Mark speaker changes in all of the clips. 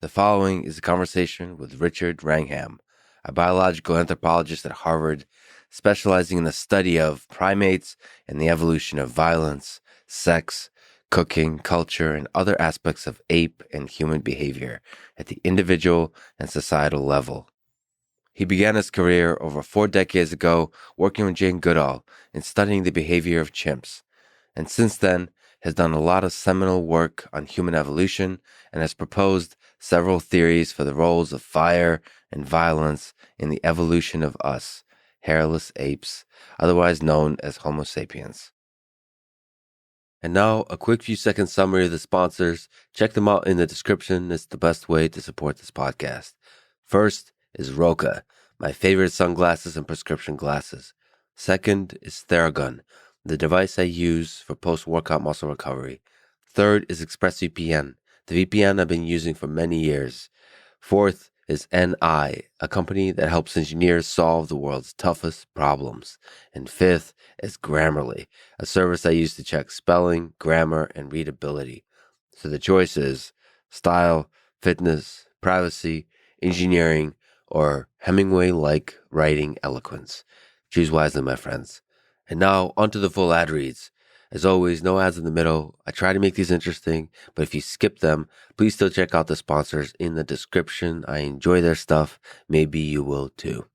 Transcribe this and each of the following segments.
Speaker 1: The following is a conversation with Richard Wrangham, a biological anthropologist at Harvard, specializing in the study of primates and the evolution of violence, sex, cooking, culture, and other aspects of ape and human behavior at the individual and societal level. He began his career over 4 decades ago working with Jane Goodall in studying the behavior of chimps, and since then has done a lot of seminal work on human evolution and has proposed several theories for the roles of fire and violence in the evolution of us, hairless apes, otherwise known as Homo sapiens. And now, a quick few second summary of the sponsors. Check them out in the description. It's the best way to support this podcast. First is Roka, my favorite sunglasses and prescription glasses. Second is Theragun, the device I use for post-workout muscle recovery. Third is ExpressVPN, the VPN I've been using for many years. Fourth is NI, a company that helps engineers solve the world's toughest problems. And fifth is Grammarly, a service I use to check spelling, grammar, and readability. So the choice is style, fitness, privacy, engineering, or Hemingway-like writing eloquence. Choose wisely, my friends. And now, onto the full ad reads. As always, no ads in the middle. I try to make these interesting, but if you skip them, please still check out the sponsors in the description. I enjoy their stuff. Maybe you will too.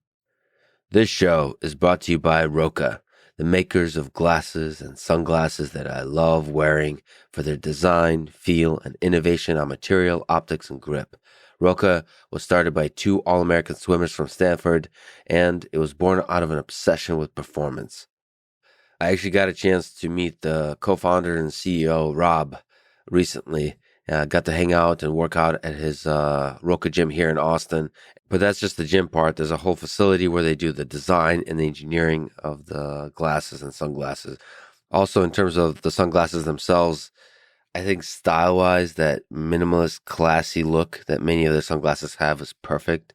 Speaker 1: This show is brought to you by Roka, the makers of glasses and sunglasses that I love wearing for their design, feel, and innovation on material, optics, and grip. Roka was started by 2 All-American swimmers from Stanford, and it was born out of an obsession with performance. I actually got a chance to meet the co-founder and CEO, Rob, recently. Got to hang out and work out at his Roka gym here in Austin. But that's just the gym part. There's a whole facility where they do the design and the engineering of the glasses and sunglasses. Also, in terms of the sunglasses themselves, I think style-wise, that minimalist, classy look that many of their sunglasses have is perfect.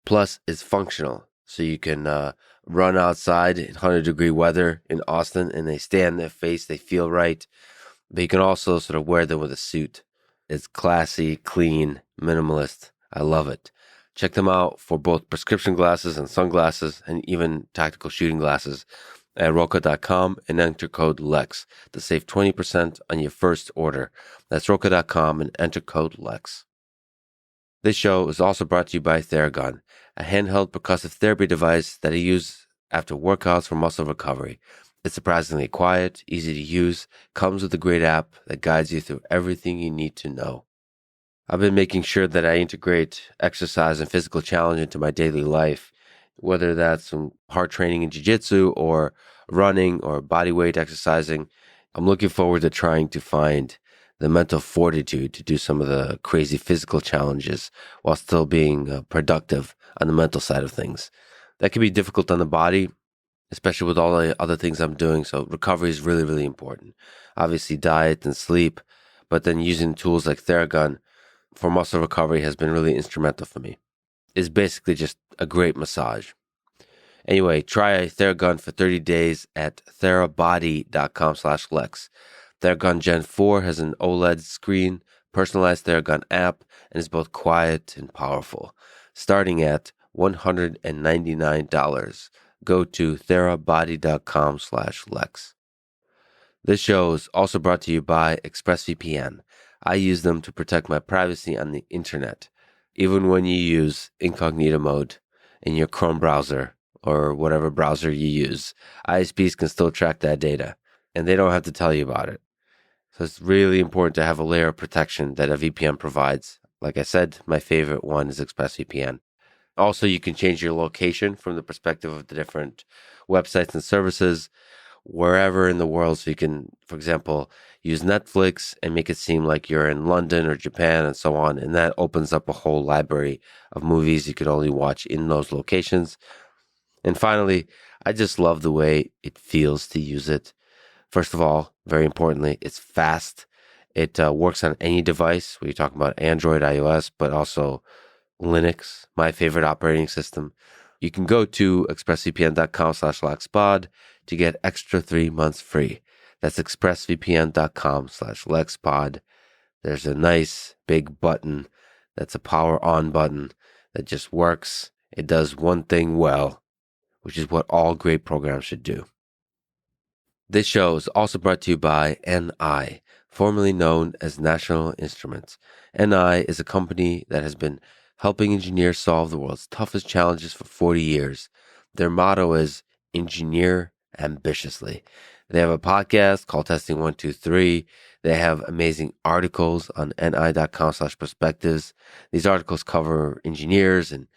Speaker 1: Plus, it's functional. So you can run outside in 100-degree weather in Austin and they stay on their face, they feel right. But you can also sort of wear them with a suit. It's classy, clean, minimalist. I love it. Check them out for both prescription glasses and sunglasses and even tactical shooting glasses at Roka.com and enter code LEX to save 20% on your first order. That's Roka.com and enter code LEX. This show is also brought to you by Theragun, a handheld percussive therapy device that I use after workouts for muscle recovery. It's surprisingly quiet, easy to use, comes with a great app that guides you through everything you need to know. I've been making sure that I integrate exercise and physical challenge into my daily life, whether that's some hard training in jiu-jitsu or running or body weight exercising. I'm looking forward to trying to find the mental fortitude to do some of the crazy physical challenges while still being productive on the mental side of things. That can be difficult on the body, especially with all the other things I'm doing. So recovery is really, really important. Obviously diet and sleep, but then using tools like Theragun for muscle recovery has been really instrumental for me. It's basically just a great massage. Anyway, try Theragun for 30 days at therabody.com/Lex. Theragun Gen 4 has an OLED screen, personalized Theragun app, and is both quiet and powerful. Starting at $199. Go to therabody.com/Lex. This show is also brought to you by ExpressVPN. I use them to protect my privacy on the internet. Even when you use incognito mode in your Chrome browser or whatever browser you use, ISPs can still track that data, and they don't have to tell you about it. So it's really important to have a layer of protection that a VPN provides. Like I said, my favorite one is ExpressVPN. Also, you can change your location from the perspective of the different websites and services wherever in the world. So you can, for example, use Netflix and make it seem like you're in London or Japan and so on. And that opens up a whole library of movies you could only watch in those locations. And finally, I just love the way it feels to use it. First of all, very importantly, it's fast. It works on any device. We're talking about Android, iOS, but also Linux, my favorite operating system. You can go to expressvpn.com/LexPod to get extra 3 months free. That's expressvpn.com/LexPod. There's a nice big button that's a power on button that just works. It does one thing well, which is what all great programs should do. This show is also brought to you by NI, formerly known as National Instruments. NI is a company that has been helping engineers solve the world's toughest challenges for 40 years. Their motto is engineer ambitiously. They have a podcast called Testing 123. They have amazing articles on ni.com/perspectives. These articles cover engineers and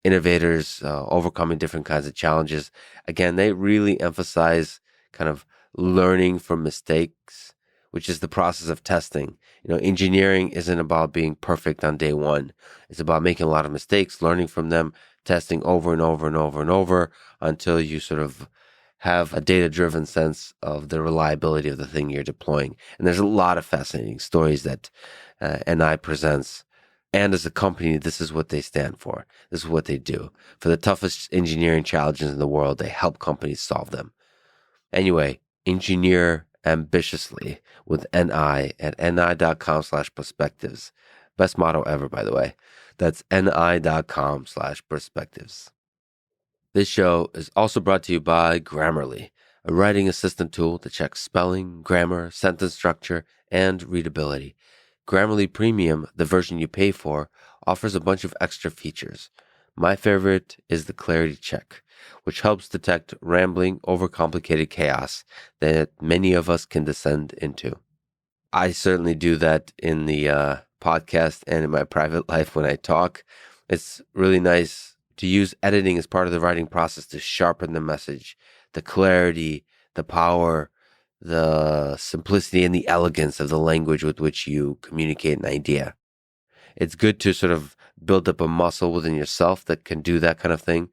Speaker 1: innovators overcoming different kinds of challenges. Again, they really emphasize kind of learning from mistakes, which is the process of testing. Engineering isn't about being perfect on day one. It's about making a lot of mistakes, learning from them, testing over and over and over and over until you sort of have a data-driven sense of the reliability of the thing you're deploying. And there's a lot of fascinating stories that NI presents. And as a company, this is what they stand for. This is what they do. For the toughest engineering challenges in the world, they help companies solve them. Anyway, engineer ambitiously with NI at ni.com/perspectives. Best motto ever, by the way. That's ni.com/perspectives. This show is also brought to you by Grammarly, a writing assistant tool that checks spelling, grammar, sentence structure, and readability. Grammarly Premium, the version you pay for, offers a bunch of extra features. My favorite is the clarity check, which helps detect rambling, overcomplicated chaos that many of us can descend into. I certainly do that in the podcast and in my private life when I talk. It's really nice to use editing as part of the writing process to sharpen the message, the clarity, the power, the simplicity, and the elegance of the language with which you communicate an idea. It's good to sort of build up a muscle within yourself that can do that kind of thing.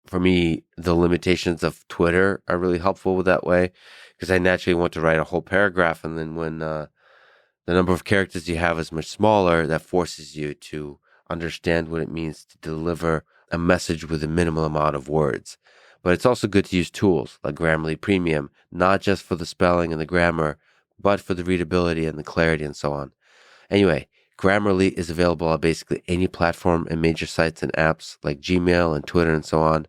Speaker 1: For me, the limitations of Twitter are really helpful with that way, because I naturally want to write a whole paragraph, and then when the number of characters you have is much smaller, that forces you to understand what it means to deliver a message with a minimal amount of words. But it's also good to use tools like Grammarly Premium, not just for the spelling and the grammar, but for the readability and the clarity and so on. Anyway, Grammarly is available on basically any platform and major sites and apps like Gmail and Twitter and so on.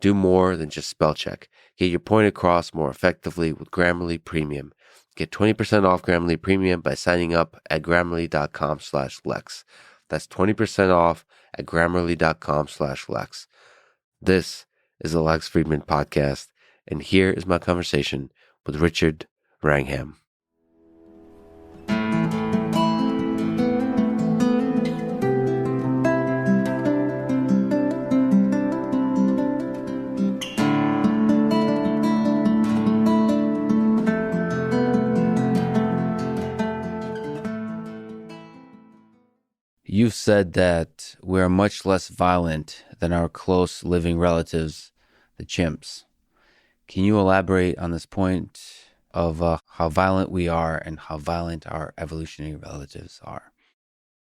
Speaker 1: Do more than just spell check. Get your point across more effectively with Grammarly Premium. Get 20% off Grammarly Premium by signing up at grammarly.com/Lex. That's 20% off at grammarly.com/Lex. This is the Lex Friedman Podcast, and here is my conversation with Richard Wrangham. You've said that we are much less violent than our close living relatives, the chimps. Can you elaborate on this point of how violent we are and how violent our evolutionary relatives are?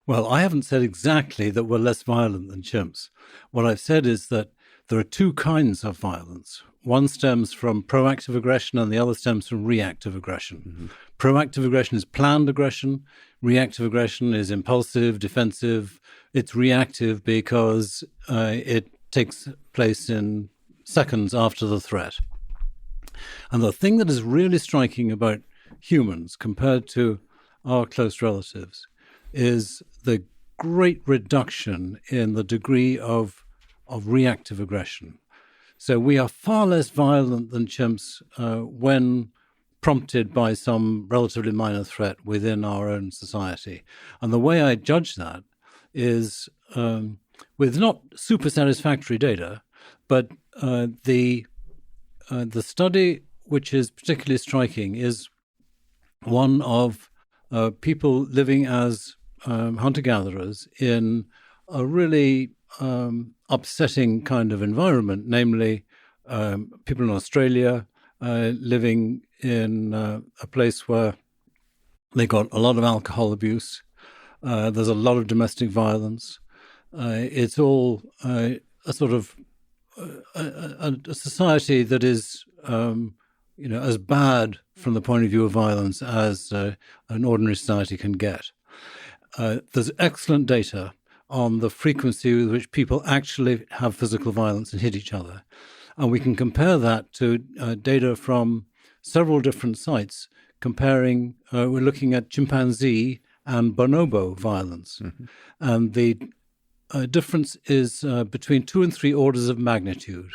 Speaker 2: Well, I haven't said exactly that we're less violent than chimps. What I've said is that there are two kinds of violence. One stems from proactive aggression and the other stems from reactive aggression. Mm-hmm. Proactive aggression is planned aggression. Reactive aggression is impulsive, defensive. It's reactive because it takes place in seconds after the threat. And the thing that is really striking about humans compared to our close relatives is the great reduction in the degree of reactive aggression. So we are far less violent than chimps when prompted by some relatively minor threat within our own society. And the way I judge that is with not super satisfactory data, but the study which is particularly striking is one of people living as hunter-gatherers in a really upsetting kind of environment, namely people in Australia living in a place where they got a lot of alcohol abuse. There's a lot of domestic violence. It's all a sort of a society that is, as bad from the point of view of violence as an ordinary society can get. There's excellent data on the frequency with which people actually have physical violence and hit each other. And we can compare that to data from several different sites, comparing, we're looking at chimpanzee and bonobo violence. Mm-hmm. And the difference is between 2 and 3 orders of magnitude.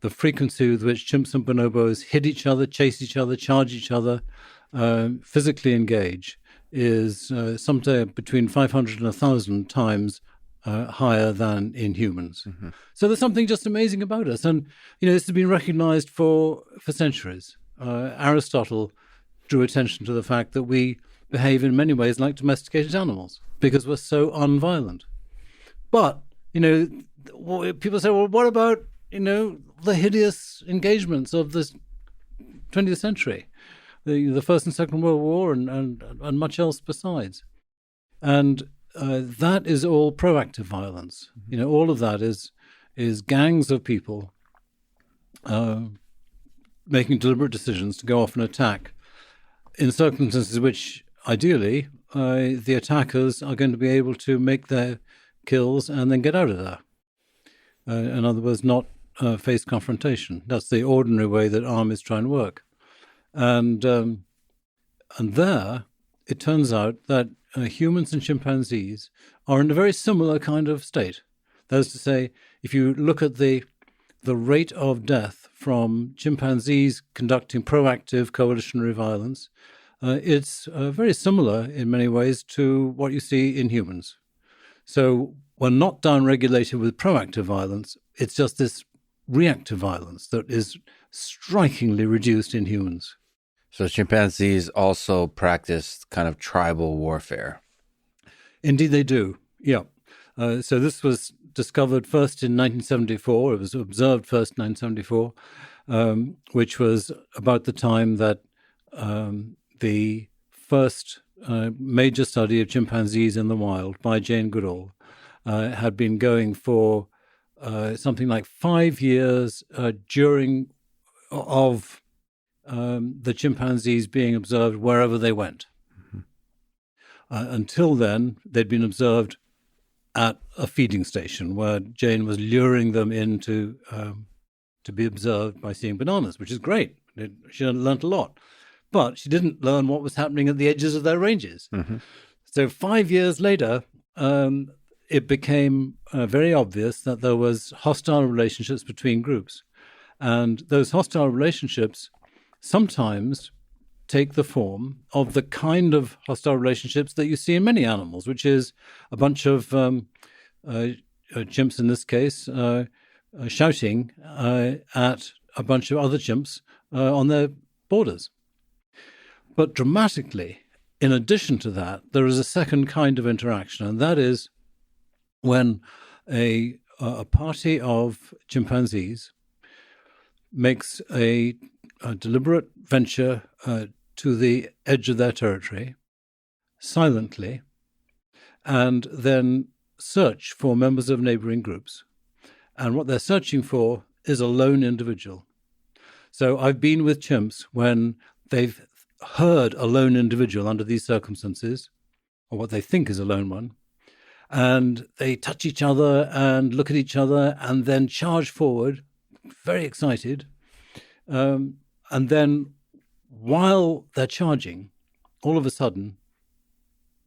Speaker 2: The frequency with which chimps and bonobos hit each other, chase each other, charge each other, physically engage is somewhere between 500 and 1,000 times higher than in humans. Mm-hmm. So there's something just amazing about us. And, this has been recognized for centuries. Aristotle drew attention to the fact that we behave in many ways like domesticated animals because we're so unviolent. But, people say, well, what about, the hideous engagements of this 20th century, the First and Second World War and much else besides. And that is all proactive violence. All of that is gangs of people making deliberate decisions to go off and attack in circumstances which, ideally, the attackers are going to be able to make their kills and then get out of there. In other words, not face confrontation. That's the ordinary way that armies try and work. And there, it turns out that humans and chimpanzees are in a very similar kind of state. That is to say, if you look at the rate of death from chimpanzees conducting proactive coalitionary violence, it's very similar in many ways to what you see in humans. So we're not downregulated with proactive violence. It's just this reactive violence that is strikingly reduced in humans.
Speaker 1: So chimpanzees also practice kind of tribal warfare.
Speaker 2: Indeed, they do. Yeah. So this was discovered first in 1974. It was observed first in 1974, which was about the time that the first major study of chimpanzees in the wild by Jane Goodall had been going for something like 5 years during of the chimpanzees being observed wherever they went. Mm-hmm. Until then, they'd been observed at a feeding station where Jane was luring them in to be observed by seeing bananas, which is great. She learned a lot. But she didn't learn what was happening at the edges of their ranges. Mm-hmm. So 5 years later, it became very obvious that there was hostile relationships between groups. And those hostile relationships sometimes take the form of the kind of hostile relationships that you see in many animals, which is a bunch of chimps in this case shouting at a bunch of other chimps on their borders. But dramatically, in addition to that, there is a second kind of interaction, and that is when a party of chimpanzees makes a deliberate venture to the edge of their territory silently and then search for members of neighboring groups. And what they're searching for is a lone individual. So I've been with chimps when they've heard a lone individual under these circumstances, or what they think is a lone one, and they touch each other and look at each other and then charge forward, very excited. And then while they're charging, all of a sudden,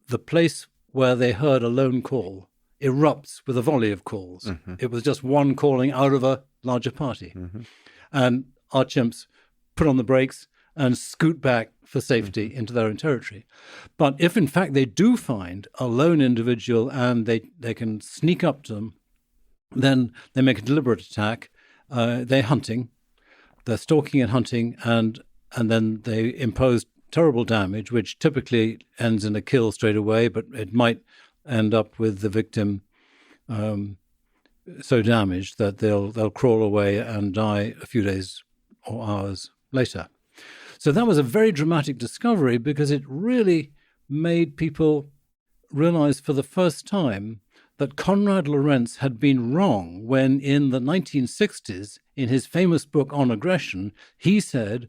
Speaker 2: the place where they heard a lone call erupts with a volley of calls. Mm-hmm. It was just one calling out of a larger party. Mm-hmm. And our chimps put on the brakes and scoot back for safety into their own territory. But if, in fact, they do find a lone individual and they can sneak up to them, then they make a deliberate attack. They're hunting. They're stalking and hunting, and then they impose terrible damage, which typically ends in a kill straight away, but it might end up with the victim so damaged that they'll crawl away and die a few days or hours later. So that was a very dramatic discovery because it really made people realize for the first time that Konrad Lorenz had been wrong when in the 1960s, in his famous book on aggression, he said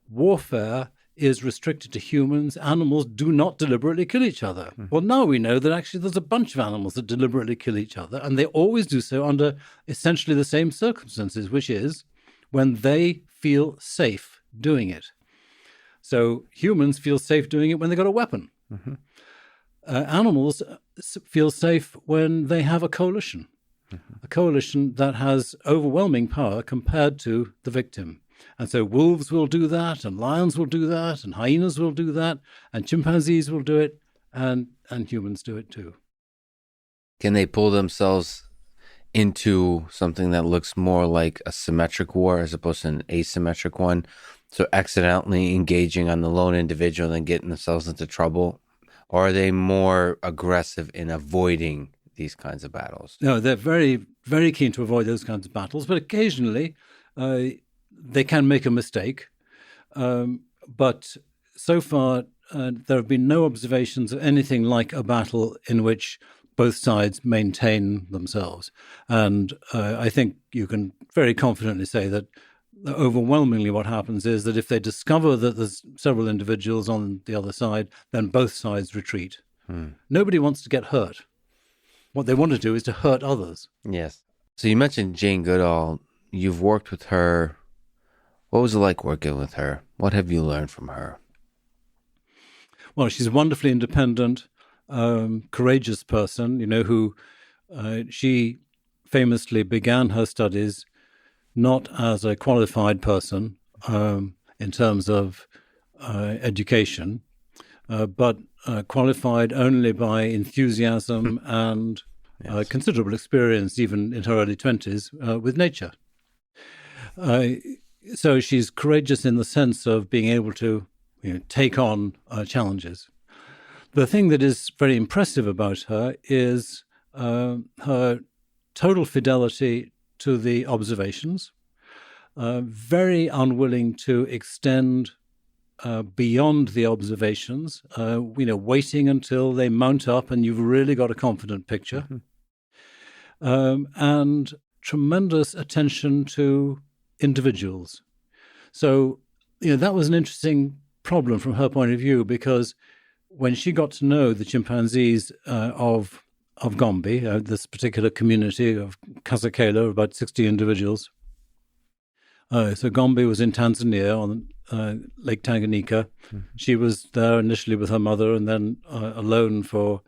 Speaker 2: warfare is restricted to humans. Animals do not deliberately kill each other. Well, now we know that actually there's a bunch of animals that deliberately kill each other, and they always do so under essentially the same circumstances, which is when they feel safe doing it. So humans feel safe doing it when they've got a weapon. Animals feel safe when they have a coalition that has overwhelming power compared to the victim. And so wolves will do that, and lions will do that, and hyenas will do that, and chimpanzees will do it, and humans do it too.
Speaker 1: Can they pull themselves into something that looks more like a symmetric war as opposed to an asymmetric one? So accidentally engaging on the lone individual and getting themselves into trouble? Or are they more aggressive in avoiding these kinds of battles?
Speaker 2: No, they're very, very keen to avoid those kinds of battles, but occasionally they can make a mistake. But so far, there have been no observations of anything like a battle in which both sides maintain themselves. And I think you can very confidently say that overwhelmingly what happens is that if they discover that there's several individuals on the other side, then both sides retreat. Nobody wants to get hurt. What they want to do is to hurt others.
Speaker 1: Yes. So you mentioned Jane Goodall. You've worked with her. What was it like working with her? What have you learned from her?
Speaker 2: Well, she's a wonderfully independent, courageous person, who she famously began her studies not as a qualified person in terms of education, but qualified only by enthusiasm and considerable experience, even in her early 20s, with nature. So she's courageous in the sense of being able to take on challenges. The thing that is very impressive about her is her total fidelity to the observations, very unwilling to extend beyond the observations, waiting until they mount up and you've really got a confident picture, and tremendous attention to individuals. So, that was an interesting problem from her point of view, because when she got to know the chimpanzees of Gombe, this particular community of Kasakela, about 60 individuals. So Gombe was in Tanzania on Lake Tanganyika. She was there initially with her mother and then alone for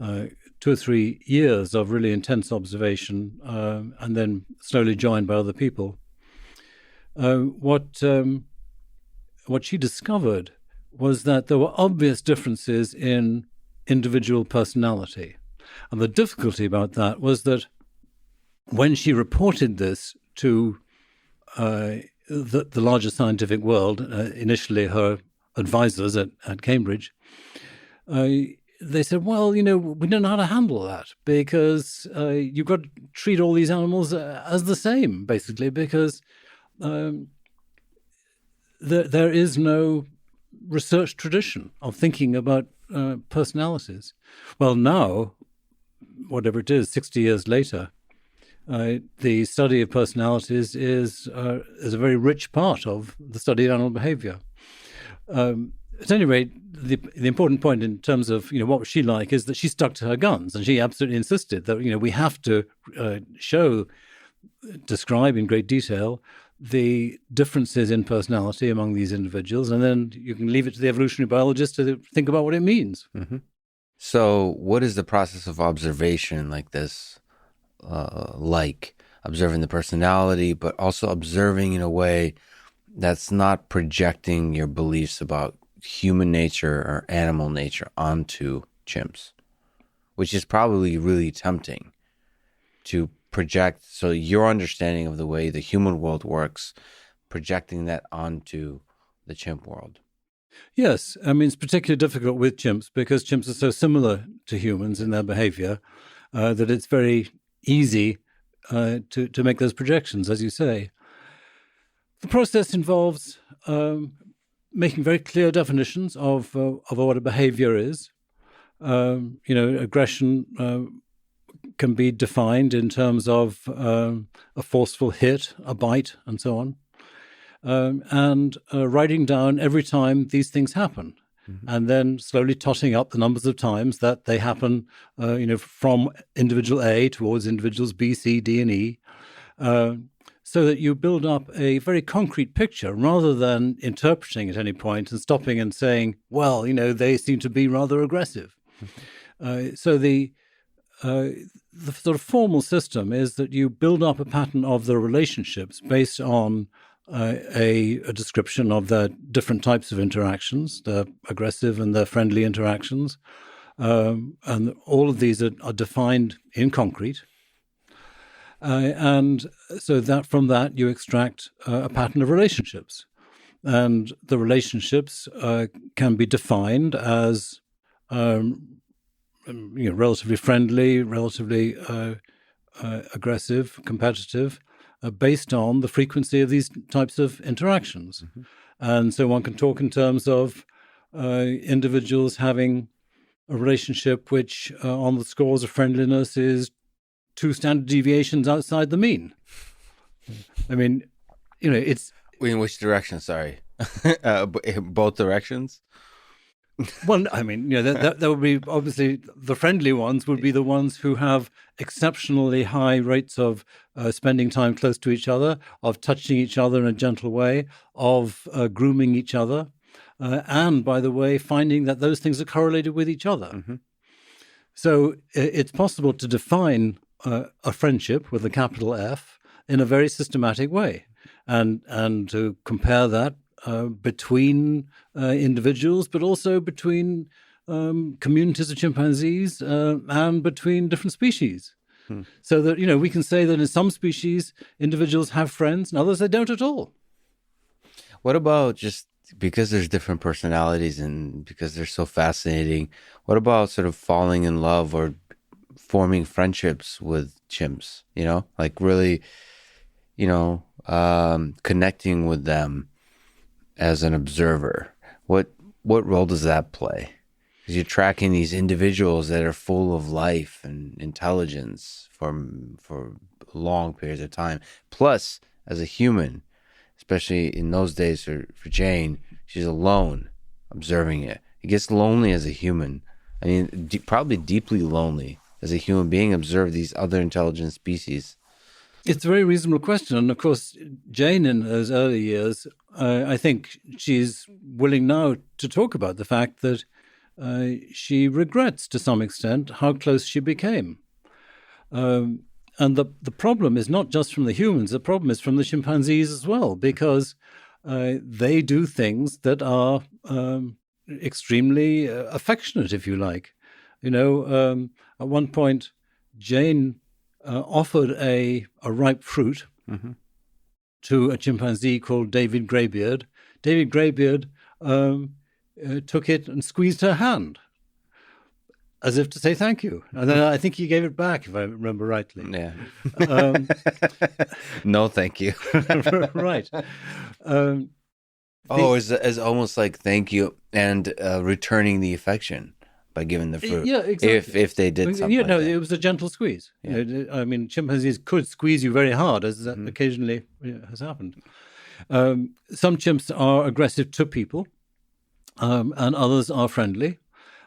Speaker 2: 2 or 3 years of really intense observation, and then slowly joined by other people. What she discovered was that there were obvious differences in individual personality. And the difficulty about that was that when she reported this to the larger scientific world, initially her advisors at Cambridge, they said, well, we don't know how to handle that, because you've got to treat all these animals as the same, basically, because there is no research tradition of thinking about personalities. Well, now, whatever it is, 60 years later, the study of personalities is a very rich part of the study of animal behavior. At any rate, the important point in terms of what was she like is that she stuck to her guns, and she absolutely insisted that we have to describe in great detail the differences in personality among these individuals, and then you can leave it to the evolutionary biologist to think about what it means.
Speaker 1: So what is the process of observation like this, like observing the personality, but also observing in a way that's not projecting your beliefs about human nature or animal nature onto chimps, which is probably really tempting to project. So your understanding of the way the human world works, projecting that onto the chimp world.
Speaker 2: Yes, I mean, it's particularly difficult with chimps because chimps are so similar to humans in their behavior that it's very easy to make those projections, as you say. The process involves making very clear definitions of what a behavior is. Aggression can be defined in terms of a forceful hit, a bite, and so on. and writing down every time these things happen. And then slowly totting up the numbers of times that they happen, from individual A towards individuals B, C, D, and E, so that you build up a very concrete picture rather than interpreting at any point and stopping and saying, well, they seem to be rather aggressive. So the sort of formal system is that you build up a pattern of the relationships based on a description of the different types of interactions, the aggressive and the friendly interactions. And all of these are defined in concrete. And so that from that you extract a pattern of relationships. And the relationships can be defined as relatively friendly, relatively aggressive, competitive, based on the frequency of these types of interactions. And so one can talk in terms of individuals having a relationship which, on the scores of friendliness, is 2 standard deviations outside the mean. I mean, it's...
Speaker 1: In which direction, sorry? Both directions?
Speaker 2: Well, I mean, that would be obviously the friendly ones would be the ones who have exceptionally high rates of spending time close to each other, of touching each other in a gentle way, of grooming each other, and, by the way, finding that those things are correlated with each other. So it's possible to define a friendship with a capital F in a very systematic way, and to compare that between individuals, but also between communities of chimpanzees and between different species. So that, we can say that in some species, individuals have friends and others they don't at all.
Speaker 1: What about just because there's different personalities and because they're so fascinating, what about sort of falling in love or forming friendships with chimps, like really, connecting with them as an observer? What role does that play? Because you're tracking these individuals that are full of life and intelligence for long periods of time. Plus, as a human, especially in those days for Jane, she's alone observing it. It gets lonely as a human. I mean, probably deeply lonely as a human being, observe these other intelligent species.
Speaker 2: It's a very reasonable question. And of course, Jane in those early years, I think she's willing now to talk about the fact that she regrets to some extent how close she became. And the problem is not just from the humans, the problem is from the chimpanzees as well, because they do things that are extremely affectionate, if you like. At one point, Jane offered a ripe fruit to a chimpanzee called David Greybeard. David Greybeard took it and squeezed her hand as if to say thank you. And then I think he gave it back, if I remember rightly.
Speaker 1: Yeah. No, thank you.
Speaker 2: Right.
Speaker 1: It's almost like thank you and returning the affection by giving the fruit.
Speaker 2: Yeah, exactly.
Speaker 1: If they did something
Speaker 2: it was a gentle squeeze. Yeah. I mean, chimpanzees could squeeze you very hard, as that occasionally has happened. Some chimps are aggressive to people, and others are friendly.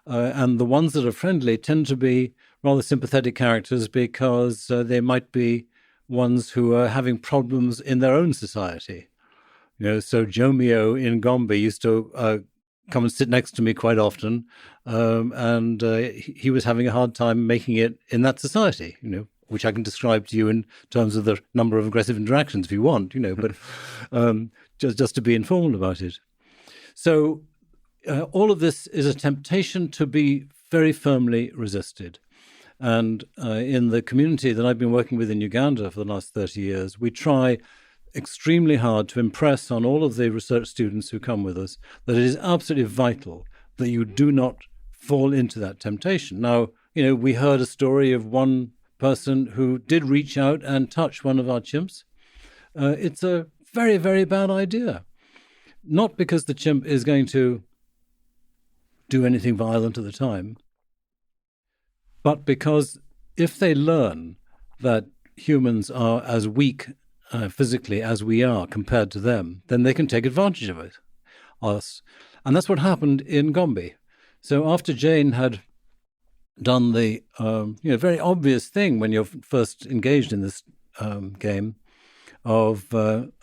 Speaker 2: And the ones that are friendly tend to be rather sympathetic characters because they might be ones who are having problems in their own society. So Jomeo in Gombe used to come and sit next to me quite often, and he was having a hard time making it in that society, which I can describe to you in terms of the number of aggressive interactions if you want, but just to be informed about it. So all of this is a temptation to be very firmly resisted. And in the community that I've been working with in Uganda for the last 30 years, we try extremely hard to impress on all of the research students who come with us that it is absolutely vital that you do not fall into that temptation. Now, we heard a story of one person who did reach out and touch one of our chimps. It's a very, very bad idea. Not because the chimp is going to do anything violent at the time, but because if they learn that humans are as weak physically as we are compared to them, then they can take advantage of it, us. And that's what happened in Gombe. So after Jane had done the very obvious thing when you're first engaged in this game of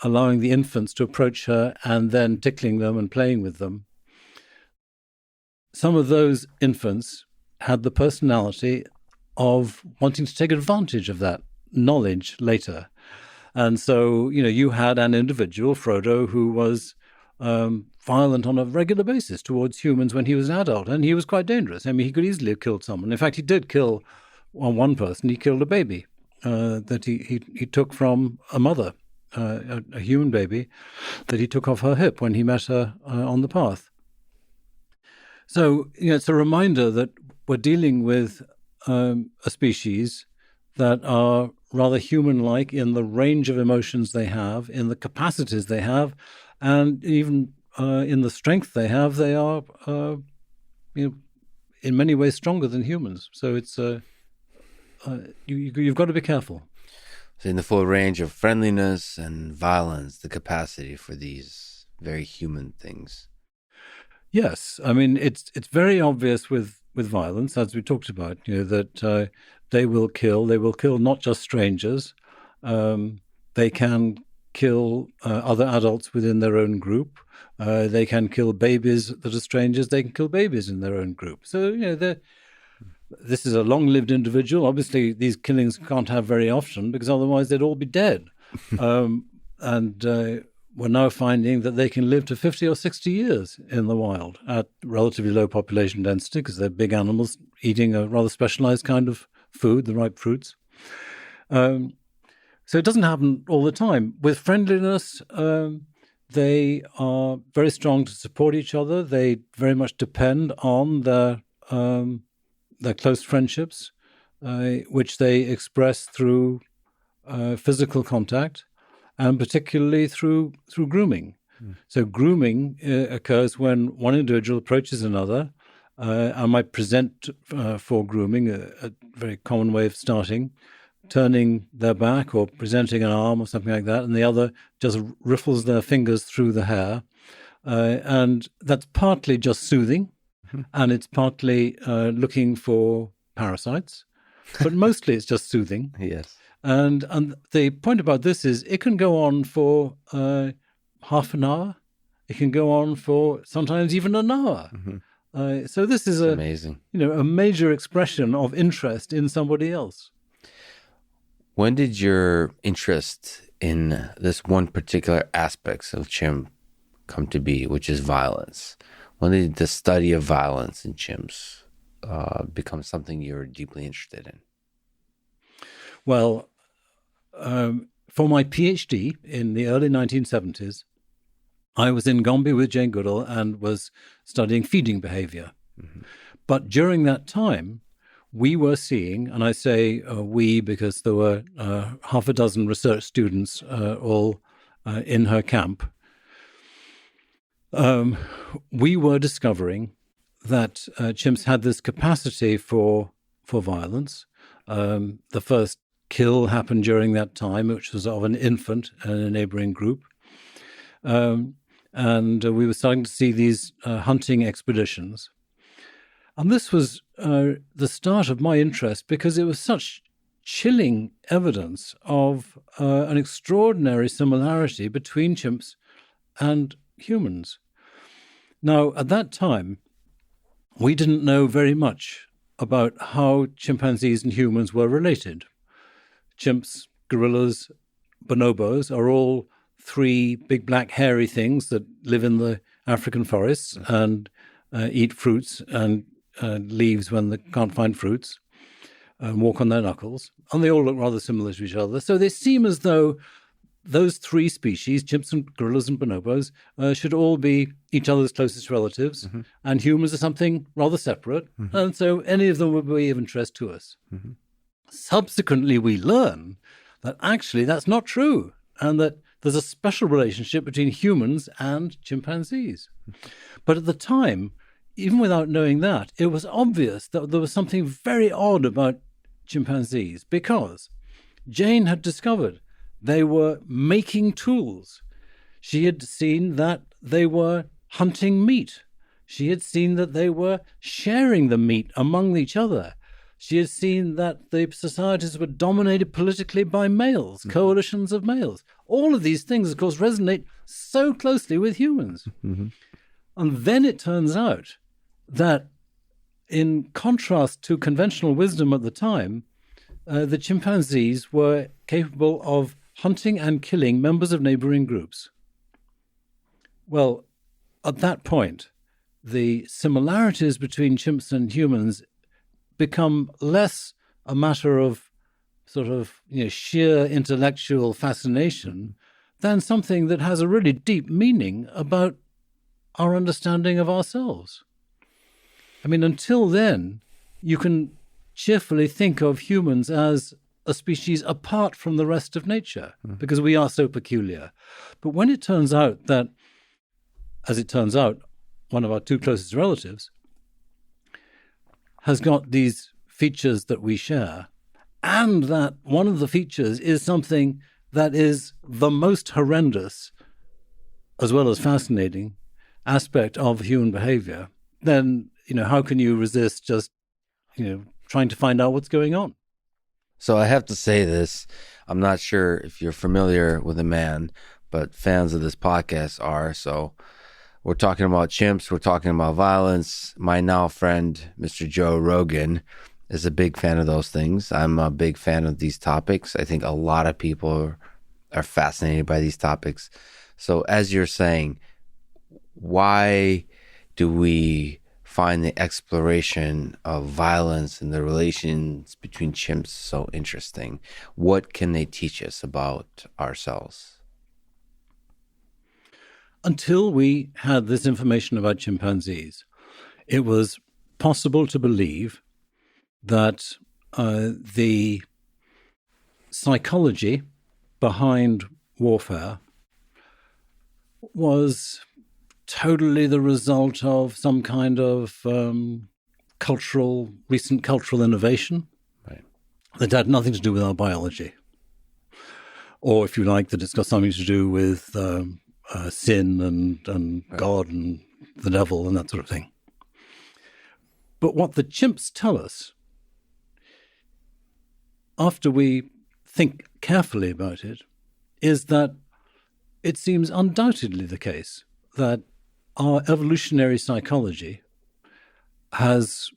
Speaker 2: allowing the infants to approach her and then tickling them and playing with them, some of those infants had the personality of wanting to take advantage of that knowledge later. And so, you had an individual, Frodo, who was violent on a regular basis towards humans when he was an adult, and he was quite dangerous. I mean, he could easily have killed someone. In fact, he did kill one person. He killed a baby that he took from a mother, a human baby, that he took off her hip when he met her on the path. So, it's a reminder that we're dealing with a species that are rather human-like in the range of emotions they have, in the capacities they have, and even in the strength they have. They are, in many ways stronger than humans. So it's you've got to be careful.
Speaker 1: So in the full range of friendliness and violence, the capacity for these very human things.
Speaker 2: Yes, I mean it's very obvious with violence, as we talked about. That they will kill. They will kill not just strangers. They can kill other adults within their own group. They can kill babies that are strangers. They can kill babies in their own group. So this is a long-lived individual. Obviously, these killings can't have very often because otherwise they'd all be dead. And we're now finding that they can live to 50 or 60 years in the wild at relatively low population density because they're big animals eating a rather specialized kind of food, the ripe fruits. So it doesn't happen all the time. With friendliness, they are very strong to support each other. They very much depend on their close friendships, which they express through physical contact, and particularly through grooming. So grooming occurs when one individual approaches another. I might present for grooming, a very common way of starting, turning their back or presenting an arm or something like that, and the other just riffles their fingers through the hair. And that's partly just soothing, and it's partly looking for parasites, but mostly it's just soothing.
Speaker 1: Yes.
Speaker 2: And the point about this is it can go on for half an hour. It can go on for sometimes even an hour. So this is
Speaker 1: amazing.
Speaker 2: A major expression of interest in somebody else.
Speaker 1: When did your interest in this one particular aspect of chimp come to be, which is violence? When did the study of violence in chimps become something you're deeply interested in?
Speaker 2: Well, for my PhD in the early 1970s, I was in Gombe with Jane Goodall and was studying feeding behavior. But during that time, we were seeing, and I say we because there were half a dozen research students all in her camp, we were discovering that chimps had this capacity for violence. The first kill happened during that time, which was of an infant in a neighboring group. And we were starting to see these hunting expeditions. And this was the start of my interest because it was such chilling evidence of an extraordinary similarity between chimps and humans. Now, at that time, we didn't know very much about how chimpanzees and humans were related. Chimps, gorillas, bonobos are all three big black hairy things that live in the African forests and eat fruits and leaves when they can't find fruits and walk on their knuckles. And they all look rather similar to each other. So they seem as though those three species, chimps and gorillas and bonobos, should all be each other's closest relatives, and humans are something rather separate. And so any of them would be of interest to us. Subsequently, we learn that actually that's not true, and that there's a special relationship between humans and chimpanzees. But at the time, even without knowing that, it was obvious that there was something very odd about chimpanzees because Jane had discovered they were making tools. She had seen that they were hunting meat. She had seen that they were sharing the meat among each other. She had seen that the societies were dominated politically by males, coalitions of males. All of these things, of course, resonate so closely with humans. And then it turns out that, in contrast to conventional wisdom at the time, the chimpanzees were capable of hunting and killing members of neighboring groups. Well, at that point, the similarities between chimps and humans become less a matter of sort of sheer intellectual fascination than something that has a really deep meaning about our understanding of ourselves. I mean, until then, you can cheerfully think of humans as a species apart from the rest of nature because we are so peculiar. But when it turns out that, as it turns out, one of our two closest relatives has got these features that we share, and that one of the features is something that is the most horrendous, as well as fascinating, aspect of human behavior, then, how can you resist just, trying to find out what's going on?
Speaker 1: So I have to say this. I'm not sure if you're familiar with the man, but fans of this podcast are. So we're talking about chimps. We're talking about violence. My now friend, Mr. Joe Rogan, is a big fan of those things. I'm a big fan of these topics. I think a lot of people are fascinated by these topics. So as you're saying, why do we find the exploration of violence and the relations between chimps so interesting? What can they teach us about ourselves?
Speaker 2: Until we had this information about chimpanzees, it was possible to believe that the psychology behind warfare was totally the result of some kind of recent cultural innovation,
Speaker 1: right,
Speaker 2: that had nothing to do with our biology. Or, if you like, that it's got something to do with sin and
Speaker 1: right,
Speaker 2: God and the devil and that sort of thing. But what the chimps tell us, after we think carefully about it, is that it seems undoubtedly the case that our evolutionary psychology has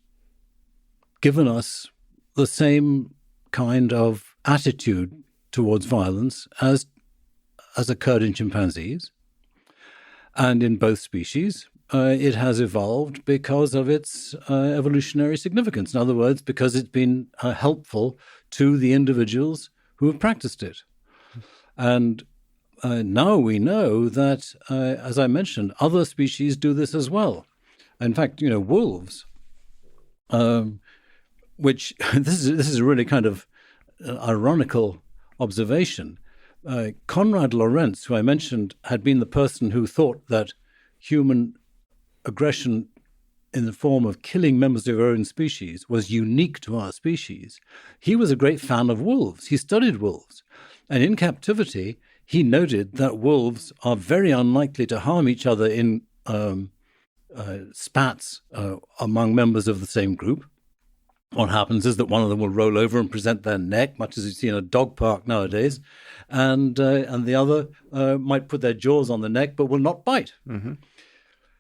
Speaker 2: given us the same kind of attitude towards violence as occurred in chimpanzees. And in both species, it has evolved because of its evolutionary significance. In other words, because it's been helpful to the individuals who have practiced it. And now we know that, as I mentioned, other species do this as well. In fact, wolves, which this is a really kind of ironical observation. Konrad Lorenz, who I mentioned, had been the person who thought that human aggression in the form of killing members of our own species was unique to our species. He was a great fan of wolves. He studied wolves. And in captivity, he noted that wolves are very unlikely to harm each other in spats among members of the same group. What happens is that one of them will roll over and present their neck, much as you see in a dog park nowadays, and the other might put their jaws on the neck but will not bite.
Speaker 1: Mm-hmm.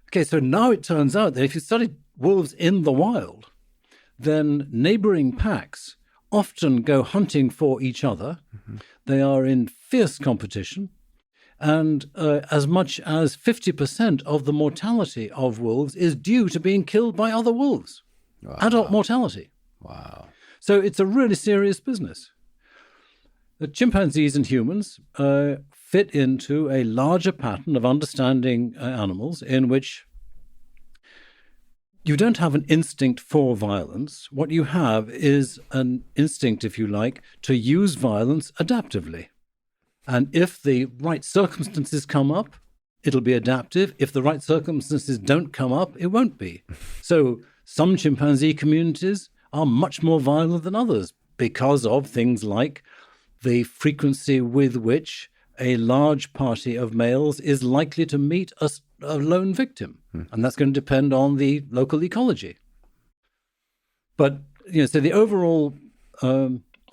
Speaker 2: Okay, so now it turns out that if you study wolves in the wild, then neighboring packs often go hunting for each other. Mm-hmm. They are in fierce competition, and as much as 50% of the mortality of wolves is due to being killed by other wolves. Wow. Adult mortality.
Speaker 1: Wow.
Speaker 2: So it's a really serious business. The chimpanzees and humans fit into a larger pattern of understanding animals in which you don't have an instinct for violence. What you have is an instinct, if you like, to use violence adaptively. And if the right circumstances come up, it'll be adaptive. If the right circumstances don't come up, it won't be. So some chimpanzee communities are much more violent than others because of things like the frequency with which a large party of males is likely to meet a lone victim. And that's going to depend on the local ecology. But, so the overall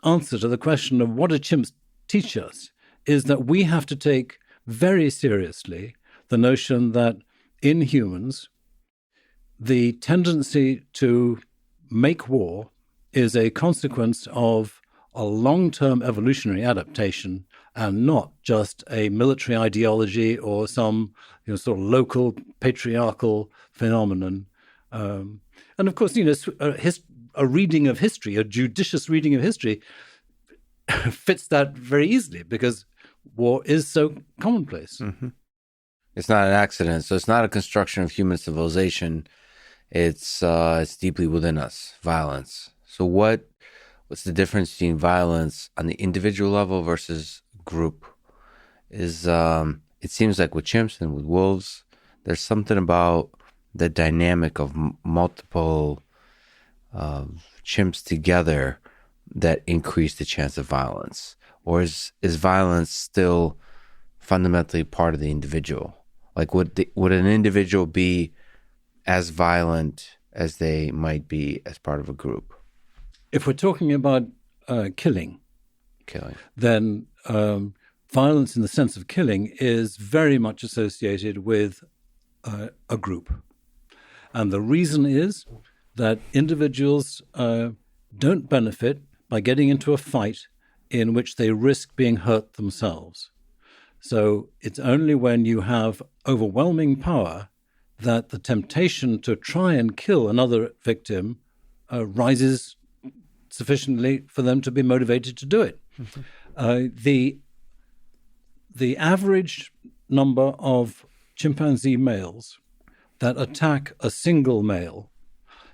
Speaker 2: answer to the question of what do chimps teach us is that we have to take very seriously the notion that in humans, the tendency to make war is a consequence of a long-term evolutionary adaptation and not just a military ideology or some sort of local patriarchal phenomenon. And of course, a reading of history, a judicious reading of history, fits that very easily because war is so commonplace.
Speaker 1: Mm-hmm. It's not an accident. So it's not a construction of human civilization. It's deeply within us, violence. So what's the difference between violence on the individual level versus group? It seems like with chimps and with wolves, there's something about the dynamic of multiple chimps together that increase the chance of violence? Or is violence still fundamentally part of the individual? Like would an individual be as violent as they might be as part of a group?
Speaker 2: If we're talking about killing, then violence in the sense of killing is very much associated with a group. And the reason is that individuals don't benefit by getting into a fight in which they risk being hurt themselves. So it's only when you have overwhelming power that the temptation to try and kill another victim rises sufficiently for them to be motivated to do it. Mm-hmm. The average number of chimpanzee males that attack a single male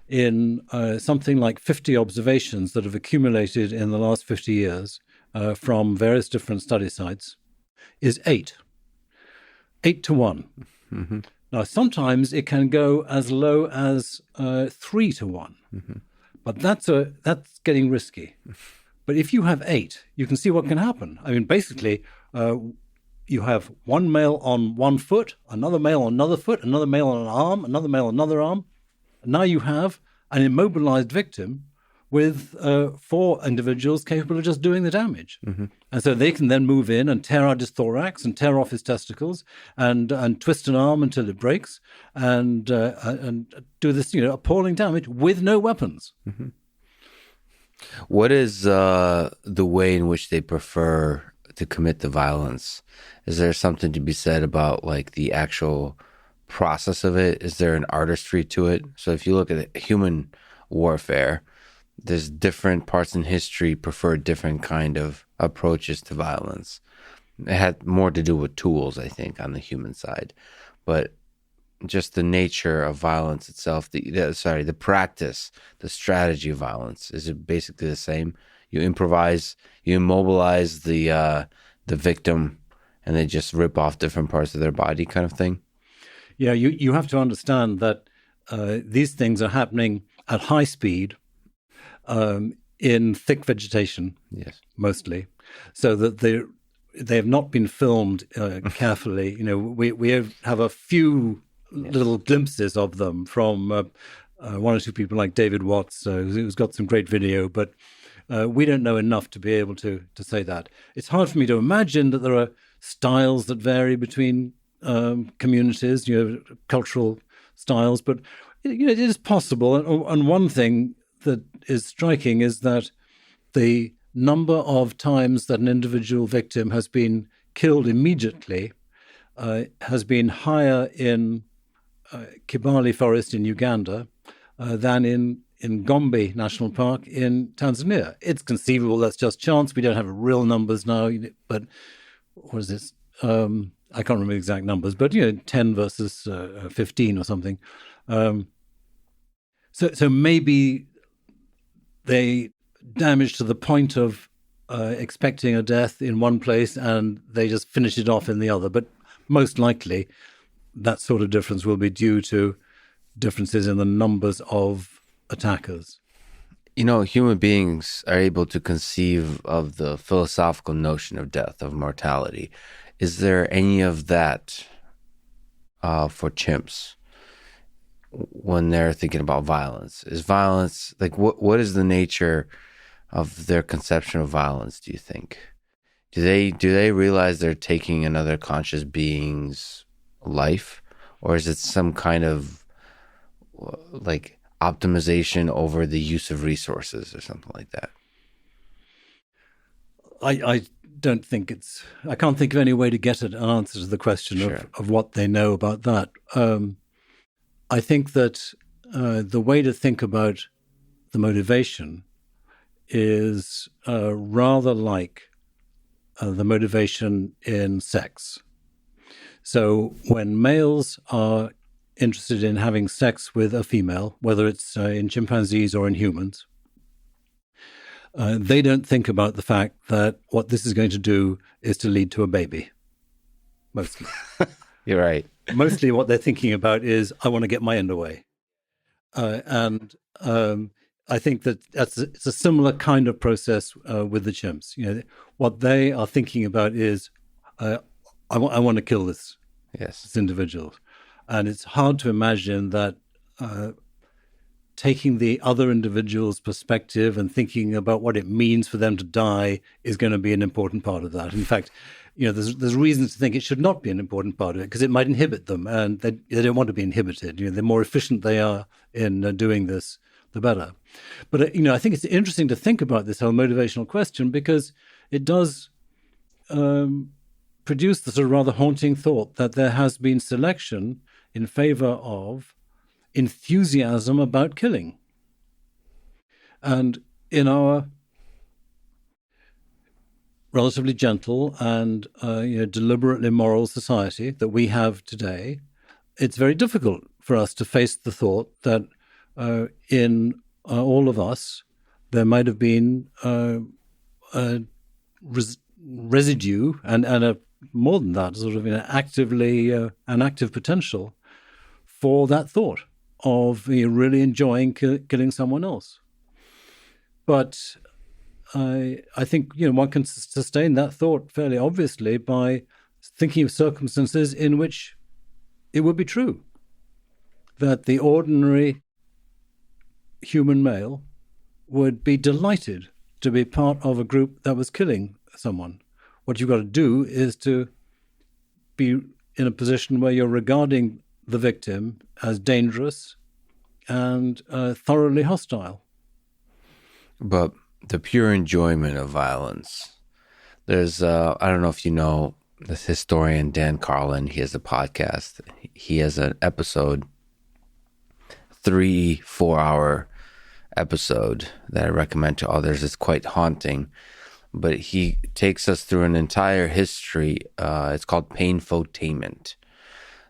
Speaker 2: in something like 50 observations that have accumulated in the last 50 years from various different study sites is 8 to 1. Mm-hmm. Now, sometimes it can go as low as 3 to 1, mm-hmm. but that's getting risky. But if you have 8, you can see what can happen. I mean, basically, you have one male on one foot, another male on another foot, another male on an arm, another male on another arm. And now you have an immobilized victim with 4 individuals capable of just doing the damage. Mm-hmm. And so they can then move in and tear out his thorax and tear off his testicles and twist an arm until it breaks and do this appalling damage with no weapons.
Speaker 1: Mm-hmm. What is the way in which they prefer to commit the violence? Is there something to be said about like the actual process of it? Is there an artistry to it? So if you look at human warfare, there's different parts in history prefer different kind of approaches to violence. It had more to do with tools, I think, on the human side. But just the nature of violence itself, the practice, the strategy of violence, is it basically the same? You improvise, you immobilize the victim, and they just rip off different parts of their body kind of thing?
Speaker 2: Yeah, you have to understand that these things are happening at high speed in thick vegetation,
Speaker 1: yes,
Speaker 2: mostly, so that they have not been filmed carefully. We have a few little glimpses of them from one or two people like David Watts, who's got some great video, but we don't know enough to be able to say that. It's hard for me to imagine that there are styles that vary between communities, cultural styles, but it is possible. And one thing that is striking is that the number of times that an individual victim has been killed immediately has been higher in Kibale Forest in Uganda than in Gombe National Park in Tanzania. It's conceivable that's just chance. We don't have real numbers now, but what is this? I can't remember the exact numbers, but 10 versus 15 or something. So maybe they damage to the point of expecting a death in one place and they just finish it off in the other. But most likely that sort of difference will be due to differences in the numbers of attackers.
Speaker 1: Human beings are able to conceive of the philosophical notion of death, of mortality. Is there any of that for chimps when they're thinking about violence? Is violence like what is the nature of their conception of violence, do you think? Do they realize they're taking another conscious being's life, or is it some kind of like optimization over the use of resources or something like that?
Speaker 2: I don't think I can't think of any way to get an answer to the question
Speaker 1: Sure.
Speaker 2: of what they know about that. I think that the way to think about the motivation is rather like the motivation in sex. So when males are interested in having sex with a female, whether it's in chimpanzees or in humans, they don't think about the fact that what this is going to do is to lead to a baby, mostly.
Speaker 1: You're right.
Speaker 2: Mostly what they're thinking about is, I want to get my end away. And I think that it's a similar kind of process with the chimps. What they are thinking about is, I want to kill this
Speaker 1: Yes.
Speaker 2: individual. And it's hard to imagine that taking the other individual's perspective and thinking about what it means for them to die is going to be an important part of that. In fact, there's reasons to think it should not be an important part of it because it might inhibit them, and they don't want to be inhibited. The more efficient they are in doing this, the better. But I think it's interesting to think about this whole motivational question because it does produce the sort of rather haunting thought that there has been selection in favor of enthusiasm about killing. And in our relatively gentle and deliberately moral society that we have today, it's very difficult for us to face the thought that in all of us there might have been a residue and a more than that, sort of actively an active potential for that thought of really enjoying killing someone else. But I think one can sustain that thought fairly obviously by thinking of circumstances in which it would be true that the ordinary human male would be delighted to be part of a group that was killing someone. What you've got to do is to be in a position where you're regarding the victim as dangerous and thoroughly hostile.
Speaker 1: But the pure enjoyment of violence. There's, I don't know if you know this historian, Dan Carlin. He has a podcast. He has an episode, 3-4 hour episode that I recommend to others. It's quite haunting, but he takes us through an entire history. It's called Painfotainment.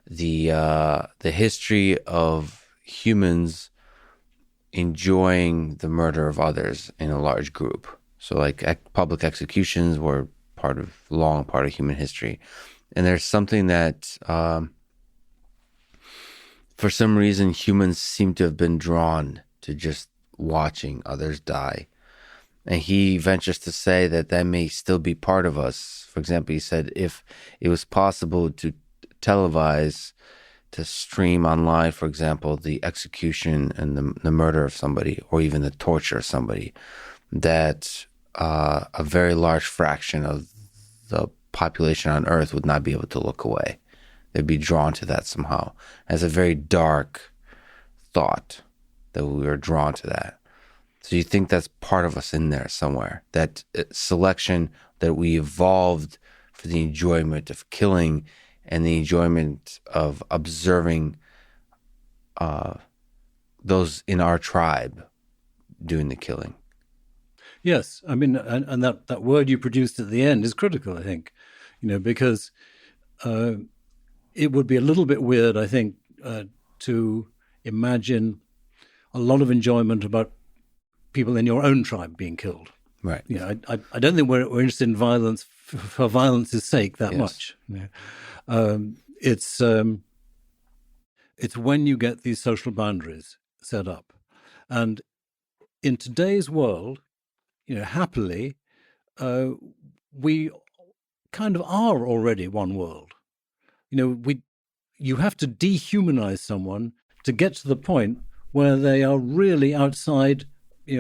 Speaker 1: The history of humans enjoying the murder of others in a large group. So like public executions were long part of human history. And there's something that for some reason humans seem to have been drawn to just watching others die. And he ventures to say that may still be part of us. For example, he said if it was possible to televise, to stream online, for example, the execution and the murder of somebody, or even the torture of somebody, that a very large fraction of the population on Earth would not be able to look away. They'd be drawn to that somehow. As a very dark thought that we were drawn to that. So you think that's part of us in there somewhere, that selection that we evolved for the enjoyment of killing and the enjoyment of observing those in our tribe doing the killing.
Speaker 2: Yes, I mean, and that word you produced at the end is critical, I think, because it would be a little bit weird, I think, to imagine a lot of enjoyment about people in your own tribe being killed.
Speaker 1: Right.
Speaker 2: I don't think we're interested in violence for violence's sake that much. It's when you get these social boundaries set up, and in today's world, happily, we kind of are already one world. You have to dehumanize someone to get to the point where they are really outside,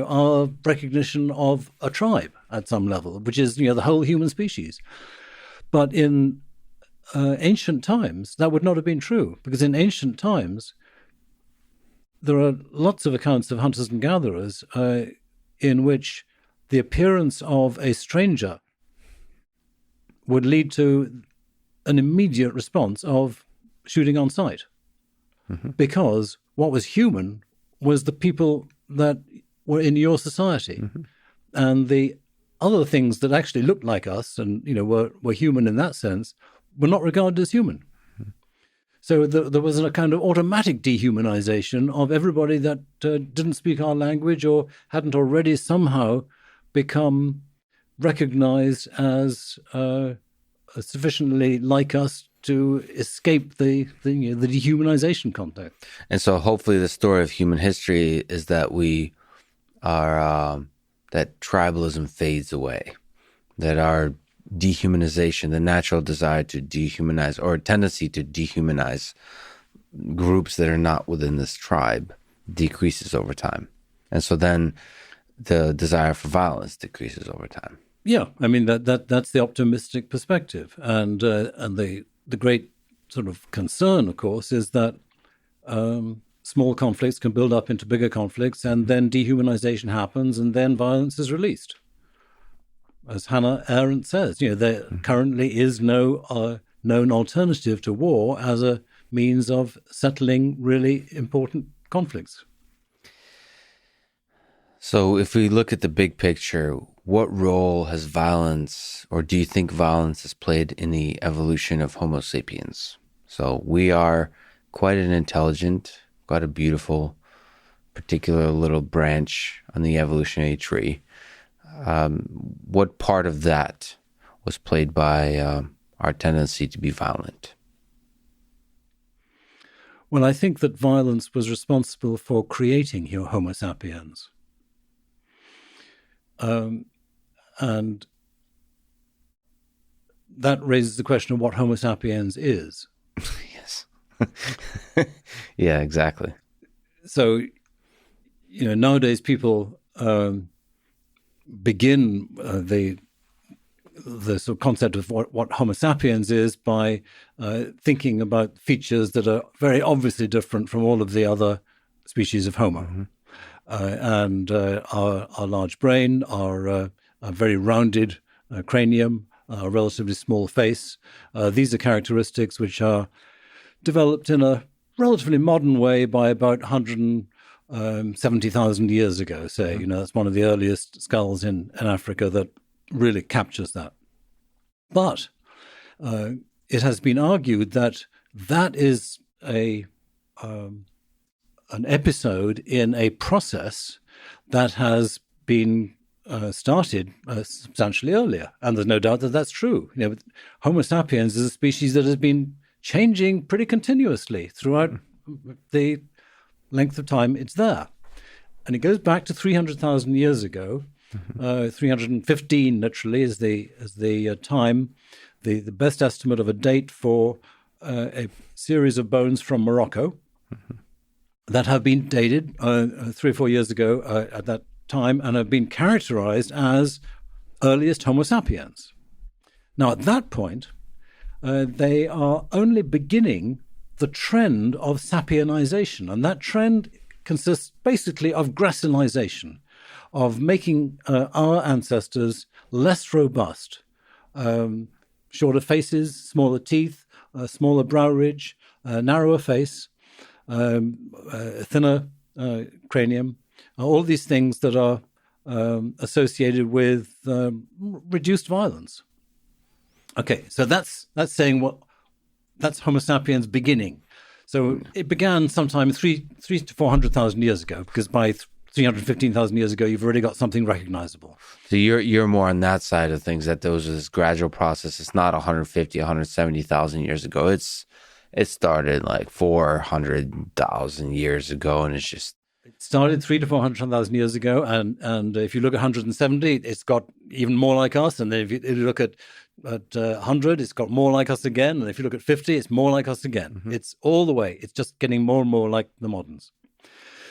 Speaker 2: our recognition of a tribe at some level, which is, the whole human species. But in ancient times, that would not have been true, because in ancient times, there are lots of accounts of hunters and gatherers in which the appearance of a stranger would lead to an immediate response of shooting on sight. Mm-hmm. Because what was human was the people that were in your society. Mm-hmm. And the other things that actually looked like us and, were human in that sense were not regarded as human. Mm-hmm. So there was a kind of automatic dehumanization of everybody that didn't speak our language or hadn't already somehow become recognized as sufficiently like us to escape the dehumanization contact.
Speaker 1: And so hopefully the story of human history is that we are, that tribalism fades away, that our dehumanization, the natural desire to dehumanize or tendency to dehumanize groups that are not within this tribe decreases over time. And so then the desire for violence decreases over time.
Speaker 2: Yeah, I mean, that's the optimistic perspective. And the great sort of concern, of course, is that small conflicts can build up into bigger conflicts, and then dehumanization happens, and then violence is released. As Hannah Arendt says, there currently is no known alternative to war as a means of settling really important conflicts.
Speaker 1: So if we look at the big picture, what role has violence, or do you think violence has played in the evolution of Homo sapiens? So we are quite an intelligent, quite a beautiful, particular little branch on the evolutionary tree. What part of that was played by our tendency to be violent?
Speaker 2: Well, I think that violence was responsible for creating Homo sapiens. And that raises the question of what Homo sapiens is.
Speaker 1: Yes. Yeah, exactly.
Speaker 2: So, nowadays people begin the sort of concept of what Homo sapiens is by thinking about features that are very obviously different from all of the other species of Homo. Mm-hmm. And our large brain, our very rounded cranium, a relatively small face. These are characteristics which are developed in a relatively modern way by about 170,000 years ago, say. That's one of the earliest skulls in Africa that really captures that. But it has been argued that is an episode in a process that has been started substantially earlier. And there's no doubt that that's true. Homo sapiens is a species that has been changing pretty continuously throughout the length of time it's there. And it goes back to 300,000 years ago. 315 literally is the time, the best estimate of a date for a series of bones from Morocco that have been dated 3 or 4 years ago at that time and have been characterized as earliest Homo sapiens. Now, at that point, they are only beginning the trend of sapienization, and that trend consists basically of gracilization, of making our ancestors less robust, shorter faces, smaller teeth, smaller brow ridge, narrower face, thinner cranium, all these things that are associated with reduced violence. Okay, so that's saying that's Homo sapiens beginning. So it began sometime 300 to 400,000 years ago, because by 315,000 years ago, you've already got something recognizable.
Speaker 1: So you're more on that side of things, that those is gradual process. It's not 150, 170,000 years ago. It started like 400,000 years ago, and it's just
Speaker 2: It started 300 to 400,000 years ago, and if you look at 170, it's got even more like us. And then if you look at 100, it's got more like us again. And if you look at 50, it's more like us again. It's all the way. It's just getting more and more like the moderns.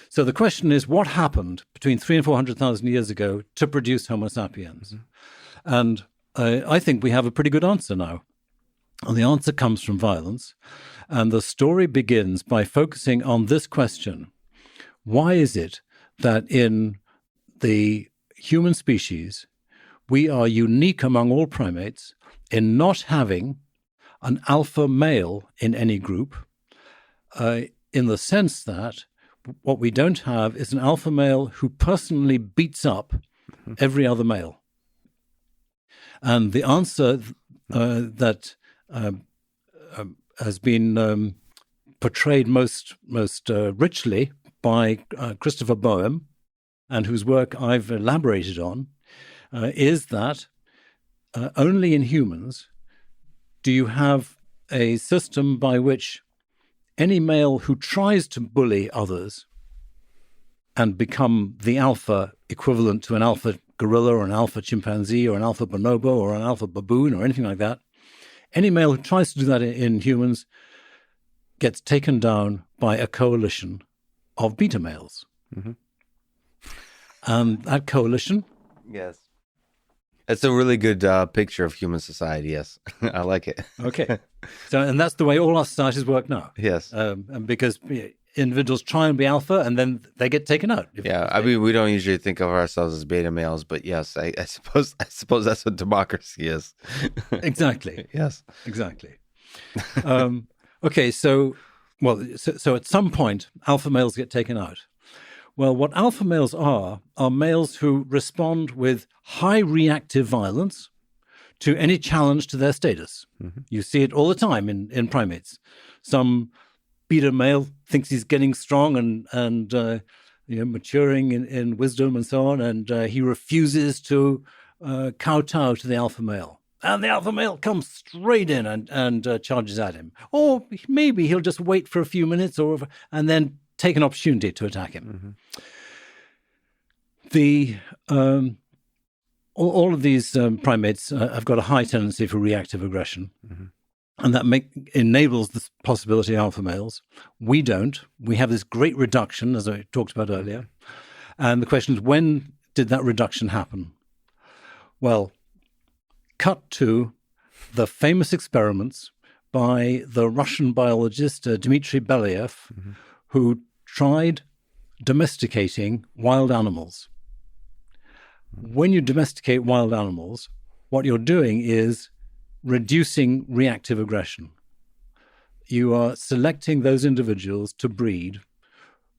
Speaker 2: So the question is, what happened between 300 and 400,000 years ago to produce Homo sapiens? And I think we have a pretty good answer now. And the answer comes from violence. And the story begins by focusing on this question. Why is it that in the human species, we are unique among all primates in not having an alpha male in any group, in the sense that what we don't have is an alpha male who personally beats up every other male? And the answer that has been portrayed most richly by Christopher Boehm, and whose work I've elaborated on, is that only in humans do you have a system by which any male who tries to bully others and become the alpha equivalent to an alpha gorilla or an alpha chimpanzee or an alpha bonobo or an alpha baboon or anything like that, any male who tries to do that in humans gets taken down by a coalition of beta males. And that coalition...
Speaker 1: Yes. That's a really good picture of human society, yes. I like it.
Speaker 2: Okay. So, and that's the way all our societies work now.
Speaker 1: Yes.
Speaker 2: And because individuals try and be alpha and then they get taken out.
Speaker 1: I mean, we don't usually think of ourselves as beta males, but yes, I suppose that's what democracy is.
Speaker 2: Exactly.
Speaker 1: Yes.
Speaker 2: Exactly. Okay, so at some point, alpha males get taken out. Well, what alpha males are males who respond with high reactive violence to any challenge to their status. You see it all the time in primates. Some beta male thinks he's getting strong and maturing in wisdom and so on, and he refuses to kowtow to the alpha male. And the alpha male comes straight in and charges at him. Or maybe he'll just wait for a few minutes and then take an opportunity to attack him. All of these primates have got a high tendency for reactive aggression. And that enables the possibility of alpha males. We don't. We have this great reduction, as I talked about earlier. And the question is, when did that reduction happen? Well, cut to the famous experiments by the Russian biologist Dmitry Belyaev, who tried domesticating wild animals. When you domesticate wild animals, what you're doing is reducing reactive aggression. You are selecting those individuals to breed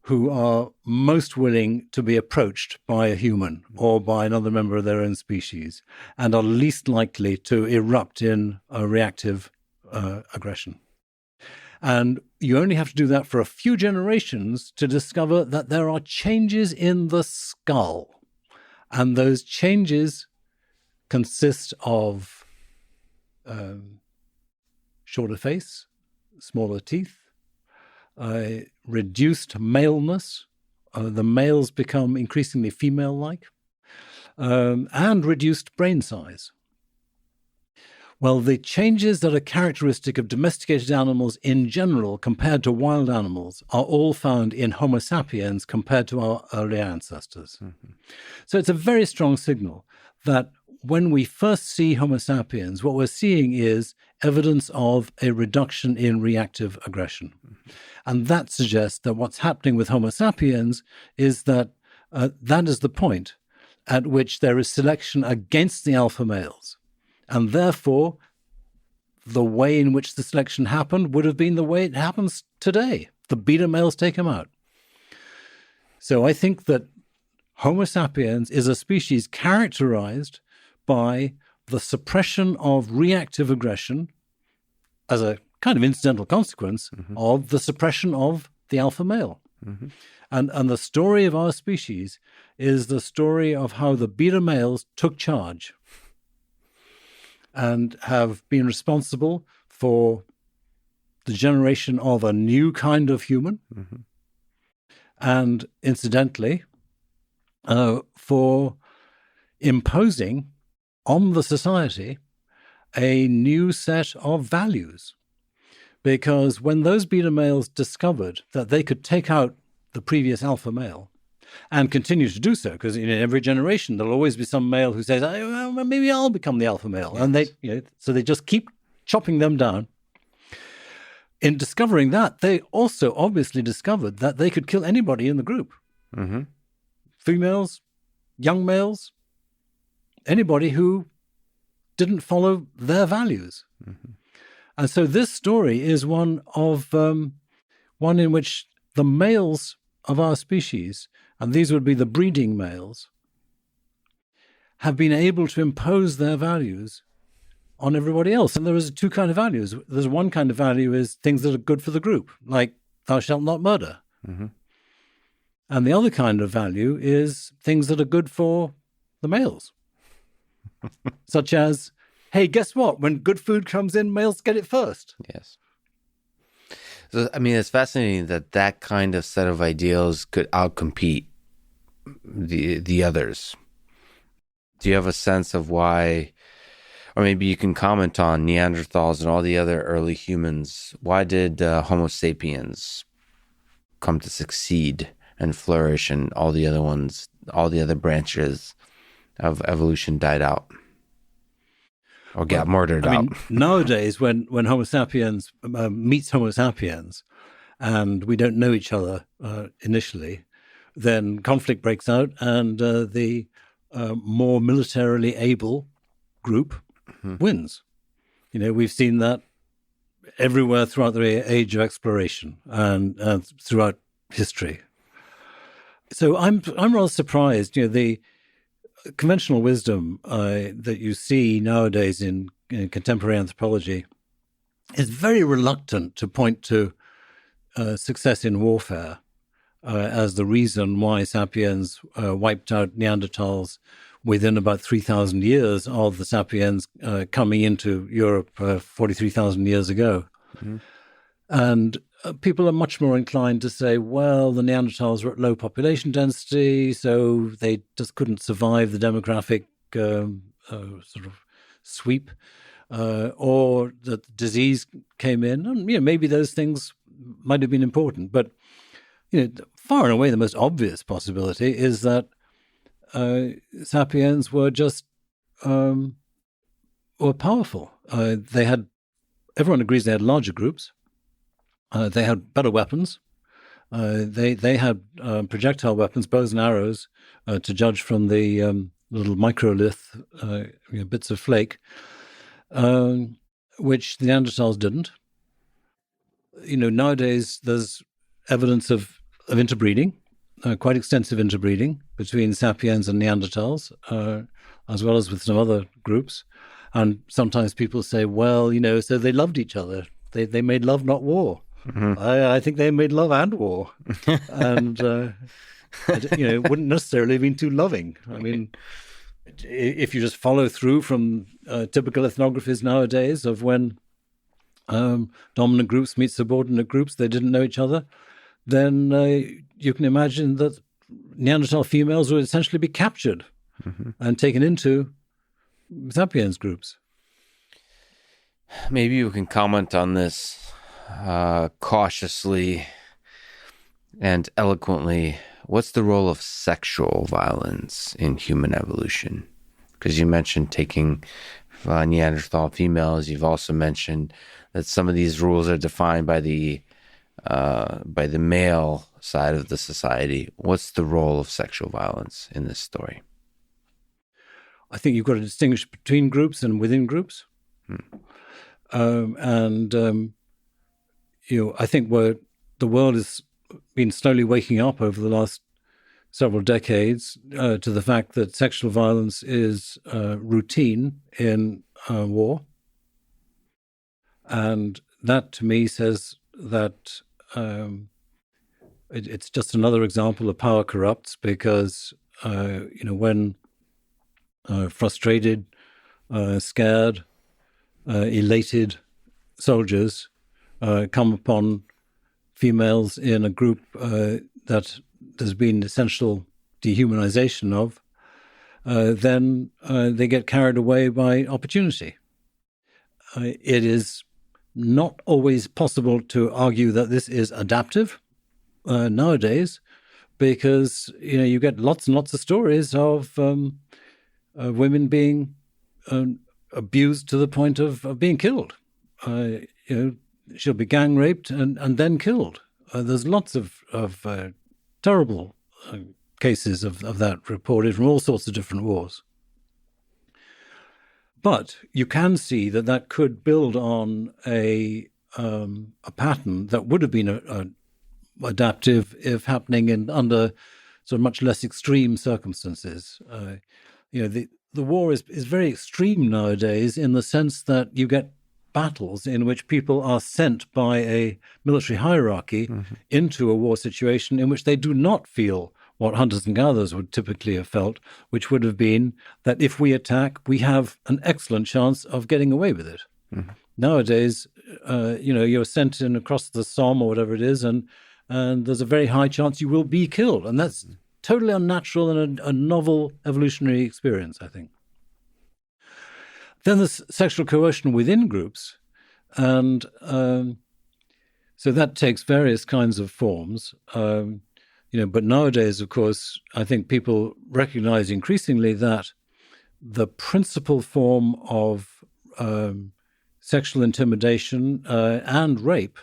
Speaker 2: who are most willing to be approached by a human or by another member of their own species and are least likely to erupt in a reactive aggression. And you only have to do that for a few generations to discover that there are changes in the skull. And those changes consist of shorter face, smaller teeth, reduced maleness. The males become increasingly female-like, and reduced brain size. Well, the changes that are characteristic of domesticated animals in general compared to wild animals are all found in Homo sapiens compared to our early ancestors. So it's a very strong signal that when we first see Homo sapiens, what we're seeing is evidence of a reduction in reactive aggression. And that suggests that what's happening with Homo sapiens is that that is the point at which there is selection against the alpha males. And therefore, the way in which the selection happened would have been the way it happens today. The beta males take them out. So I think that Homo sapiens is a species characterized by the suppression of reactive aggression as a kind of incidental consequence of the suppression of the alpha male. And the story of our species is the story of how the beta males took charge and have been responsible for the generation of a new kind of human, and incidentally, for imposing on the society a new set of values. Because when those beta males discovered that they could take out the previous alpha male and continue to do so, because in every generation there'll always be some male who says, oh, well, maybe I'll become the alpha male. Yes. And so they just keep chopping them down. In discovering that, they also obviously discovered that they could kill anybody in the group. Mm-hmm. Females, young males, anybody who didn't follow their values. Mm-hmm. And so this story is one in which the males of our species, and these would be the breeding males, have been able to impose their values on everybody else. And there is two kinds of values. There's one kind of value is things that are good for the group, like thou shalt not murder. Mm-hmm. And the other kind of value is things that are good for the males, such as, hey, guess what? When good food comes in, males get it first.
Speaker 1: Yes. So, I mean, it's fascinating that kind of set of ideals could outcompete the others. Do you have a sense of why, or maybe you can comment on Neanderthals and all the other early humans? Why did Homo sapiens come to succeed and flourish, and all the other branches of evolution died out? Or got murdered out.
Speaker 2: Nowadays, when Homo sapiens meets Homo sapiens and we don't know each other initially, then conflict breaks out and the more militarily able group wins. We've seen that everywhere throughout the age of exploration and throughout history. So I'm rather surprised, the conventional wisdom that you see nowadays in contemporary anthropology is very reluctant to point to success in warfare as the reason why sapiens wiped out Neanderthals within about 3,000 years of the sapiens coming into Europe 43,000 years ago. Mm-hmm. And people are much more inclined to say, well, the Neanderthals were at low population density, so they just couldn't survive the demographic sort of sweep, or that disease came in. And maybe those things might have been important. But far and away the most obvious possibility is that sapiens were just were powerful. Everyone agrees they had larger groups. They had better weapons. They had projectile weapons, bows and arrows, to judge from the little microlith bits of flake, which the Neanderthals didn't. Nowadays there's evidence of interbreeding, quite extensive interbreeding between sapiens and Neanderthals, as well as with some other groups. And sometimes people say, well, so they loved each other. They made love, not war. Mm-hmm. I think they made love and war, and it wouldn't necessarily have been too loving. I mean, if you just follow through from typical ethnographies nowadays of when dominant groups meet subordinate groups, they didn't know each other, then you can imagine that Neanderthal females would essentially be captured and taken into sapiens groups.
Speaker 1: Maybe you can comment on this cautiously and eloquently. What's the role of sexual violence in human evolution? Because you mentioned taking Neanderthal females. You've also mentioned that some of these rules are defined by the male side of the society. What's the role of sexual violence in this story?
Speaker 2: I think you've got to distinguish between groups and within groups. I think where the world has been slowly waking up over the last several decades to the fact that sexual violence is routine in war. And that, to me, says that it's just another example of power corrupts, because, when frustrated, scared, elated soldiers come upon females in a group that there's been essential dehumanization of, then they get carried away by opportunity. It is not always possible to argue that this is adaptive nowadays, because you get lots and lots of stories of women being abused to the point of being killed. She'll be gang raped and then killed. There's lots of terrible cases of that reported from all sorts of different wars. But you can see that could build on a pattern that would have been adaptive if happening under sort of much less extreme circumstances. The war is very extreme nowadays in the sense that you get battles in which people are sent by a military hierarchy into a war situation in which they do not feel what hunters and gatherers would typically have felt, which would have been that if we attack, we have an excellent chance of getting away with it. Nowadays, you're sent in across the Somme or whatever it is, and there's a very high chance you will be killed. And that's totally unnatural and a novel evolutionary experience, I think. Then there's sexual coercion within groups, and so that takes various kinds of forms. But nowadays, of course, I think people recognize increasingly that the principal form of sexual intimidation and rape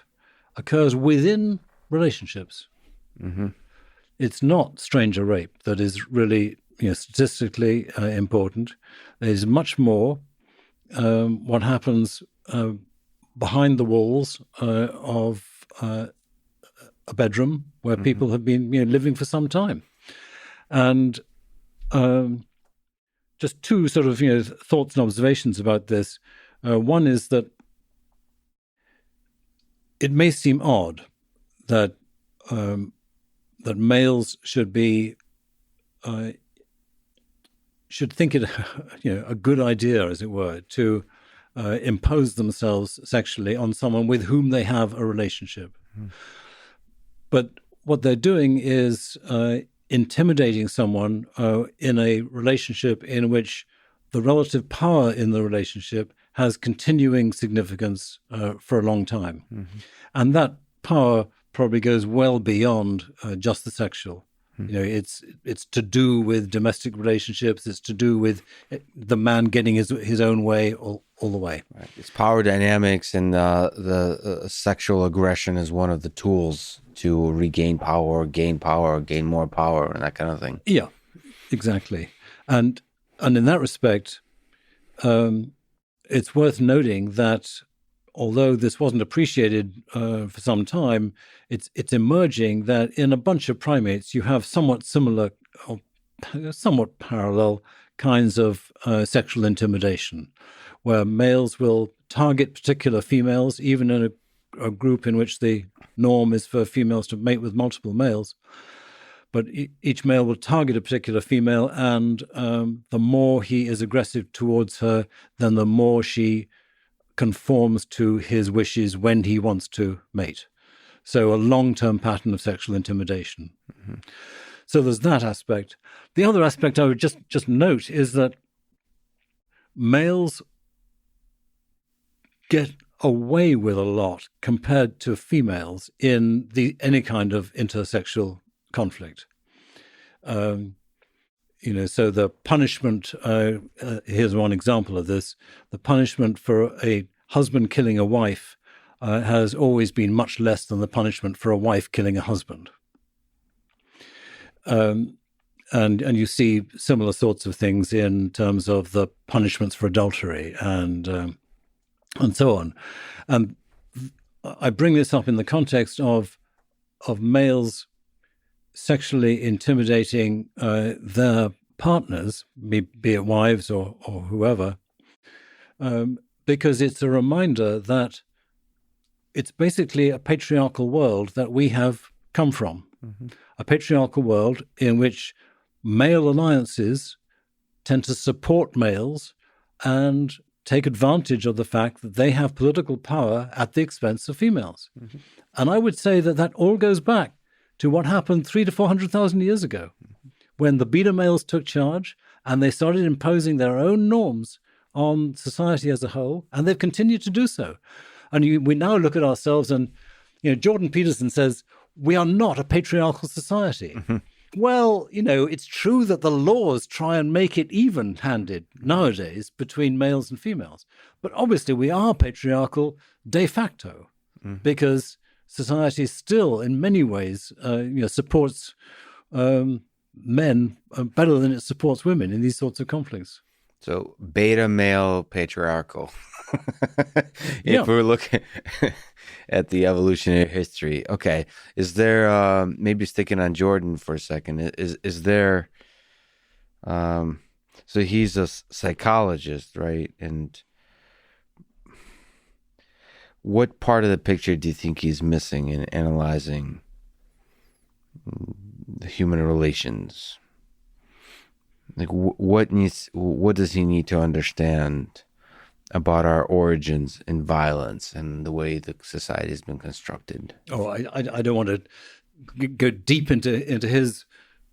Speaker 2: occurs within relationships. It's not stranger rape that is really statistically important. There's much more what happens behind the walls of a bedroom where people have been living for some time. And just two sort of thoughts and observations about this. One is that it may seem odd that males should think it a good idea, as it were, to impose themselves sexually on someone with whom they have a relationship. But what they're doing is intimidating someone in a relationship in which the relative power in the relationship has continuing significance for a long time. And that power probably goes well beyond just the sexual. It's to do with domestic relationships. It's to do with the man getting his own way all the way.
Speaker 1: Right. It's power dynamics, and the sexual aggression is one of the tools to regain power, gain more power, and that kind of thing.
Speaker 2: Yeah, exactly. And in that respect, it's worth noting that although this wasn't appreciated for some time, it's emerging that in a bunch of primates you have somewhat similar or somewhat parallel kinds of sexual intimidation, where males will target particular females, even in a group in which the norm is for females to mate with multiple males. But each male will target a particular female, and the more he is aggressive towards her, then the more she conforms to his wishes when he wants to mate. So a long-term pattern of sexual intimidation. So there's that aspect. The other aspect I would just note is that males get away with a lot compared to females in any kind of intersexual conflict. So the punishment, here's one example of this, the punishment for a husband killing a wife has always been much less than the punishment for a wife killing a husband. And you see similar sorts of things in terms of the punishments for adultery and so on. And I bring this up in the context of males sexually intimidating their partners, be it wives or whoever, because it's a reminder that it's basically a patriarchal world that we have come from. A patriarchal world in which male alliances tend to support males and take advantage of the fact that they have political power at the expense of females. And I would say that all goes back to what happened 300 to 400,000 years ago, when the beta males took charge and they started imposing their own norms on society as a whole, and they've continued to do so. And we now look at ourselves, and Jordan Peterson says, we are not a patriarchal society. Mm-hmm. Well, it's true that the laws try and make it even-handed nowadays between males and females. But obviously we are patriarchal de facto, because society still, in many ways, supports men better than it supports women in these sorts of conflicts.
Speaker 1: So beta male patriarchal. If we're looking at the evolutionary history, okay, is there maybe sticking on Jordan for a second? Is there? So he's a psychologist, right? And what part of the picture do you think he's missing in analyzing the human relations? Like, what does he need to understand about our origins in violence and the way the society has been constructed?
Speaker 2: Oh, I don't want to go deep into his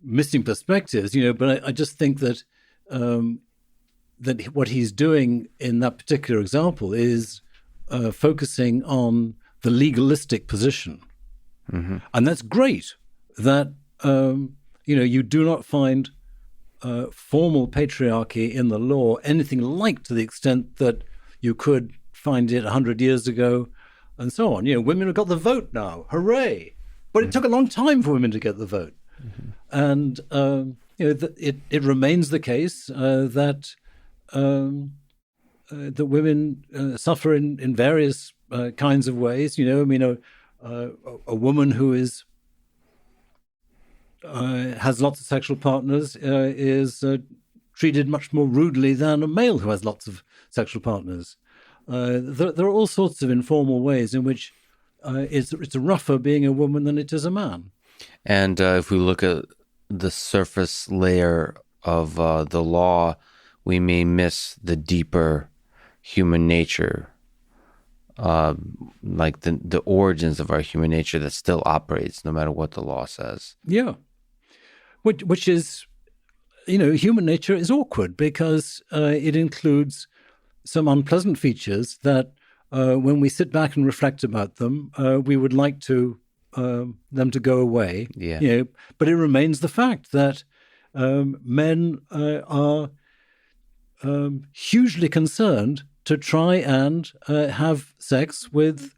Speaker 2: missing perspectives, but I just think that that what he's doing in that particular example is focusing on the legalistic position, and that's great. That you do not find formal patriarchy in the law anything like to the extent that you could find it 100 years ago, and so on. Women have got the vote now, hooray! But it took a long time for women to get the vote, and it remains the case that women suffer in various kinds of ways. A woman who is has lots of sexual partners is treated much more rudely than a male who has lots of sexual partners. There are all sorts of informal ways in which it's rougher being a woman than it is a man.
Speaker 1: And if we look at the surface layer of the law, we may miss the deeper human nature, like the origins of our human nature that still operates no matter what the law says.
Speaker 2: Yeah. Which is, human nature is awkward because it includes some unpleasant features that when we sit back and reflect about them, we would like to them to go away.
Speaker 1: Yeah.
Speaker 2: But it remains the fact that men are hugely concerned to try and have sex with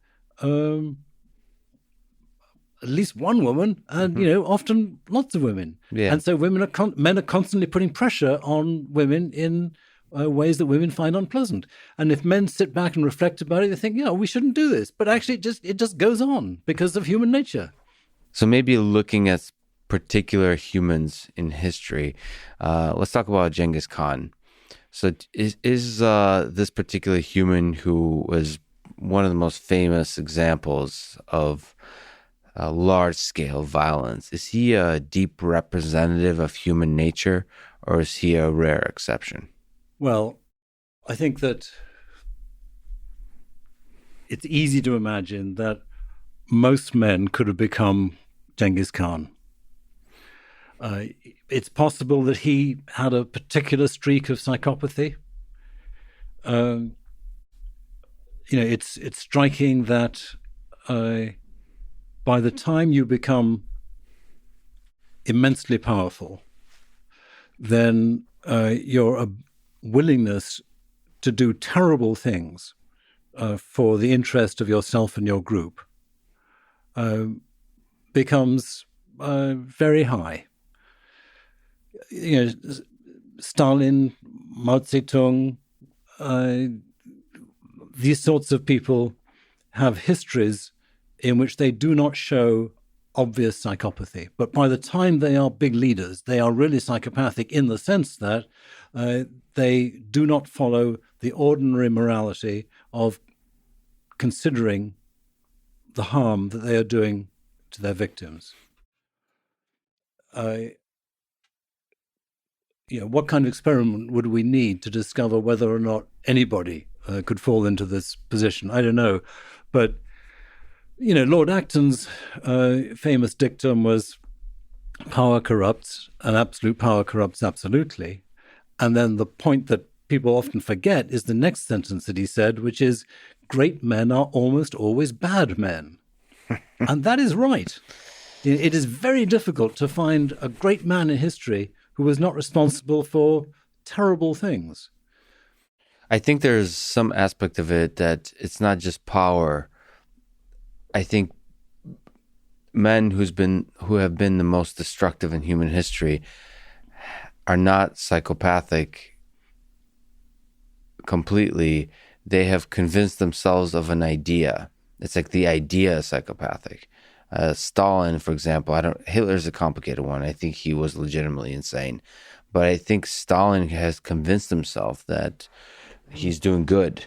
Speaker 2: at least one woman, and often lots of women.
Speaker 1: Yeah.
Speaker 2: And so men are constantly putting pressure on women in ways that women find unpleasant. And if men sit back and reflect about it, they think, we shouldn't do this. But actually, it just goes on because of human nature.
Speaker 1: So maybe looking at particular humans in history, let's talk about Genghis Khan. So is this particular human, who was one of the most famous examples of large-scale violence, is he a deep representative of human nature, or is he a rare exception?
Speaker 2: Well, I think that it's easy to imagine that most men could have become Genghis Khan. It's possible that he had a particular streak of psychopathy. It's striking that by the time you become immensely powerful, then your willingness to do terrible things for the interest of yourself and your group becomes very high. Stalin, Mao Zedong, these sorts of people have histories in which they do not show obvious psychopathy. But by the time they are big leaders, they are really psychopathic in the sense that they do not follow the ordinary morality of considering the harm that they are doing to their victims. What kind of experiment would we need to discover whether or not anybody could fall into this position? I don't know. But Lord Acton's famous dictum was power corrupts and absolute power corrupts absolutely. And then the point that people often forget is the next sentence that he said, which is, great men are almost always bad men. And that is right. It is very difficult to find a great man in history who was not responsible for terrible things.
Speaker 1: I think there's some aspect of it that it's not just power. I think men who have been the most destructive in human history are not psychopathic completely. They have convinced themselves of an idea. It's like the idea is psychopathic. Stalin, for example, Hitler's a complicated one. I think he was legitimately insane. But I think Stalin has convinced himself that he's doing good.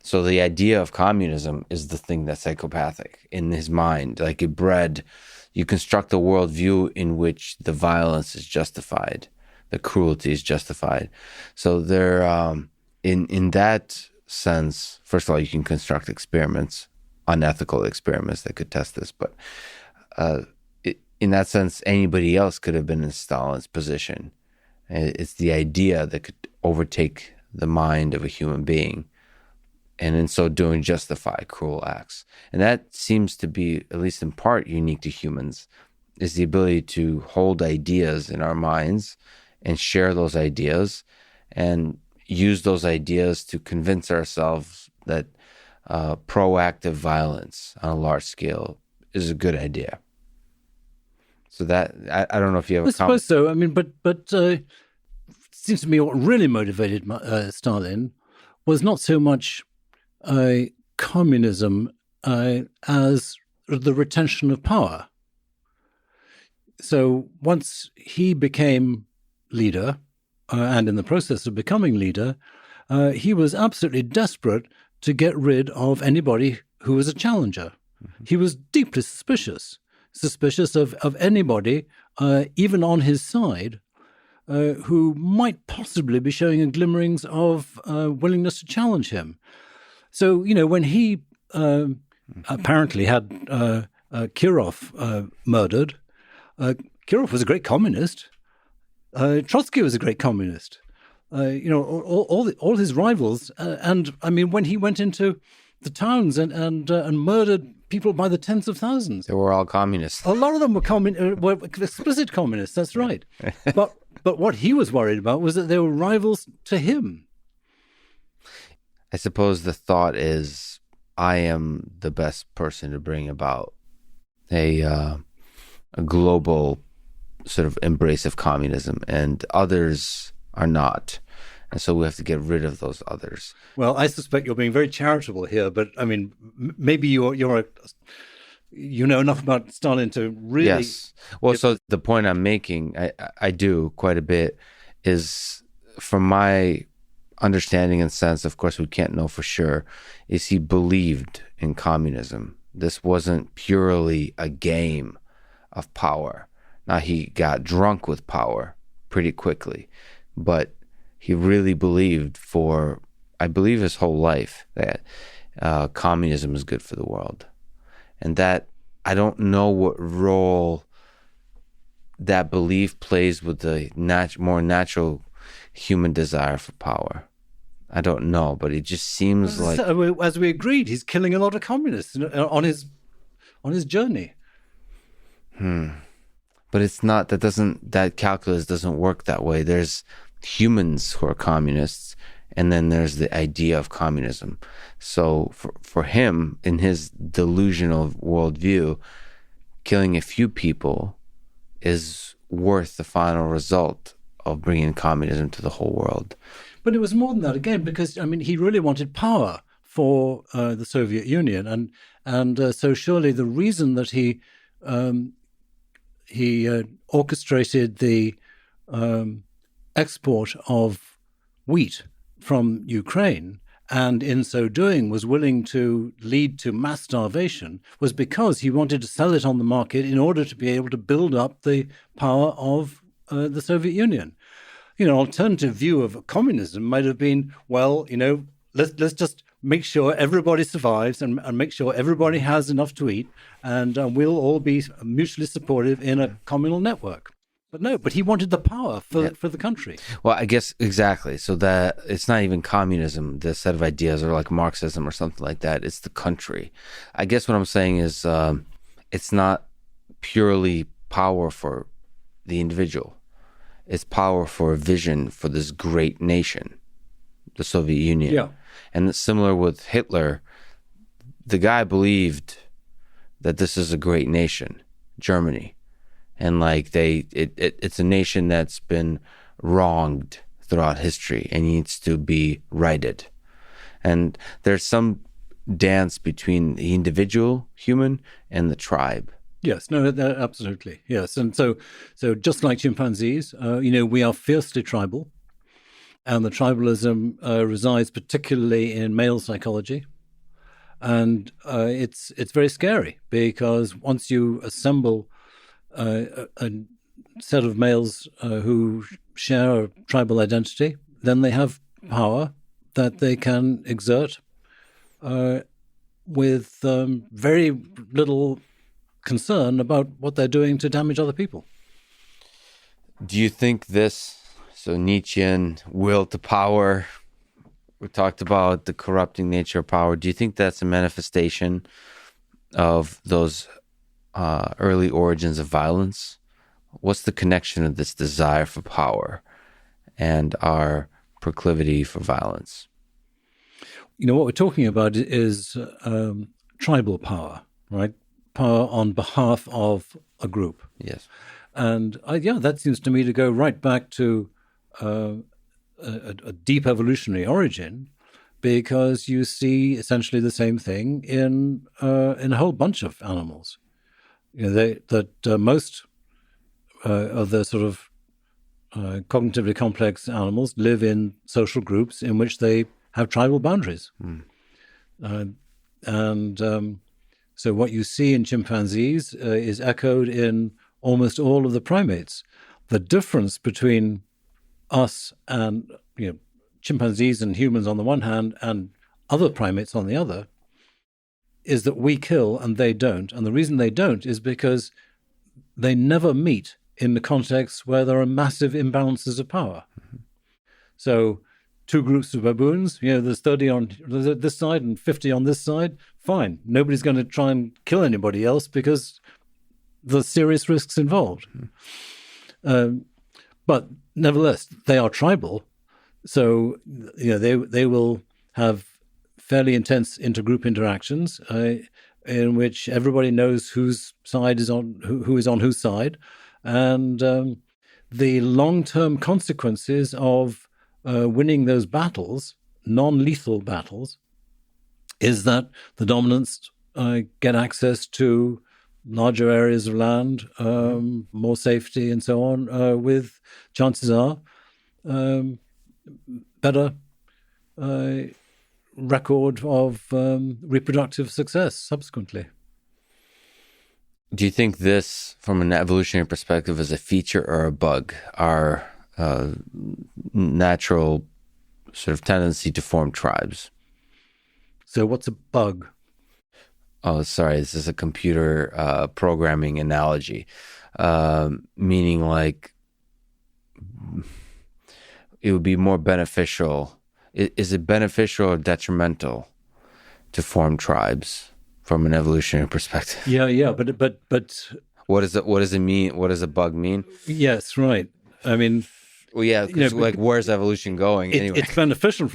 Speaker 1: So the idea of communism is the thing that's psychopathic in his mind. Like you construct a worldview in which the violence is justified, the cruelty is justified. So there, in that sense, first of all, you can construct experiments, unethical experiments that could test this. But in that sense, anybody else could have been in Stalin's position. It's the idea that could overtake the mind of a human being, and in so doing justify cruel acts. And that seems to be, at least in part, unique to humans, is the ability to hold ideas in our minds and share those ideas and use those ideas to convince ourselves that proactive violence on a large scale is a good idea. So that, I don't know if you have
Speaker 2: I suppose so. I mean, but it seems to me what really motivated Stalin was not so much communism as the retention of power. So once he became leader, and in the process of becoming leader, he was absolutely desperate to get rid of anybody who was a challenger. Mm-hmm. He was deeply suspicious of anybody, even on his side, who might possibly be showing glimmerings of willingness to challenge him. So, when he apparently had Kirov murdered, Kirov was a great communist. Trotsky was a great communist. All his rivals. And I mean, when he went into the towns and murdered people by the tens of thousands,
Speaker 1: they were all communists.
Speaker 2: A lot of them were explicit communists. That's right. But what he was worried about was that they were rivals to him.
Speaker 1: I suppose the thought is, I am the best person to bring about a global sort of embrace of communism, and others are not. And so we have to get rid of those others.
Speaker 2: Well, I suspect you're being very charitable here, but I mean, maybe you know enough about Stalin to really...
Speaker 1: Yes. Well, so the point I'm making, I do quite a bit, is from my understanding and sense, of course we can't know for sure, is he believed in communism. This wasn't purely a game of power. Now, he got drunk with power pretty quickly, but he really believed for, I believe, his whole life that communism is good for the world. And that, I don't know what role that belief plays with the more natural human desire for power. I don't know, but it just seems like...
Speaker 2: As we agreed, he's killing a lot of communists on his journey.
Speaker 1: But it's not, that calculus doesn't work that way. There's humans who are communists, and then there's the idea of communism. So for him, in his delusional worldview, killing a few people is worth the final result of bringing communism to the whole world.
Speaker 2: But it was more than that, again, because, I mean, he really wanted power for the Soviet Union. And so surely the reason that he orchestrated the export of wheat from Ukraine, and in so doing was willing to lead to mass starvation, was because he wanted to sell it on the market in order to be able to build up the power of the Soviet Union. An alternative view of communism might have been, well, let's just make sure everybody survives and make sure everybody has enough to eat, and we'll all be mutually supportive in a communal network. But no, but he wanted the power for the country.
Speaker 1: Well, I guess exactly. So that it's not even communism, the set of ideas, or like Marxism or something like that. It's the country. I guess what I'm saying is it's not purely power for the individual. It's power for a vision for this great nation, the Soviet Union.
Speaker 2: Yeah.
Speaker 1: And it's similar with Hitler. The guy believed that this is a great nation, Germany. And like it's a nation that's been wronged throughout history and needs to be righted. And there's some dance between the individual human and the tribe.
Speaker 2: Yes, no, absolutely. Yes. And so just like chimpanzees, we are fiercely tribal. And the tribalism resides particularly in male psychology. And it's very scary because once you assemble a set of males who share a tribal identity, then they have power that they can exert with very little concern about what they're doing to damage other people.
Speaker 1: Do you think this, so Nietzschean will to power, we talked about the corrupting nature of power, do you think that's a manifestation of those early origins of violence? What's the connection of this desire for power and our proclivity for violence?
Speaker 2: What we're talking about is tribal power, right? Power on behalf of a group.
Speaker 1: Yes.
Speaker 2: And that seems to me to go right back to a deep evolutionary origin, because you see essentially the same thing in a whole bunch of animals. Most of the sort of cognitively complex animals live in social groups in which they have tribal boundaries. So what you see in chimpanzees is echoed in almost all of the primates. The difference between us and chimpanzees and humans on the one hand and other primates on the other is that we kill and they don't. And the reason they don't is because they never meet in the context where there are massive imbalances of power. So two groups of baboons, there's 30 on this side and 50 on this side, fine. Nobody's going to try and kill anybody else because there's serious risks involved. But nevertheless, they are tribal. So they will have fairly intense intergroup interactions in which everybody knows whose side is on who is on whose side, and the long-term consequences of winning those battles, non-lethal battles, is that the dominants get access to larger areas of land, more safety, and so on. With chances are better record of reproductive success subsequently.
Speaker 1: Do you think this, from an evolutionary perspective, is a feature or a bug? Our natural sort of tendency to form tribes.
Speaker 2: So what's a bug?
Speaker 1: Oh, sorry. This is a computer programming analogy, meaning like it would be more beneficial. Is it beneficial or detrimental to form tribes from an evolutionary perspective?
Speaker 2: Yeah, but
Speaker 1: what does it mean? What does a bug mean?
Speaker 2: Yes, right. I mean,
Speaker 1: well, yeah, like where's evolution going anyway?
Speaker 2: It's beneficial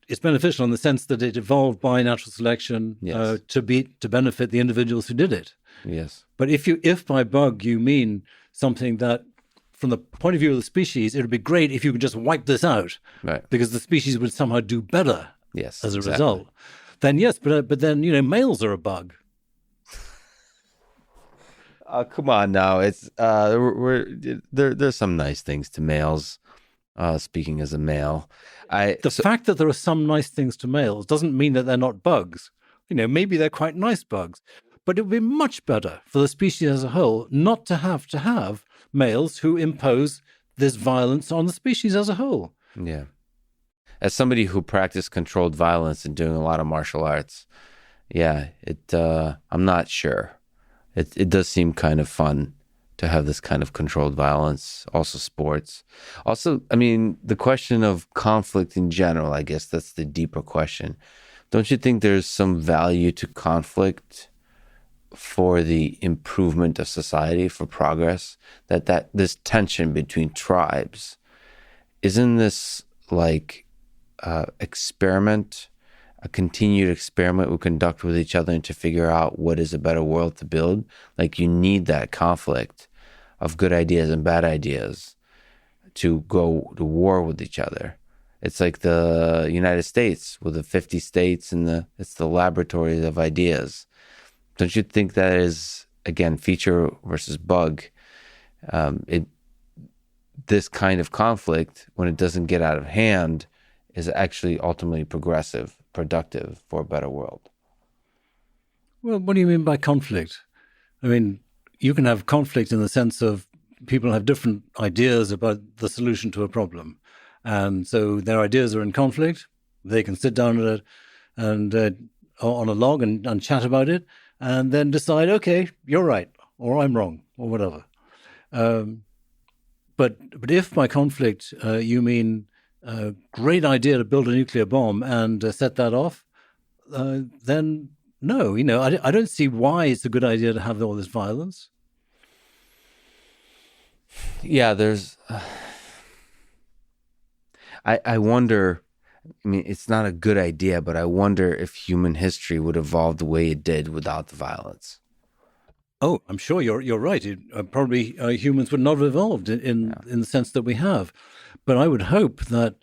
Speaker 2: it's beneficial in the sense that it evolved by natural selection to benefit the individuals who did it.
Speaker 1: Yes.
Speaker 2: But if by bug you mean something that, from the point of view of the species, it would be great if you could just wipe this out,
Speaker 1: right? Because
Speaker 2: the species would somehow do better, as a result. Then yes, but then males are a bug.
Speaker 1: Come on now, it's there's some nice things to males. Speaking as a male,
Speaker 2: the fact that there are some nice things to males doesn't mean that they're not bugs. Maybe they're quite nice bugs, but it would be much better for the species as a whole not to have males who impose this violence on the species as a whole.
Speaker 1: Yeah. as somebody who practiced controlled violence and doing a lot of martial arts, yeah, I'm not sure. It does seem kind of fun to have this kind of controlled violence, also sports. Also, I mean, the question of conflict in general, I guess that's the deeper question. Don't you think there's some value to conflict for the improvement of society, for progress? That this tension between tribes, isn't this like experiment, a continued experiment we conduct with each other and to figure out what is a better world to build? Like you need that conflict of good ideas and bad ideas to go to war with each other. It's like the United States with the 50 states and it's the laboratories of ideas. Don't you think that is, again, feature versus bug? This kind of conflict, when it doesn't get out of hand, is actually ultimately progressive, productive for a better world.
Speaker 2: Well, what do you mean by conflict? I mean, you can have conflict in the sense of people have different ideas about the solution to a problem. And so their ideas are in conflict. They can sit down on a log and chat about it and then decide, okay, you're right, or I'm wrong, or whatever. But if by conflict you mean a great idea to build a nuclear bomb and set that off, then no, I don't see why it's a good idea to have all this violence.
Speaker 1: Yeah, there's... I wonder, I mean, it's not a good idea, but I wonder if human history would evolve the way it did without the violence.
Speaker 2: Oh, I'm sure you're right. Probably humans would not have evolved in the sense that we have. But I would hope that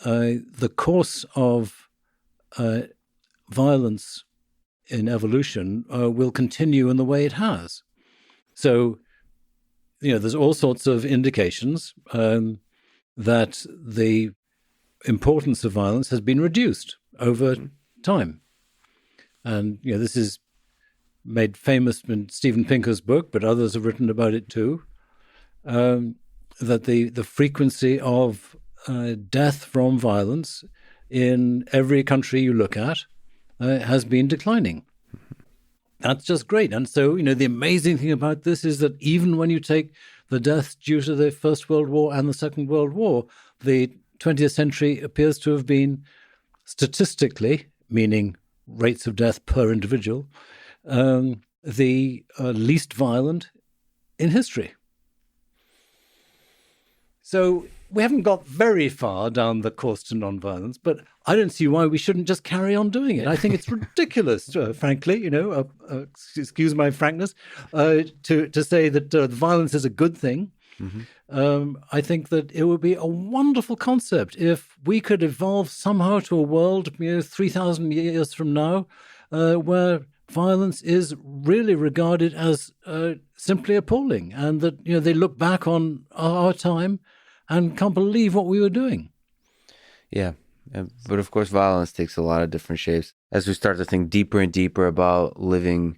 Speaker 2: the course of violence in evolution will continue in the way it has. So, there's all sorts of indications that the importance of violence has been reduced over time. And, this is made famous in Steven Pinker's book, but others have written about it too, that the frequency of death from violence in every country you look at has been declining. That's just great. And so, the amazing thing about this is that even when you take the deaths due to the First World War and the Second World War, the 20th century appears to have been statistically, meaning rates of death per individual, the least violent in history. So we haven't got very far down the course to nonviolence, but I don't see why we shouldn't just carry on doing it. I think it's ridiculous, frankly, excuse my frankness, to say that violence is a good thing. Mm-hmm. I think that it would be a wonderful concept if we could evolve somehow to a world, 3,000 years from now, where violence is really regarded as simply appalling, and that they look back on our time and can't believe what we were doing. Yeah.
Speaker 1: But of course, violence takes a lot of different shapes. As we start to think deeper and deeper about living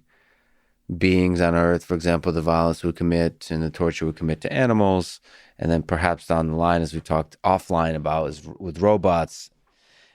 Speaker 1: beings on Earth, for example, the violence we commit and the torture we commit to animals, and then perhaps down the line, as we talked offline about, is with robots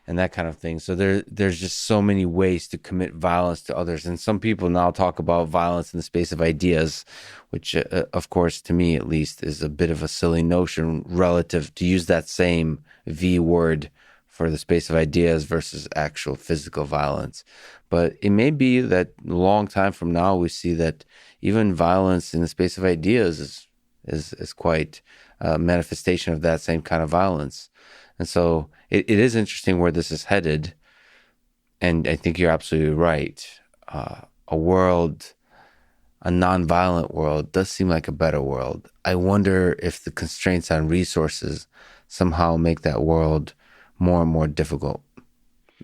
Speaker 1: and that kind of thing. So there's just so many ways to commit violence to others. And some people now talk about violence in the space of ideas, which, of course, to me at least, is a bit of a silly notion relative to use that same V word for the space of ideas versus actual physical violence. But it may be that a long time from now, we see that even violence in the space of ideas is quite a manifestation of that same kind of violence. And so it is interesting where this is headed. And I think you're absolutely right. A nonviolent world does seem like a better world. I wonder if the constraints on resources somehow make that world more and more difficult,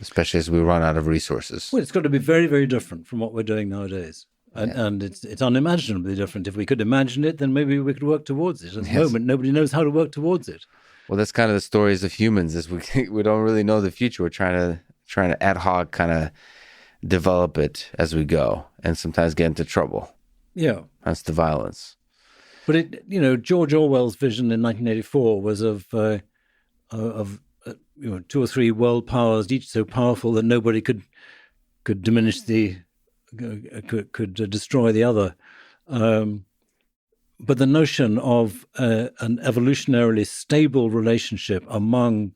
Speaker 1: especially as we run out of resources.
Speaker 2: Well, it's got to be very, very different from what we're doing nowadays. And it's unimaginably different. If we could imagine it, then maybe we could work towards it. At the moment, nobody knows how to work towards it.
Speaker 1: Well, that's kind of the stories of humans. Is we don't really know the future. We're trying to ad hoc kind of develop it as we go, and sometimes get into trouble.
Speaker 2: Yeah,
Speaker 1: that's the violence.
Speaker 2: But George Orwell's vision in 1984 was of two or three world powers, each so powerful that nobody could diminish could destroy the other. But the notion of an evolutionarily stable relationship among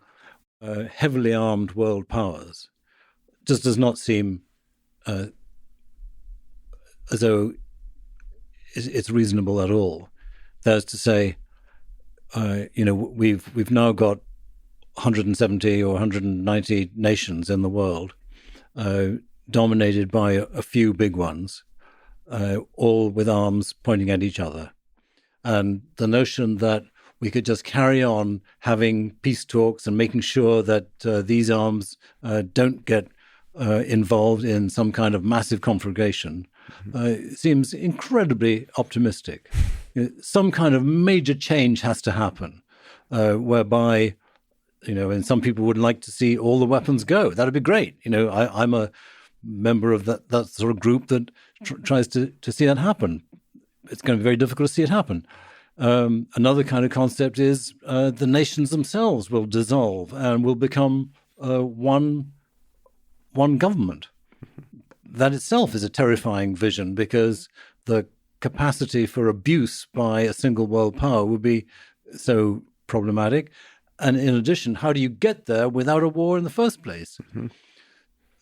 Speaker 2: heavily armed world powers just does not seem as though it's reasonable at all. That is to say, we've now got 170 or 190 nations in the world, dominated by a few big ones, all with arms pointing at each other. And the notion that we could just carry on having peace talks and making sure that these arms don't get involved in some kind of massive conflagration seems incredibly optimistic. Some kind of major change has to happen, whereby, and some people would like to see all the weapons go. That'd be great. I'm a member of that sort of group that tries to see that happen. It's going to be very difficult to see it happen. Another kind of concept is the nations themselves will dissolve and will become one government. That itself is a terrifying vision, because the capacity for abuse by a single world power would be so problematic. And in addition, how do you get there without a war in the first place? Mm-hmm.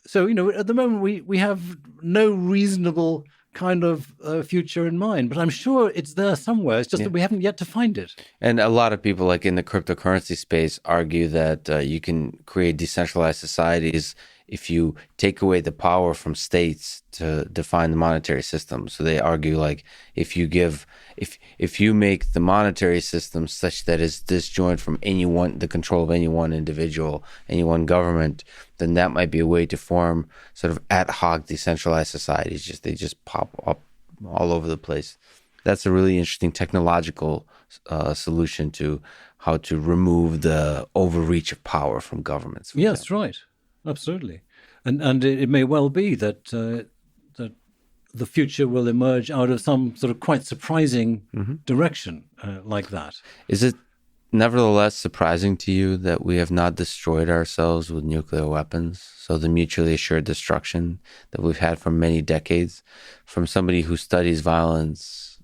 Speaker 2: So, at the moment, we have no reasonable kind of future in mind, but I'm sure it's there somewhere. It's just that we haven't yet to find it.
Speaker 1: And a lot of people, like in the cryptocurrency space, argue that you can create decentralized societies if you take away the power from states to define the monetary system. So they argue, like, if you make the monetary system such that it's disjoint from the control of any one individual, any one government, then that might be a way to form sort of ad hoc decentralized societies. They just pop up all over the place. That's a really interesting technological solution to how to remove the overreach of power from governments.
Speaker 2: Yes, example. Right. Absolutely. And it may well be that that the future will emerge out of some sort of quite surprising direction like that.
Speaker 1: Is it nevertheless surprising to you that we have not destroyed ourselves with nuclear weapons? So the mutually assured destruction that we've had for many decades, from somebody who studies violence,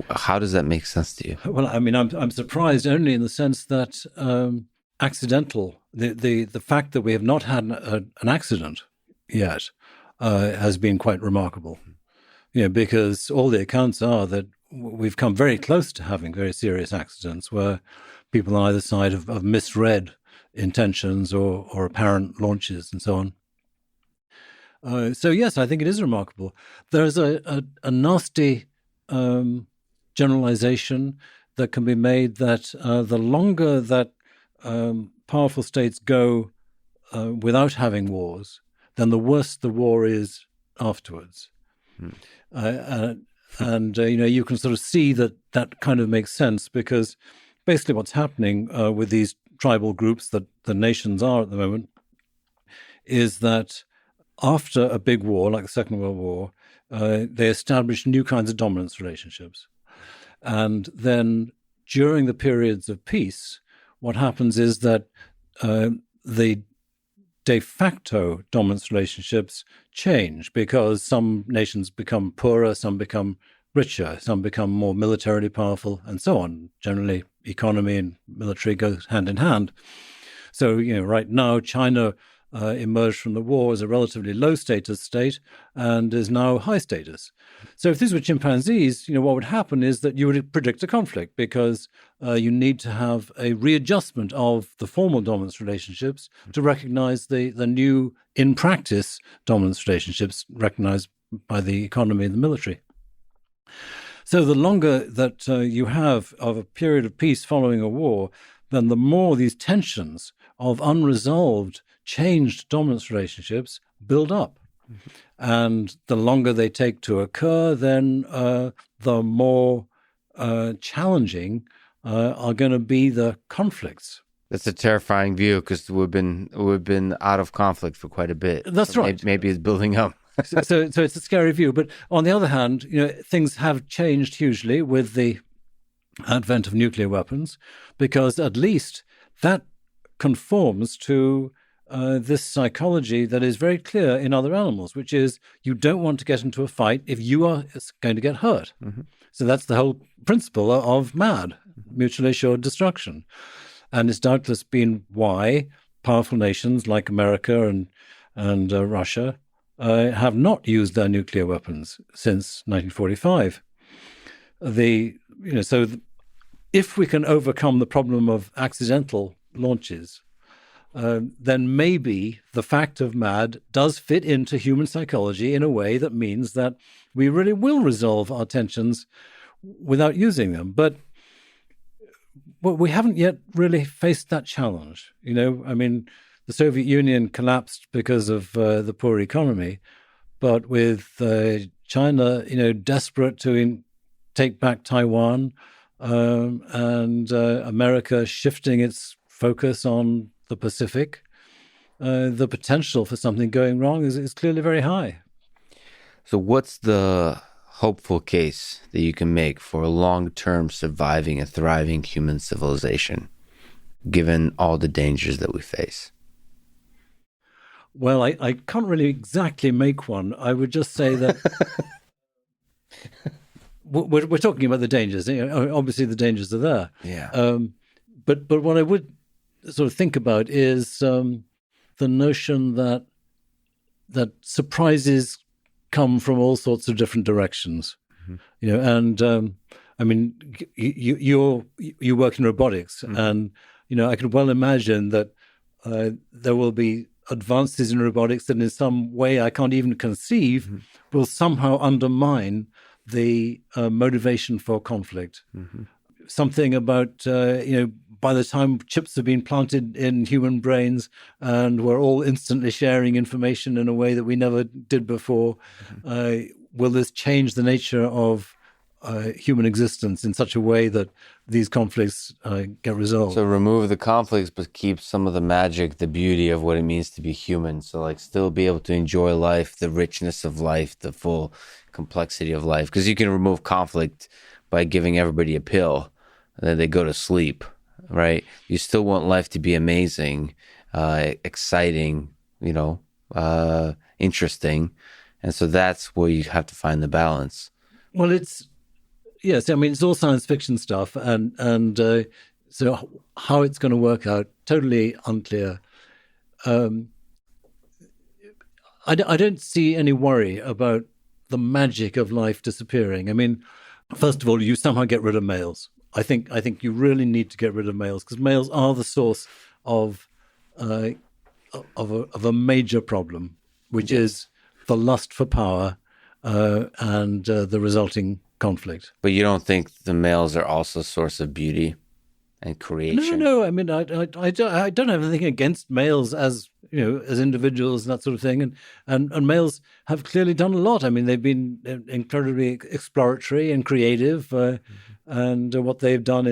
Speaker 1: how does that make sense to you?
Speaker 2: Well, I mean, I'm surprised only in the sense that the fact that we have not had an accident yet has been quite remarkable. Because all the accounts are that we've come very close to having very serious accidents where people on either side have misread intentions or apparent launches and so on. So yes, I think it is remarkable. There's a nasty generalization that can be made that the longer that powerful states go without having wars, then the worse the war is afterwards. And you can sort of see that kind of makes sense, because basically what's happening with these tribal groups that the nations are at the moment is that after a big war, like the Second World War, they establish new kinds of dominance relationships. And then during the periods of peace, what happens is that the de facto dominance relationships change, because some nations become poorer, some become richer, some become more militarily powerful, and so on. Generally, economy and military go hand in hand. So, right now, China emerged from the war as a relatively low status state and is now high status. So if these were chimpanzees, what would happen is that you would predict a conflict, because you need to have a readjustment of the formal dominance relationships to recognize the new, in practice, dominance relationships recognized by the economy and the military. So the longer that you have of a period of peace following a war, then the more these tensions of unresolved, changed dominance relationships build up. Mm-hmm. And the longer they take to occur, then the more challenging are going to be the conflicts.
Speaker 1: That's a terrifying view, because we've been out of conflict for quite a bit.
Speaker 2: That's right.
Speaker 1: Maybe it's building up.
Speaker 2: So it's a scary view. But on the other hand, things have changed hugely with the advent of nuclear weapons, because at least that conforms to this psychology that is very clear in other animals, which is you don't want to get into a fight if you are going to get hurt. Mm-hmm. So that's the whole principle of MAD, mutually assured destruction. And it's doubtless been why powerful nations like America and Russia have not used their nuclear weapons since 1945. If we can overcome the problem of accidental launches, then maybe the fact of MAD does fit into human psychology in a way that means that we really will resolve our tensions without using them. But we haven't yet really faced that challenge. The Soviet Union collapsed because of the poor economy, but with China, desperate to take back Taiwan, and America shifting its focus on the Pacific, the potential for something going wrong is clearly very high.
Speaker 1: So what's the hopeful case that you can make for a long-term surviving and thriving human civilization, given all the dangers that we face?
Speaker 2: Well, I can't really exactly make one. I would just say that we're talking about the dangers. Obviously, the dangers are there.
Speaker 1: Yeah.
Speaker 2: But what I would sort of think about is the notion that surprises come from all sorts of different directions. Mm-hmm. You work in robotics, mm-hmm. and I could well imagine that there will be advances in robotics that in some way I can't even conceive, mm-hmm. will somehow undermine the motivation for conflict. Mm-hmm. Something about, by the time chips have been planted in human brains and we're all instantly sharing information in a way that we never did before, mm-hmm. Will this change the nature of human existence in such a way that these conflicts get resolved?
Speaker 1: So remove the conflicts, but keep some of the magic, the beauty of what it means to be human. So still be able to enjoy life, the richness of life, the full complexity of life. Because you can remove conflict by giving everybody a pill, and then they go to sleep, right? You still want life to be amazing, exciting, interesting. And so that's where you have to find the balance.
Speaker 2: Well, it's all science fiction stuff, and so how it's going to work out, totally unclear. I don't see any worry about the magic of life disappearing. First of all, you somehow get rid of males. I think you really need to get rid of males, because males are the source of a major problem, which is the lust for power and the resulting conflict.
Speaker 1: But you don't think the males are also a source of beauty and creation?
Speaker 2: No. I don't have anything against males as individuals and that sort of thing. And males have clearly done a lot. They've been incredibly exploratory and creative, and what they've done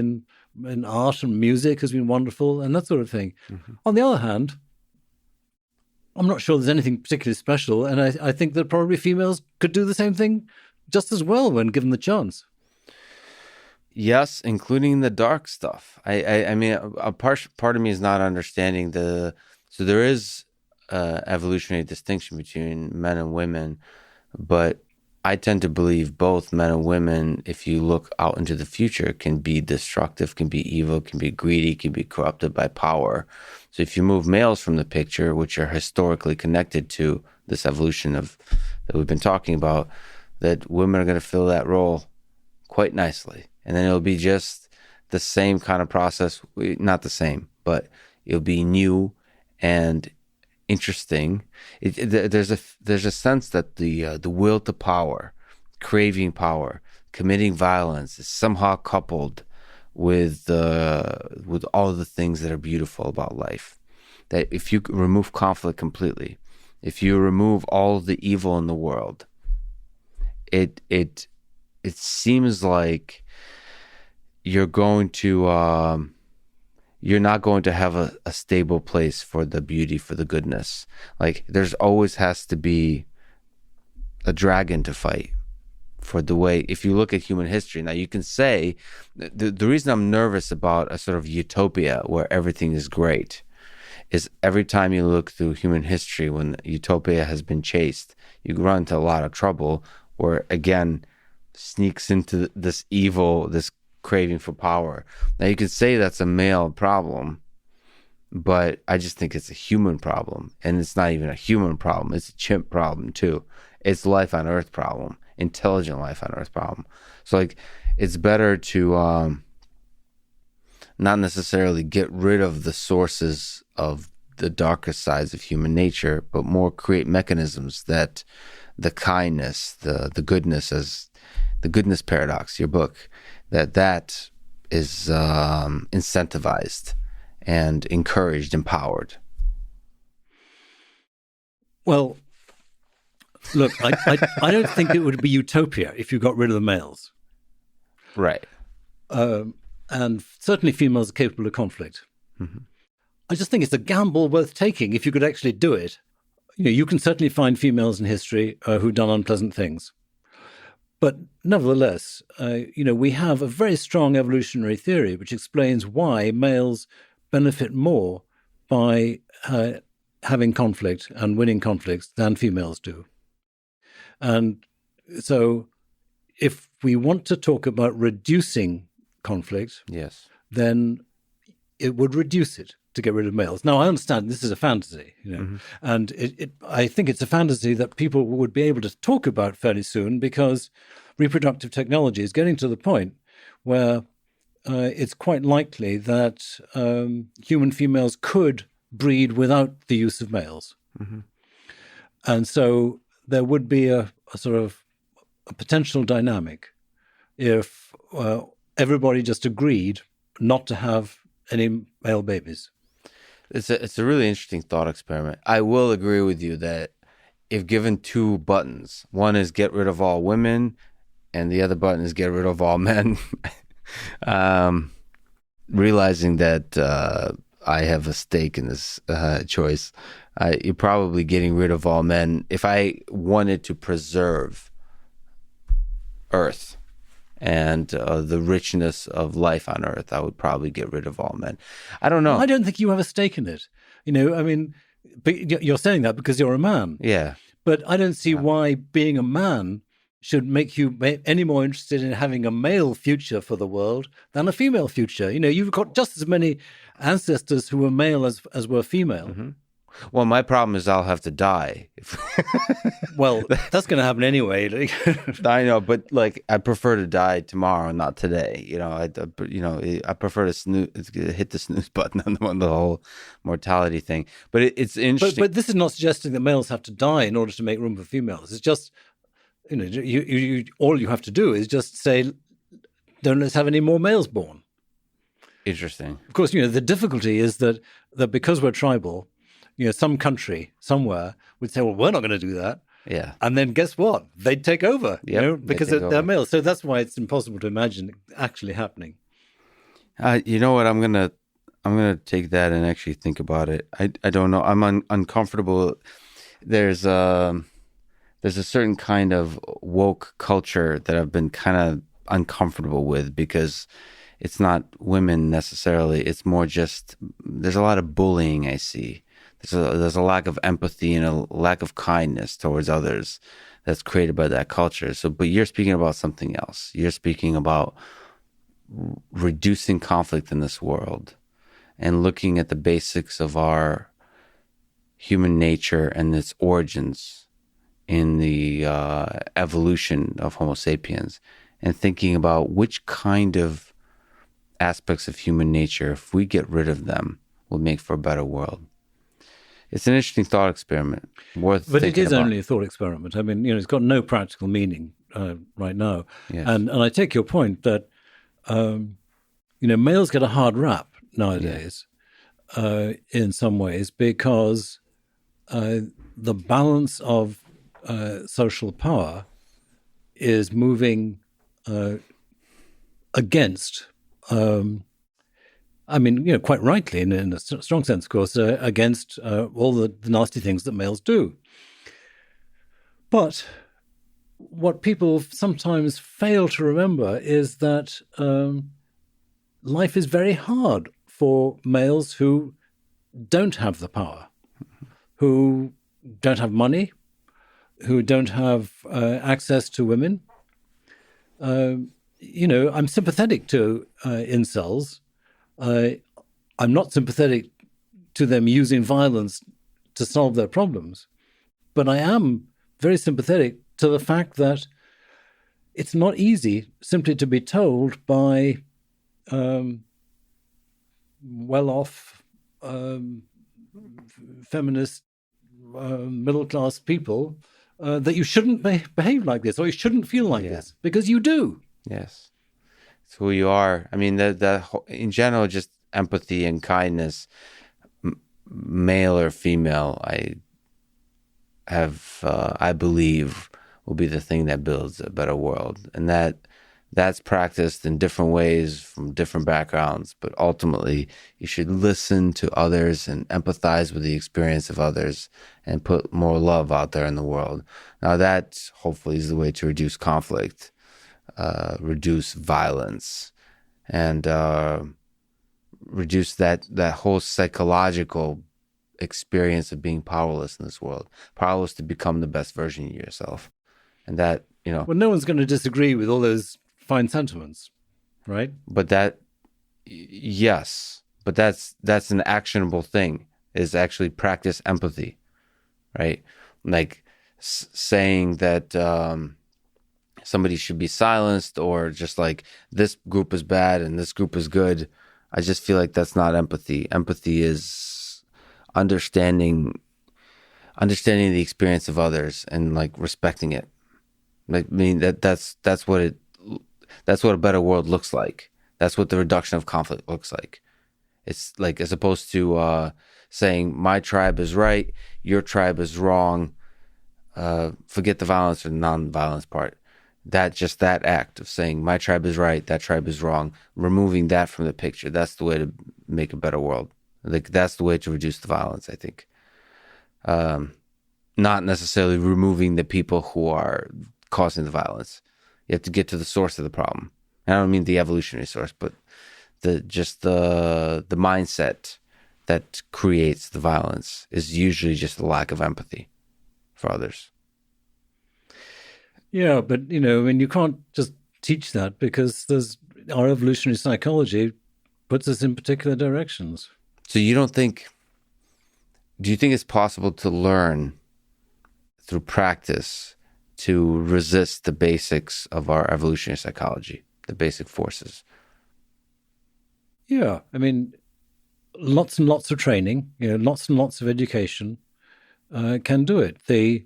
Speaker 2: in art and music has been wonderful and that sort of thing. Mm-hmm. On the other hand, I'm not sure there's anything particularly special, and I think that probably females could do the same thing just as well when given the chance.
Speaker 1: Yes, including the dark stuff. A part of me is not understanding so there is evolutionary distinction between men and women, but I tend to believe both men and women, if you look out into the future, can be destructive, can be evil, can be greedy, can be corrupted by power. So if you move males from the picture, which are historically connected to this evolution that we've been talking about, that women are going to fill that role quite nicely. And then it'll be just the same kind of process, not the same, but it'll be new and interesting. There's a sense that the will to power, craving power, committing violence is somehow coupled with all the things that are beautiful about life. That if you remove conflict completely, if you remove all the evil in the world, it seems like you're not going to have a stable place for the beauty, for the goodness. Like there's always has to be a dragon to fight for the way, if you look at human history. Now you can say, the reason I'm nervous about a sort of utopia where everything is great is every time you look through human history when utopia has been chased, you run into a lot of trouble where, again, sneaks into this evil, this craving for power. Now, you could say that's a male problem, but I just think it's a human problem. And it's not even a human problem. It's a chimp problem, too. It's life on Earth problem, intelligent life on Earth problem. So, like, it's better to not necessarily get rid of the sources of the darkest sides of human nature, but more create mechanisms that the kindness, the goodness, as the goodness paradox, your book, that is incentivized and encouraged, empowered.
Speaker 2: Well, look, I don't think it would be utopia if you got rid of the males.
Speaker 1: Right.
Speaker 2: And certainly females are capable of conflict. Mm-hmm. I just think it's a gamble worth taking if you could actually do it. You can certainly find females in history who've done unpleasant things. But nevertheless, we have a very strong evolutionary theory which explains why males benefit more by having conflict and winning conflicts than females do. And so if we want to talk about reducing conflict,
Speaker 1: yes,
Speaker 2: then it would reduce it to get rid of males. Now, I understand this is a fantasy, mm-hmm. and I think it's a fantasy that people would be able to talk about fairly soon because reproductive technology is getting to the point where it's quite likely that human females could breed without the use of males. Mm-hmm. And so there would be a sort of a potential dynamic if everybody just agreed not to have any male babies.
Speaker 1: It's a really interesting thought experiment. I will agree with you that if given two buttons, one is get rid of all women and the other button is get rid of all men, realizing that I have a stake in this choice, you're probably getting rid of all men. If I wanted to preserve Earth and the richness of life on Earth, I would probably get rid of all men. I don't know.
Speaker 2: Well, I don't think you have a stake in it. But you're saying that because you're a man.
Speaker 1: Yeah.
Speaker 2: But I don't see why being a man should make you any more interested in having a male future for the world than a female future. You've got just as many ancestors who were male as were female.
Speaker 1: Mm-hmm. Well, my problem is I'll have to die.
Speaker 2: Well, that's going to happen anyway.
Speaker 1: I know, but I prefer to die tomorrow, not today. I prefer to hit the snooze button on the whole mortality thing. But it's interesting.
Speaker 2: But this is not suggesting that males have to die in order to make room for females. It's just, all you have to do is just say, don't let's have any more males born.
Speaker 1: Interesting.
Speaker 2: Of course, the difficulty is that because we're tribal, some country somewhere would say, well, we're not going to do that.
Speaker 1: Yeah.
Speaker 2: And then guess what? They'd take over, because they're males. So that's why it's impossible to imagine it actually happening.
Speaker 1: You know what? I'm gonna take that and actually think about it. I don't know. I'm uncomfortable. There's a certain kind of woke culture that I've been kind of uncomfortable with because it's not women necessarily. It's more just there's a lot of bullying I see. There's a lack of empathy and a lack of kindness towards others that's created by that culture. But you're speaking about something else. You're speaking about reducing conflict in this world and looking at the basics of our human nature and its origins in the evolution of Homo sapiens and thinking about which kind of aspects of human nature, if we get rid of them, will make for a better world. It's an interesting thought experiment, worth thinking about. But it is
Speaker 2: only a thought experiment. It's got no practical meaning right now.
Speaker 1: Yes.
Speaker 2: And I take your point that, males get a hard rap nowadays in some ways because the balance of social power is moving against quite rightly, in a strong sense, of course, against all the nasty things that males do. But what people sometimes fail to remember is that life is very hard for males who don't have the power, who don't have money, who don't have access to women. I'm sympathetic to incels. I'm not sympathetic to them using violence to solve their problems. But I am very sympathetic to the fact that it's not easy simply to be told by well-off, feminist, middle-class people that you shouldn't behave like this, or you shouldn't feel like this, because you do.
Speaker 1: Yes. It's who you are. I mean, in general, just empathy and kindness, male or female, I believe, will be the thing that builds a better world. And that's practiced in different ways from different backgrounds. But ultimately, you should listen to others and empathize with the experience of others and put more love out there in the world. Now, that hopefully is the way to reduce conflict, reduce violence, and reduce that whole psychological experience of being powerless in this world, powerless to become the best version of yourself. And that,
Speaker 2: well, no one's going to disagree with all those fine sentiments, right?
Speaker 1: But yes, but that's an actionable thing, is actually practice empathy, right? Like saying that somebody should be silenced, or just like this group is bad and this group is good. I just feel like that's not empathy. Empathy is understanding the experience of others and like respecting it. Like, I mean, that's what a better world looks like. That's what the reduction of conflict looks like. It's like, as opposed to saying my tribe is right, your tribe is wrong. Forget the violence or non-violence part. That act of saying my tribe is right, that tribe is wrong, removing that from the picture, that's the way to make a better world. Like, that's the way to reduce the violence, I think. Not necessarily removing the people who are causing the violence. You have to get to the source of the problem. I don't mean the evolutionary source, but the mindset that creates the violence is usually just a lack of empathy for others.
Speaker 2: Yeah, but I mean, you can't just teach that, because our evolutionary psychology puts us in particular directions.
Speaker 1: So do you think it's possible to learn through practice to resist the basics of our evolutionary psychology, the basic forces?
Speaker 2: Yeah, I mean, lots and lots of training, lots and lots of education can do it. The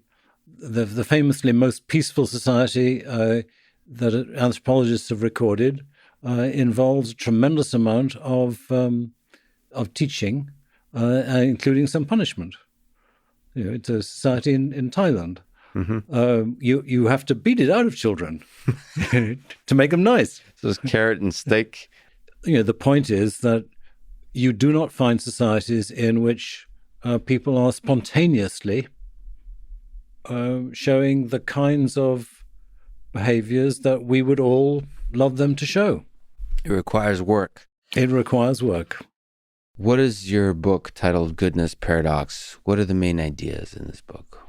Speaker 2: famously most peaceful society that anthropologists have recorded involves a tremendous amount of teaching, including some punishment. It's a society in Thailand. Mm-hmm. You have to beat it out of children to make them nice.
Speaker 1: So it's carrot and stick.
Speaker 2: The point is that you do not find societies in which people are spontaneously showing the kinds of behaviors that we would all love them to show.
Speaker 1: It requires work.
Speaker 2: It requires work.
Speaker 1: What is your book titled Goodness Paradox? What are the main ideas in this book?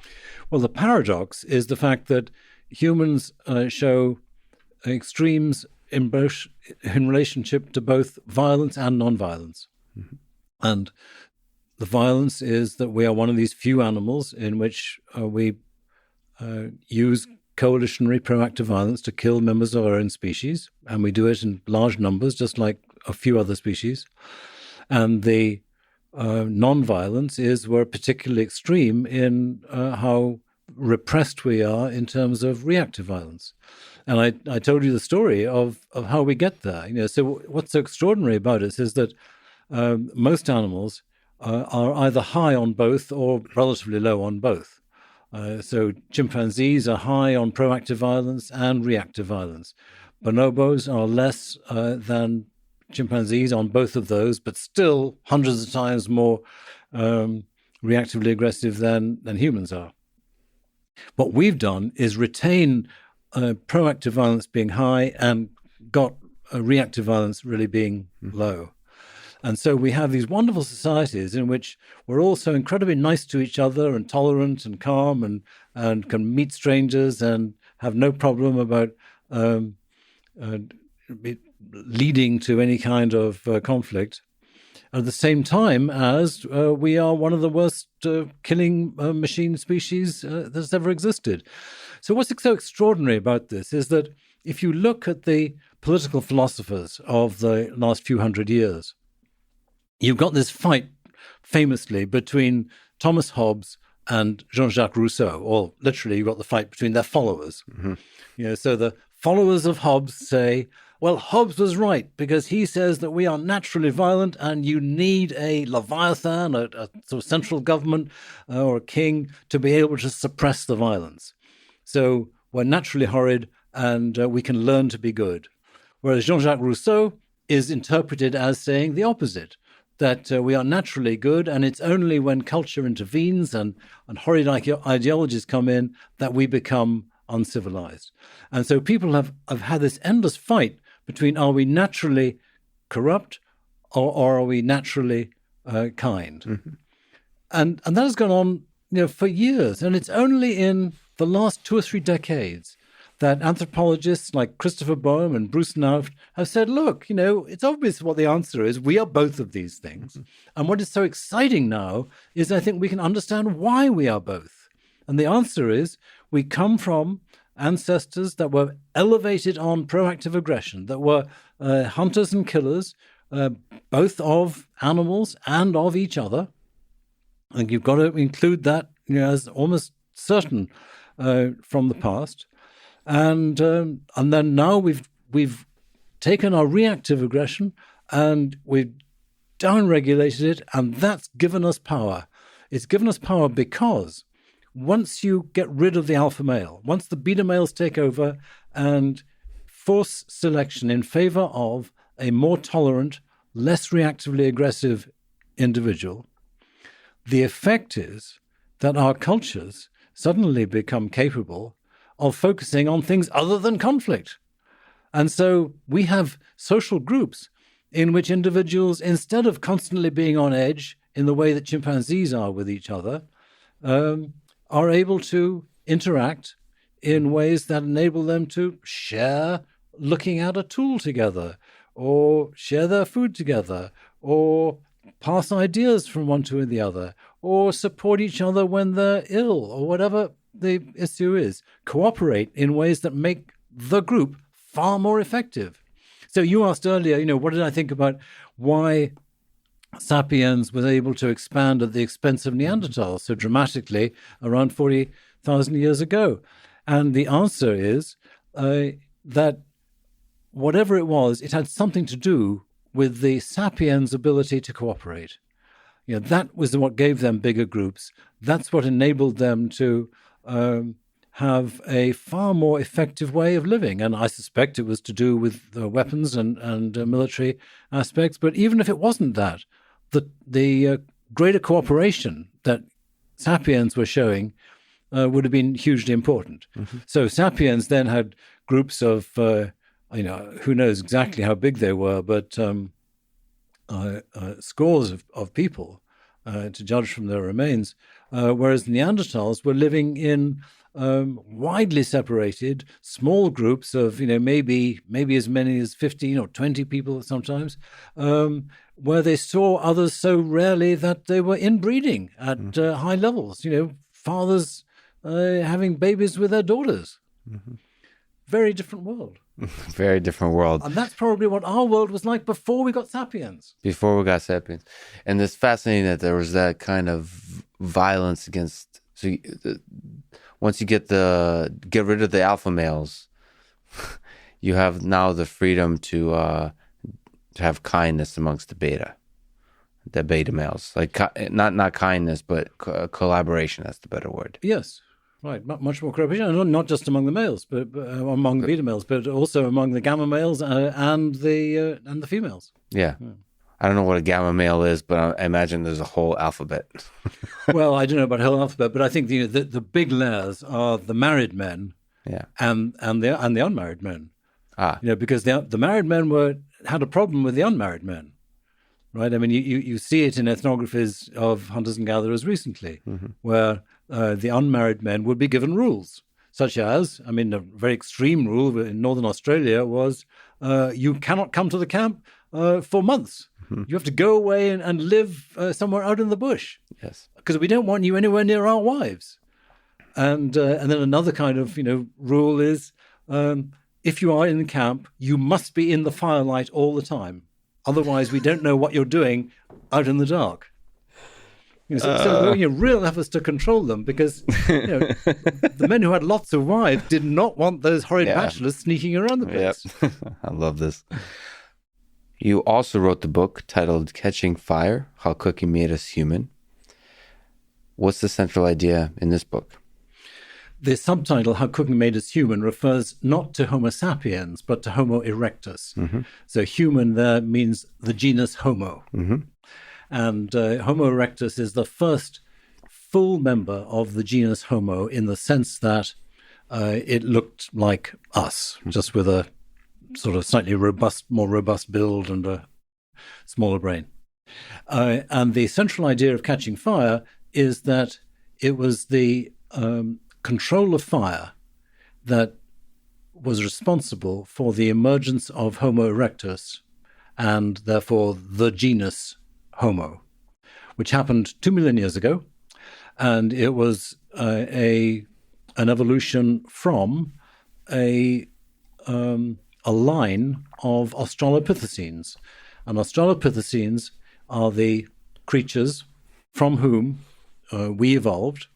Speaker 2: Well, the paradox is the fact that humans show extremes in relationship to both violence and non-violence. Mm-hmm. And the violence is that we are one of these few animals in which we use coalitionary proactive violence to kill members of our own species, and we do it in large numbers, just like a few other species. And the non-violence is we're particularly extreme in how repressed we are in terms of reactive violence. And I told you the story of how we get there. So what's so extraordinary about it is that most animals are either high on both or relatively low on both. So chimpanzees are high on proactive violence and reactive violence. Bonobos are less than chimpanzees on both of those, but still hundreds of times more reactively aggressive than humans are. What we've done is retain proactive violence being high and got reactive violence really being low. And so we have these wonderful societies in which we're all so incredibly nice to each other and tolerant and calm and can meet strangers and have no problem about leading to any kind of conflict. At the same time as we are one of the worst killing machine species that's ever existed. So what's so extraordinary about this is that if you look at the political philosophers of the last few hundred years, you've got this fight famously between Thomas Hobbes and Jean-Jacques Rousseau, or literally you've got the fight between their followers. Mm-hmm. So the followers of Hobbes say, well, Hobbes was right because he says that we are naturally violent and you need a Leviathan, a sort of central government or a king to be able to suppress the violence. So we're naturally horrid and we can learn to be good. Whereas Jean-Jacques Rousseau is interpreted as saying the opposite, that we are naturally good and it's only when culture intervenes and horrid ideologies come in that we become uncivilized. And so people have had this endless fight between are we naturally corrupt or are we naturally kind? Mm-hmm. And that has gone on for years. And it's only in the last 2 or 3 decades that anthropologists like Christopher Boehm and Bruce Nauft have said, look, it's obvious what the answer is. We are both of these things. Mm-hmm. And what is so exciting now is I think we can understand why we are both. And the answer is we come from ancestors that were elevated on proactive aggression, that were hunters and killers, both of animals and of each other. And you've got to include that as almost certain from the past. And then now we've taken our reactive aggression and we've downregulated it, and that's given us power. It's given us power because once you get rid of the alpha male, once the beta males take over and force selection in favor of a more tolerant, less reactively aggressive individual, the effect is that our cultures suddenly become capable of focusing on things other than conflict. And so we have social groups in which individuals, instead of constantly being on edge in the way that chimpanzees are with each other, are able to interact in ways that enable them to share looking at a tool together, or share their food together, or pass ideas from one to the other, or support each other when they're ill, or whatever the issue is. Cooperate in ways that make the group far more effective. So you asked earlier, what did I think about why Sapiens was able to expand at the expense of Neanderthals so dramatically around 40,000 years ago? And the answer is that whatever it was, it had something to do with the Sapiens' ability to cooperate. That was what gave them bigger groups. That's what enabled them to have a far more effective way of living. And I suspect it was to do with weapons and military aspects. But even if it wasn't that, the greater cooperation that Sapiens were showing would have been hugely important. Mm-hmm. So Sapiens then had groups of, who knows exactly how big they were, but scores of people to judge from their remains, whereas Neanderthals were living in widely separated small groups of, maybe as many as 15 or 20 people sometimes, where they saw others so rarely that they were inbreeding at high levels, fathers having babies with their daughters. Mm-hmm. Very different world.
Speaker 1: Very different world.
Speaker 2: And that's probably what our world was like before we got Sapiens.
Speaker 1: And it's fascinating that there was that kind of violence against... So once you get rid of the alpha males, you have now the freedom to have kindness amongst the beta males. Like not kindness, but collaboration. That's the better word.
Speaker 2: Yes. Right, much more cooperation, not just among the males, but among the beta males, but also among the gamma males and the females.
Speaker 1: Yeah. I don't know what a gamma male is, but I imagine there's a whole alphabet.
Speaker 2: Well, I don't know about the whole alphabet, but I think the big layers are the married men, and the unmarried men. Because the married men had a problem with the unmarried men. right? I mean, you see it in ethnographies of hunters and gatherers recently, where the unmarried men would be given rules, such as, I mean, a very extreme rule in northern Australia was you cannot come to the camp for months. You have to go away and live somewhere out in the bush.
Speaker 1: Yes.
Speaker 2: Because we don't want you anywhere near our wives. And then another kind of, rule is if you are in the camp, you must be in the firelight all the time. Otherwise, we don't know what you're doing out in the dark. So there were real efforts to control them because the men who had lots of wives did not want those horrid bachelors sneaking around the place.
Speaker 1: Yep. I love this. You also wrote the book titled Catching Fire, How Cooking Made Us Human. What's the central idea in this book?
Speaker 2: The subtitle, How Cooking Made Us Human, refers not to Homo sapiens, but to Homo erectus. So human there means the genus Homo. And Homo erectus is the first full member of the genus Homo in the sense that it looked like us, just with a sort of slightly more robust build and a smaller brain. And the central idea of catching fire is that it was the control of fire that was responsible for the emergence of Homo erectus and therefore the genus Homo, which happened 2 million years ago. And it was an evolution from a line of Australopithecines. And Australopithecines are the creatures from whom we evolved.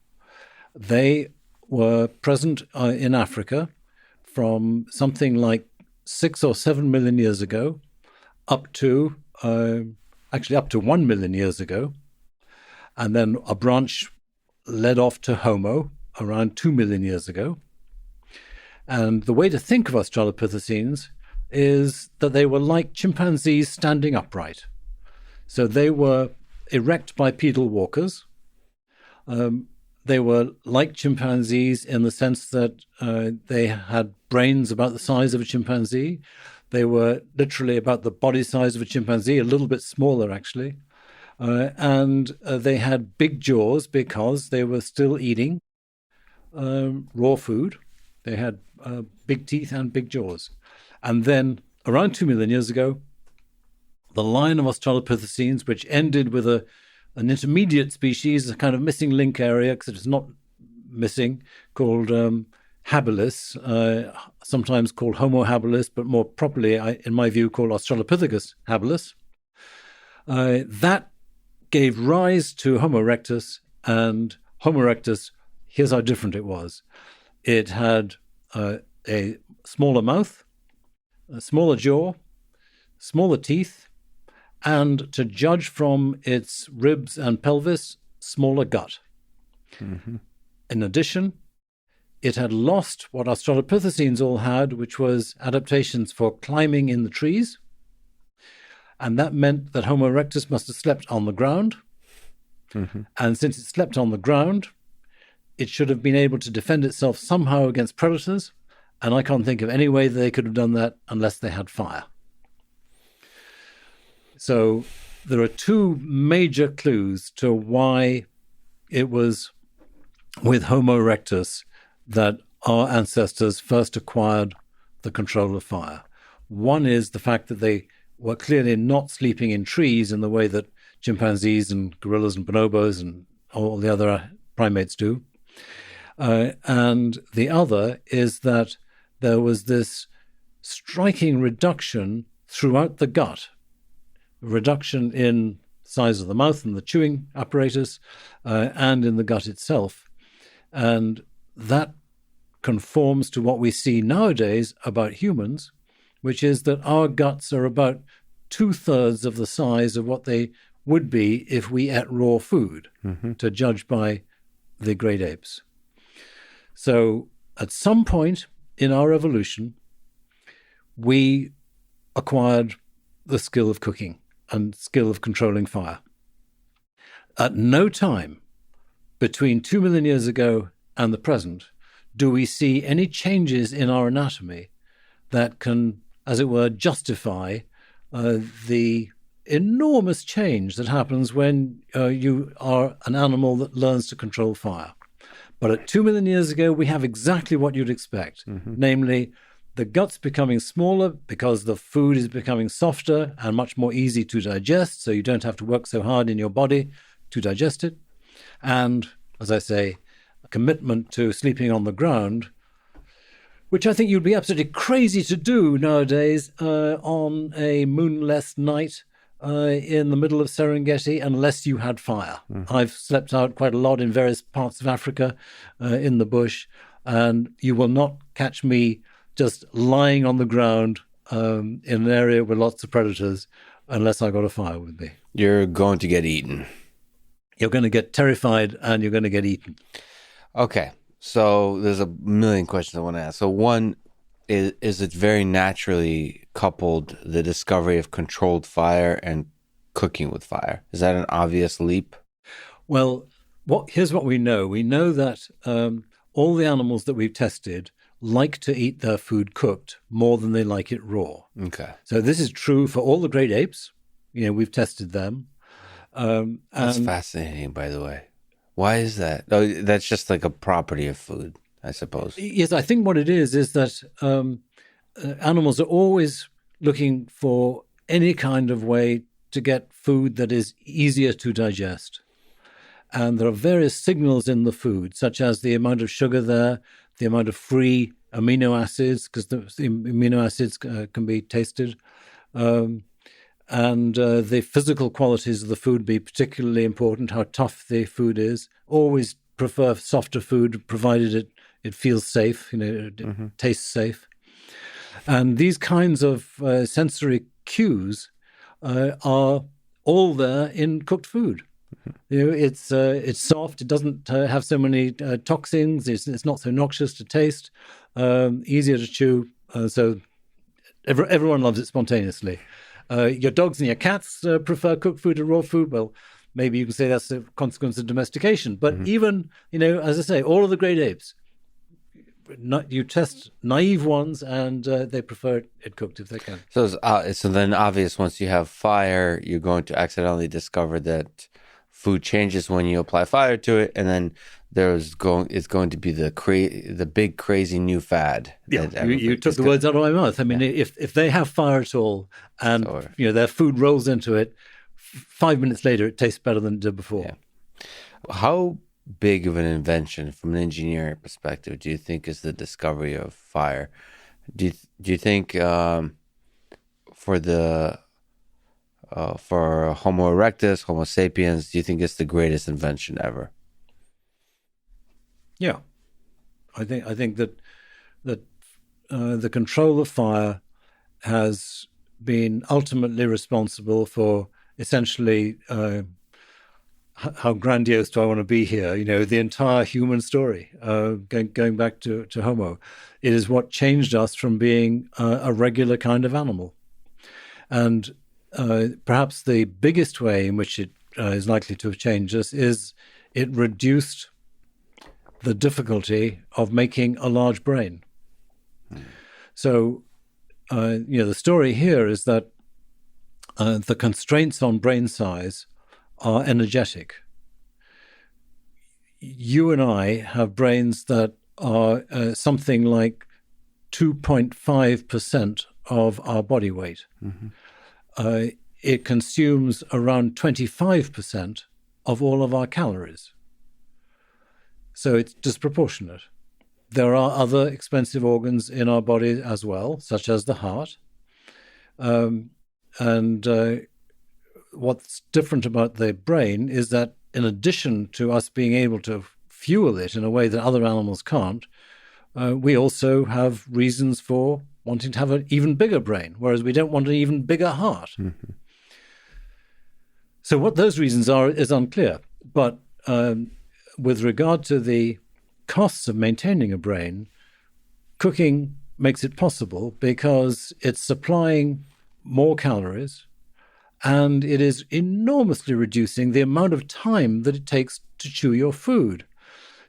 Speaker 2: They were present in Africa from something like 6 or 7 million years ago up to 1 million years ago. And then a branch led off to Homo around 2 million years ago. And the way to think of Australopithecines is that they were like chimpanzees standing upright. So they were erect bipedal walkers. They were like chimpanzees in the sense that they had brains about the size of a chimpanzee. They were literally about the body size of a chimpanzee, a little bit smaller actually. And they had big jaws because they were still eating raw food. They had big teeth and big jaws. And then around 2 million years ago, the line of Australopithecines, which ended with an intermediate species, a kind of missing link area, because it is not missing, called habilis, sometimes called Homo habilis, but more properly, in my view, called Australopithecus habilis. That gave rise to Homo erectus, and Homo erectus, here's how different it was. It had a smaller mouth, a smaller jaw, smaller teeth, and to judge from its ribs and pelvis, smaller gut. In addition, it had lost what Australopithecines all had, which was adaptations for climbing in the trees. And that meant that Homo erectus must have slept on the ground. And since it slept on the ground, it should have been able to defend itself somehow against predators. And I can't think of any way that they could have done that unless they had fire. So there are two major clues to why it was with Homo erectus that our ancestors first acquired the control of fire. One is the fact that they were clearly not sleeping in trees in the way that chimpanzees and gorillas and bonobos and all the other primates do. And the other is that there was this striking reduction throughout the gut, reduction in size of the mouth and the chewing apparatus, and in the gut itself. And that conforms to what we see nowadays about humans, which is that our guts are about 2/3 of the size of what they would be if we ate raw food, to judge by the great apes. So at some point in our evolution, we acquired the skill of cooking and skill of controlling fire. At no time between 2 million years ago and the present do we see any changes in our anatomy that can, as it were, justify the enormous change that happens when you are an animal that learns to control fire. But at 2 million years ago, we have exactly what you'd expect, namely the gut's becoming smaller because the food is becoming softer and much more easy to digest, so you don't have to work so hard in your body to digest it. And, as I say, a commitment to sleeping on the ground, which I think you'd be absolutely crazy to do nowadays on a moonless night in the middle of Serengeti unless you had fire. I've slept out quite a lot in various parts of Africa in the bush, and you will not catch me just lying on the ground in an area with lots of predators unless I got a fire with me.
Speaker 1: You're going to get eaten.
Speaker 2: You're going to get terrified and you're going to get eaten.
Speaker 1: Okay. So there's a million questions I want to ask. So one, is it very naturally coupled, the discovery of controlled fire and cooking with fire? Is that an obvious leap?
Speaker 2: Well, here's what we know. We know that all the animals that we've tested like to eat their food cooked more than they like it raw.
Speaker 1: Okay.
Speaker 2: So this is true for all the great apes. We've tested them.
Speaker 1: That's fascinating, by the way. Why is that? Oh, that's just like a property of food, I suppose.
Speaker 2: Yes, I think what it is that animals are always looking for any kind of way to get food that is easier to digest. And there are various signals in the food, such as the amount of sugar there, the amount of free amino acids, because the amino acids can be tasted, and the physical qualities of the food be particularly important, how tough the food is. Always prefer softer food, provided it feels safe, it tastes safe. And these kinds of sensory cues are all there in cooked food. It's soft. It doesn't have so many toxins. It's not so noxious to taste. Easier to chew. So everyone loves it spontaneously. Your dogs and your cats prefer cooked food to raw food. Well, maybe you can say that's a consequence of domestication. But even, as I say, all of the great apes, you test naive ones and they prefer it cooked if they can.
Speaker 1: So so then obvious, once you have fire, you're going to accidentally discover that food changes when you apply fire to it, and then it's going to be the big crazy new fad.
Speaker 2: Yeah, you took the words out of my mouth. I mean, if they have fire at all, and their food rolls into it, 5 minutes later it tastes better than it did before.
Speaker 1: Yeah. How big of an invention, from an engineering perspective, do you think is the discovery of fire? Do you think for Homo erectus, Homo sapiens, do you think it's the greatest invention ever?
Speaker 2: Yeah, I think that the control of fire has been ultimately responsible for essentially how grandiose do I want to be here? The entire human story, going back to Homo. It is what changed us from being a regular kind of animal. And perhaps the biggest way in which it is likely to have changed us is it reduced the difficulty of making a large brain. So, the story here is that the constraints on brain size are energetic. You and I have brains that are something like 2.5% of our body weight. It consumes around 25% of all of our calories. So it's disproportionate. There are other expensive organs in our body as well, such as the heart. And what's different about the brain is that in addition to us being able to fuel it in a way that other animals can't, we also have reasons for wanting to have an even bigger brain, whereas we don't want an even bigger heart. So what those reasons are is unclear. But with regard to the costs of maintaining a brain, cooking makes it possible because it's supplying more calories and it is enormously reducing the amount of time that it takes to chew your food.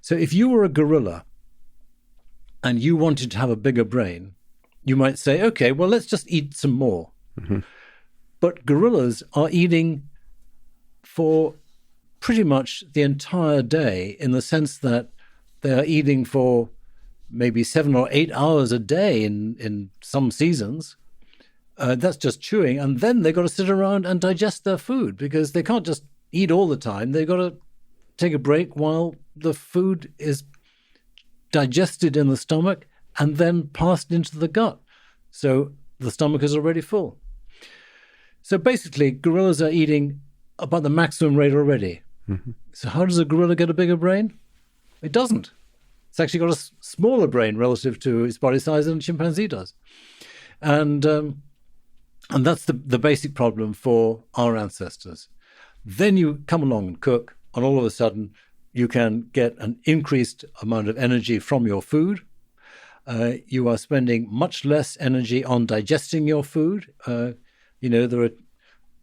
Speaker 2: So if you were a gorilla and you wanted to have a bigger brain, you might say, okay, well, let's just eat some more. But gorillas are eating for pretty much the entire day, in the sense that they are eating for maybe 7 or 8 hours a day in some seasons. That's just chewing. And then they've got to sit around and digest their food, because they can't just eat all the time. They've got to take a break while the food is digested in the stomach and then passed into the gut. So the stomach is already full. So basically, gorillas are eating about the maximum rate already. Mm-hmm. So how does a gorilla get a bigger brain? It doesn't. It's actually got a smaller brain relative to its body size than a chimpanzee does. And that's the basic problem for our ancestors. Then you come along and cook, and all of a sudden you can get an increased amount of energy from your food. You are spending much less energy on digesting your food. There are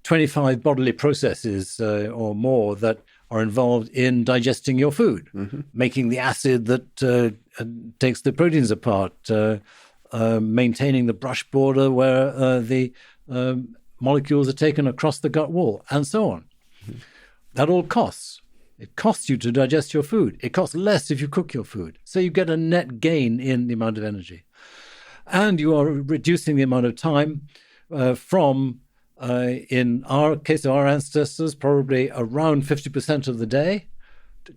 Speaker 2: 25 bodily processes or more that are involved in digesting your food, mm-hmm. making the acid that takes the proteins apart, maintaining the brush border where the molecules are taken across the gut wall, and so on. Mm-hmm. That all costs. It costs you to digest your food. It costs less if you cook your food. So you get a net gain in the amount of energy. And you are reducing the amount of time from, in our case of our ancestors, probably around 50% of the day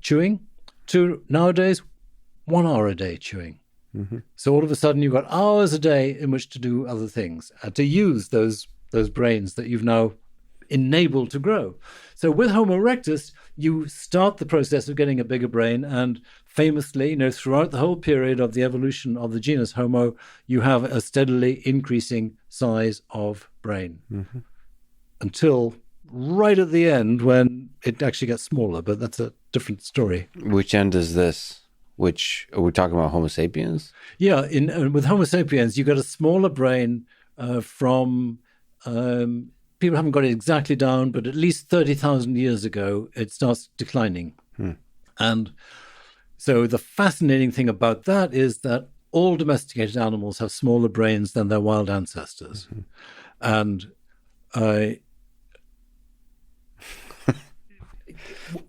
Speaker 2: chewing, to nowadays 1 hour a day chewing. Mm-hmm. So all of a sudden you've got hours a day in which to do other things, to use those brains that you've now enabled to grow. So with Homo erectus, you start the process of getting a bigger brain, and famously, throughout the whole period of the evolution of the genus Homo, you have a steadily increasing size of brain, mm-hmm. until right at the end when it actually gets smaller, but that's a different story.
Speaker 1: Which end is this? Which, are we talking about Homo sapiens?
Speaker 2: Yeah, with Homo sapiens, you get a smaller brain from... people haven't got it exactly down, but at least 30,000 years ago, it starts declining. And so the fascinating thing about that is that all domesticated animals have smaller brains than their wild ancestors. Mm-hmm. And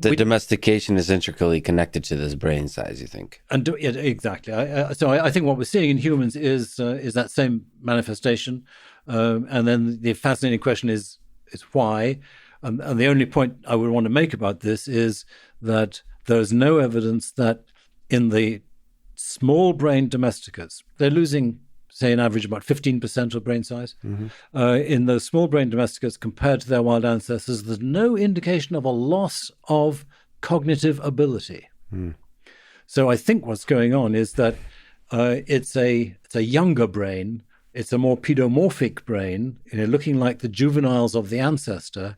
Speaker 1: domestication is intricately connected to this brain size, you think?
Speaker 2: And exactly. So I think what we're seeing in humans is that same manifestation. And then the fascinating question is why. And the only point I would want to make about this is that there's no evidence that in the small brain domesticates, they're losing, say, an average about 15% of brain size. Mm-hmm. In those small brain domesticates compared to their wild ancestors, there's no indication of a loss of cognitive ability. Mm. So I think what's going on is that it's a younger brain. It's a more pedomorphic brain, looking like the juveniles of the ancestor.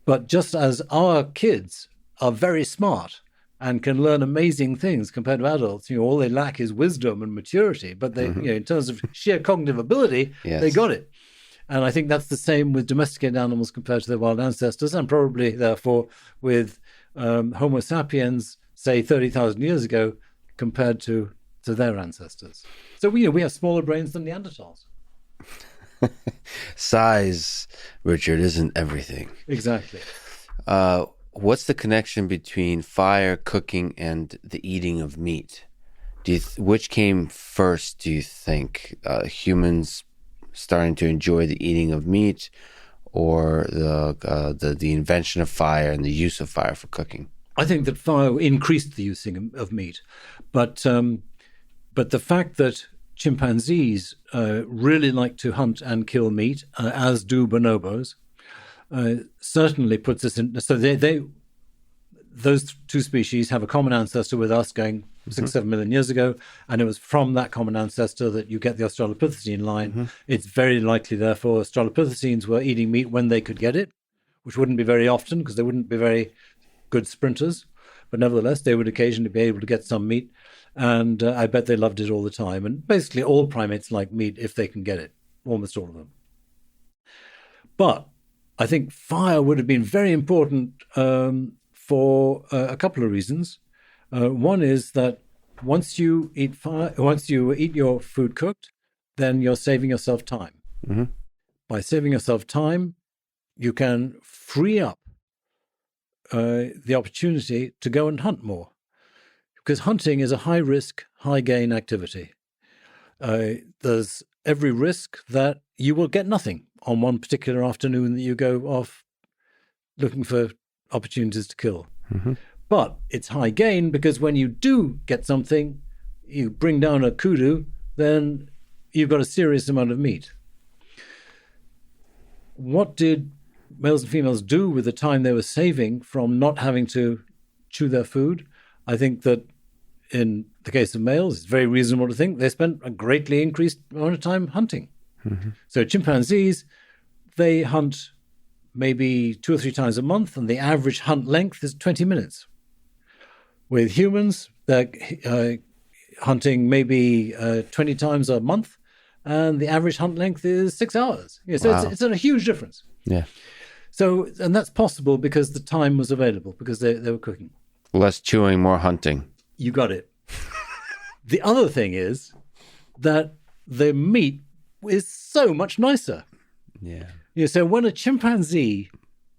Speaker 2: But just as our kids are very smart and can learn amazing things compared to adults, all they lack is wisdom and maturity. But they, mm-hmm. In terms of sheer cognitive ability, yes. They got it. And I think that's the same with domesticated animals compared to their wild ancestors, and probably, therefore, with Homo sapiens, say, 30,000 years ago, compared to their ancestors. So we have smaller brains than Neanderthals.
Speaker 1: Size, Richard, isn't everything.
Speaker 2: Exactly.
Speaker 1: What's the connection between fire, cooking, and the eating of meat? Which came first, do you think? Humans starting to enjoy the eating of meat, or the invention of fire and the use of fire for cooking?
Speaker 2: I think that fire increased the using of meat, but the fact that chimpanzees really like to hunt and kill meat, as do bonobos, certainly puts us in. So those two species have a common ancestor with us, going 6-7 million years ago, and it was from that common ancestor that you get the Australopithecine line. Mm-hmm. It's very likely, therefore, Australopithecines were eating meat when they could get it, which wouldn't be very often because they wouldn't be very good sprinters. But nevertheless, they would occasionally be able to get some meat, and I bet they loved it all the time. And basically all primates like meat if they can get it, almost all of them. But I think fire would have been very important for a couple of reasons. One is that once you eat your food cooked, then you're saving yourself time. Mm-hmm. by saving yourself time, you can free up the opportunity to go and hunt more. Because hunting is a high-risk, high-gain activity. There's every risk that you will get nothing on one particular afternoon that you go off looking for opportunities to kill.
Speaker 1: Mm-hmm.
Speaker 2: But it's high gain because when you do get something, you bring down a kudu, then you've got a serious amount of meat. What did males and females do with the time they were saving from not having to chew their food? I think that in the case of males, it's very reasonable to think they spent a greatly increased amount of time hunting.
Speaker 1: Mm-hmm.
Speaker 2: So chimpanzees, they hunt maybe 2 or 3 times a month, and the average hunt length is 20 minutes. With humans, they're hunting maybe 20 times a month, and the average hunt length is 6 hours. So
Speaker 1: Wow.
Speaker 2: it's a huge difference.
Speaker 1: Yeah.
Speaker 2: So, and that's possible because the time was available, because they were cooking.
Speaker 1: Less chewing, more hunting.
Speaker 2: You got it. The other thing is that the meat is so much nicer.
Speaker 1: Yeah.
Speaker 2: So when a chimpanzee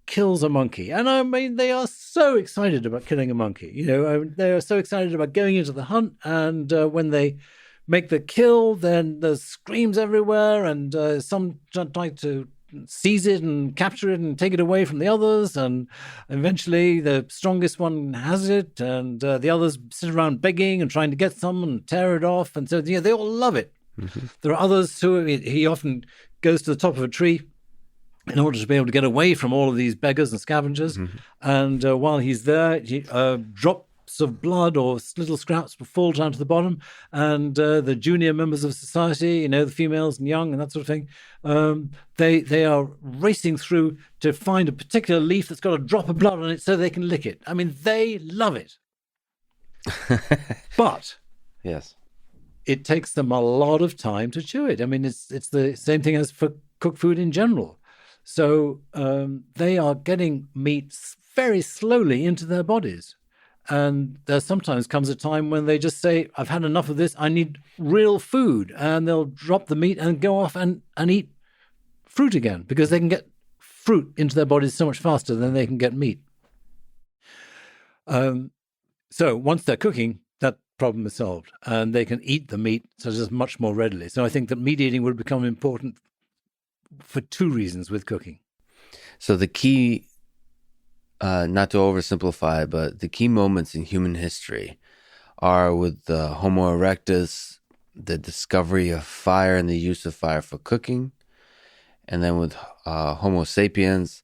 Speaker 2: kills a monkey, and I mean, they are so excited about killing a monkey. They are so excited about going into the hunt, and when they make the kill, then there's screams everywhere, and some try to seize it and capture it and take it away from the others, and eventually the strongest one has it, and the others sit around begging and trying to get some and tear it off, and so they all love it. Mm-hmm. There are others who he often goes to the top of a tree in order to be able to get away from all of these beggars and scavengers. Mm-hmm. And while he's there, drops of blood or little scraps fall down to the bottom, and the junior members of society, the females and young and that sort of thing, they are racing through to find a particular leaf that's got a drop of blood on it so they can lick it. I mean, they love it. But
Speaker 1: yes,
Speaker 2: it takes them a lot of time to chew it. I mean, it's the same thing as for cooked food in general. So they are getting meat very slowly into their bodies. And there sometimes comes a time when they just say, I've had enough of this, I need real food. And they'll drop the meat and go off and eat fruit again, because they can get fruit into their bodies so much faster than they can get meat. So once they're cooking, that problem is solved, and they can eat the meat just much more readily. So I think that meat eating will become important for 2 reasons with cooking.
Speaker 1: So the key, not to oversimplify, but the key moments in human history are with the Homo erectus, the discovery of fire and the use of fire for cooking, and then with Homo sapiens,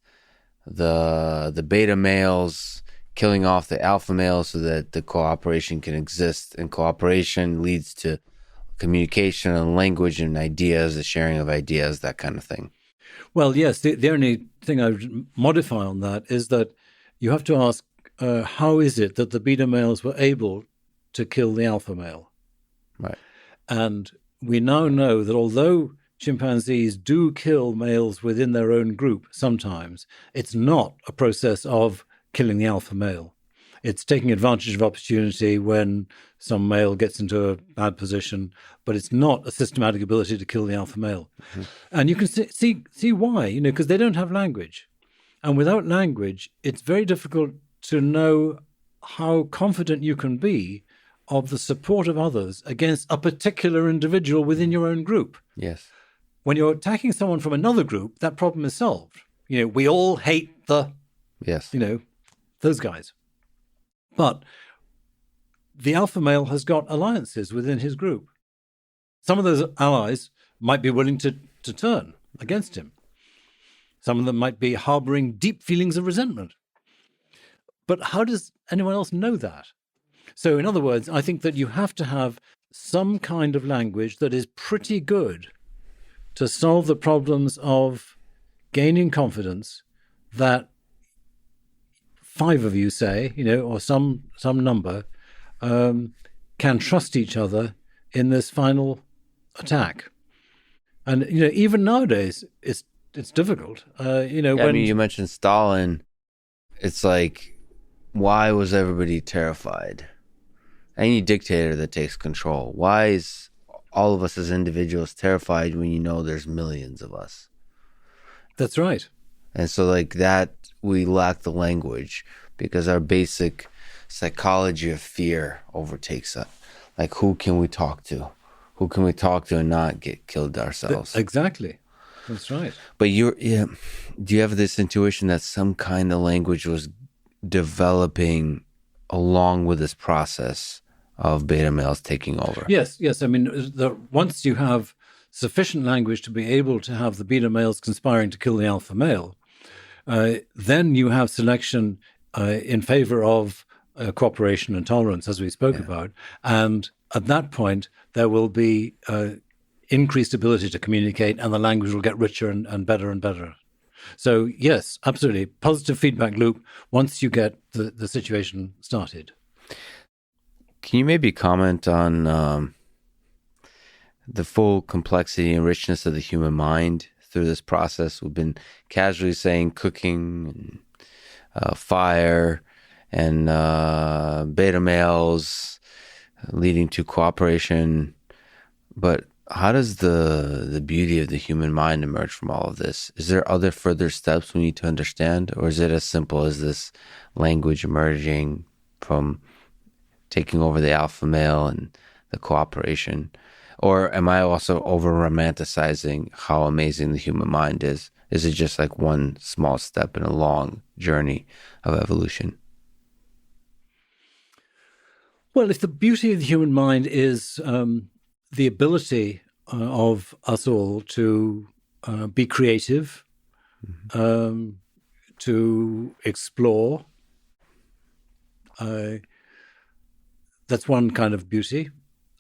Speaker 1: the beta males killing off the alpha males so that the cooperation can exist, and cooperation leads to communication and language and ideas, the sharing of ideas, that kind of thing.
Speaker 2: Well, yes, the only thing I would modify on that is that you have to ask, how is it that the beta males were able to kill the alpha male?
Speaker 1: Right.
Speaker 2: And we now know that although chimpanzees do kill males within their own group sometimes, it's not a process of killing the alpha male. It's taking advantage of opportunity when some male gets into a bad position, but it's not a systematic ability to kill the alpha male. Mm-hmm. And you can see why, because they don't have language. And without language, it's very difficult to know how confident you can be of the support of others against a particular individual within your own group.
Speaker 1: Yes.
Speaker 2: When you're attacking someone from another group, that problem is solved. We all hate those guys. But the alpha male has got alliances within his group. Some of those allies might be willing to turn against him. Some of them might be harboring deep feelings of resentment. But how does anyone else know that? So in other words, I think that you have to have some kind of language that is pretty good to solve the problems of gaining confidence that 5 of you, say, or some number, can trust each other in this final attack. And even nowadays, it's difficult.
Speaker 1: You mentioned Stalin. It's like, why was everybody terrified? Any dictator that takes control, why is all of us as individuals terrified when there's millions of us?
Speaker 2: That's right.
Speaker 1: And so, like that, we lack the language because our basic psychology of fear overtakes us. Like, who can we talk to? Who can we talk to and not get killed ourselves?
Speaker 2: Exactly. That's right.
Speaker 1: But yeah, do you have this intuition that some kind of language was developing along with this process of beta males taking over?
Speaker 2: Yes, yes. I mean, once you have sufficient language to be able to have the beta males conspiring to kill the alpha male, then you have selection in favor of cooperation and tolerance, as we spoke about. And at that point, there will be increased ability to communicate, and the language will get richer and better and better. So, yes, absolutely. Positive feedback loop once you get the situation started.
Speaker 1: Can you maybe comment on the full complexity and richness of the human mind through this process? We've been casually saying cooking, and fire, and beta males leading to cooperation. But how does the beauty of the human mind emerge from all of this? Is there other further steps we need to understand? Or is it as simple as this language emerging from taking over the alpha male and the cooperation? Or am I also over romanticizing how amazing the human mind is? Is it just like one small step in a long journey of evolution?
Speaker 2: Well, if the beauty of the human mind is the ability of us all to be creative, to explore, that's one kind of beauty.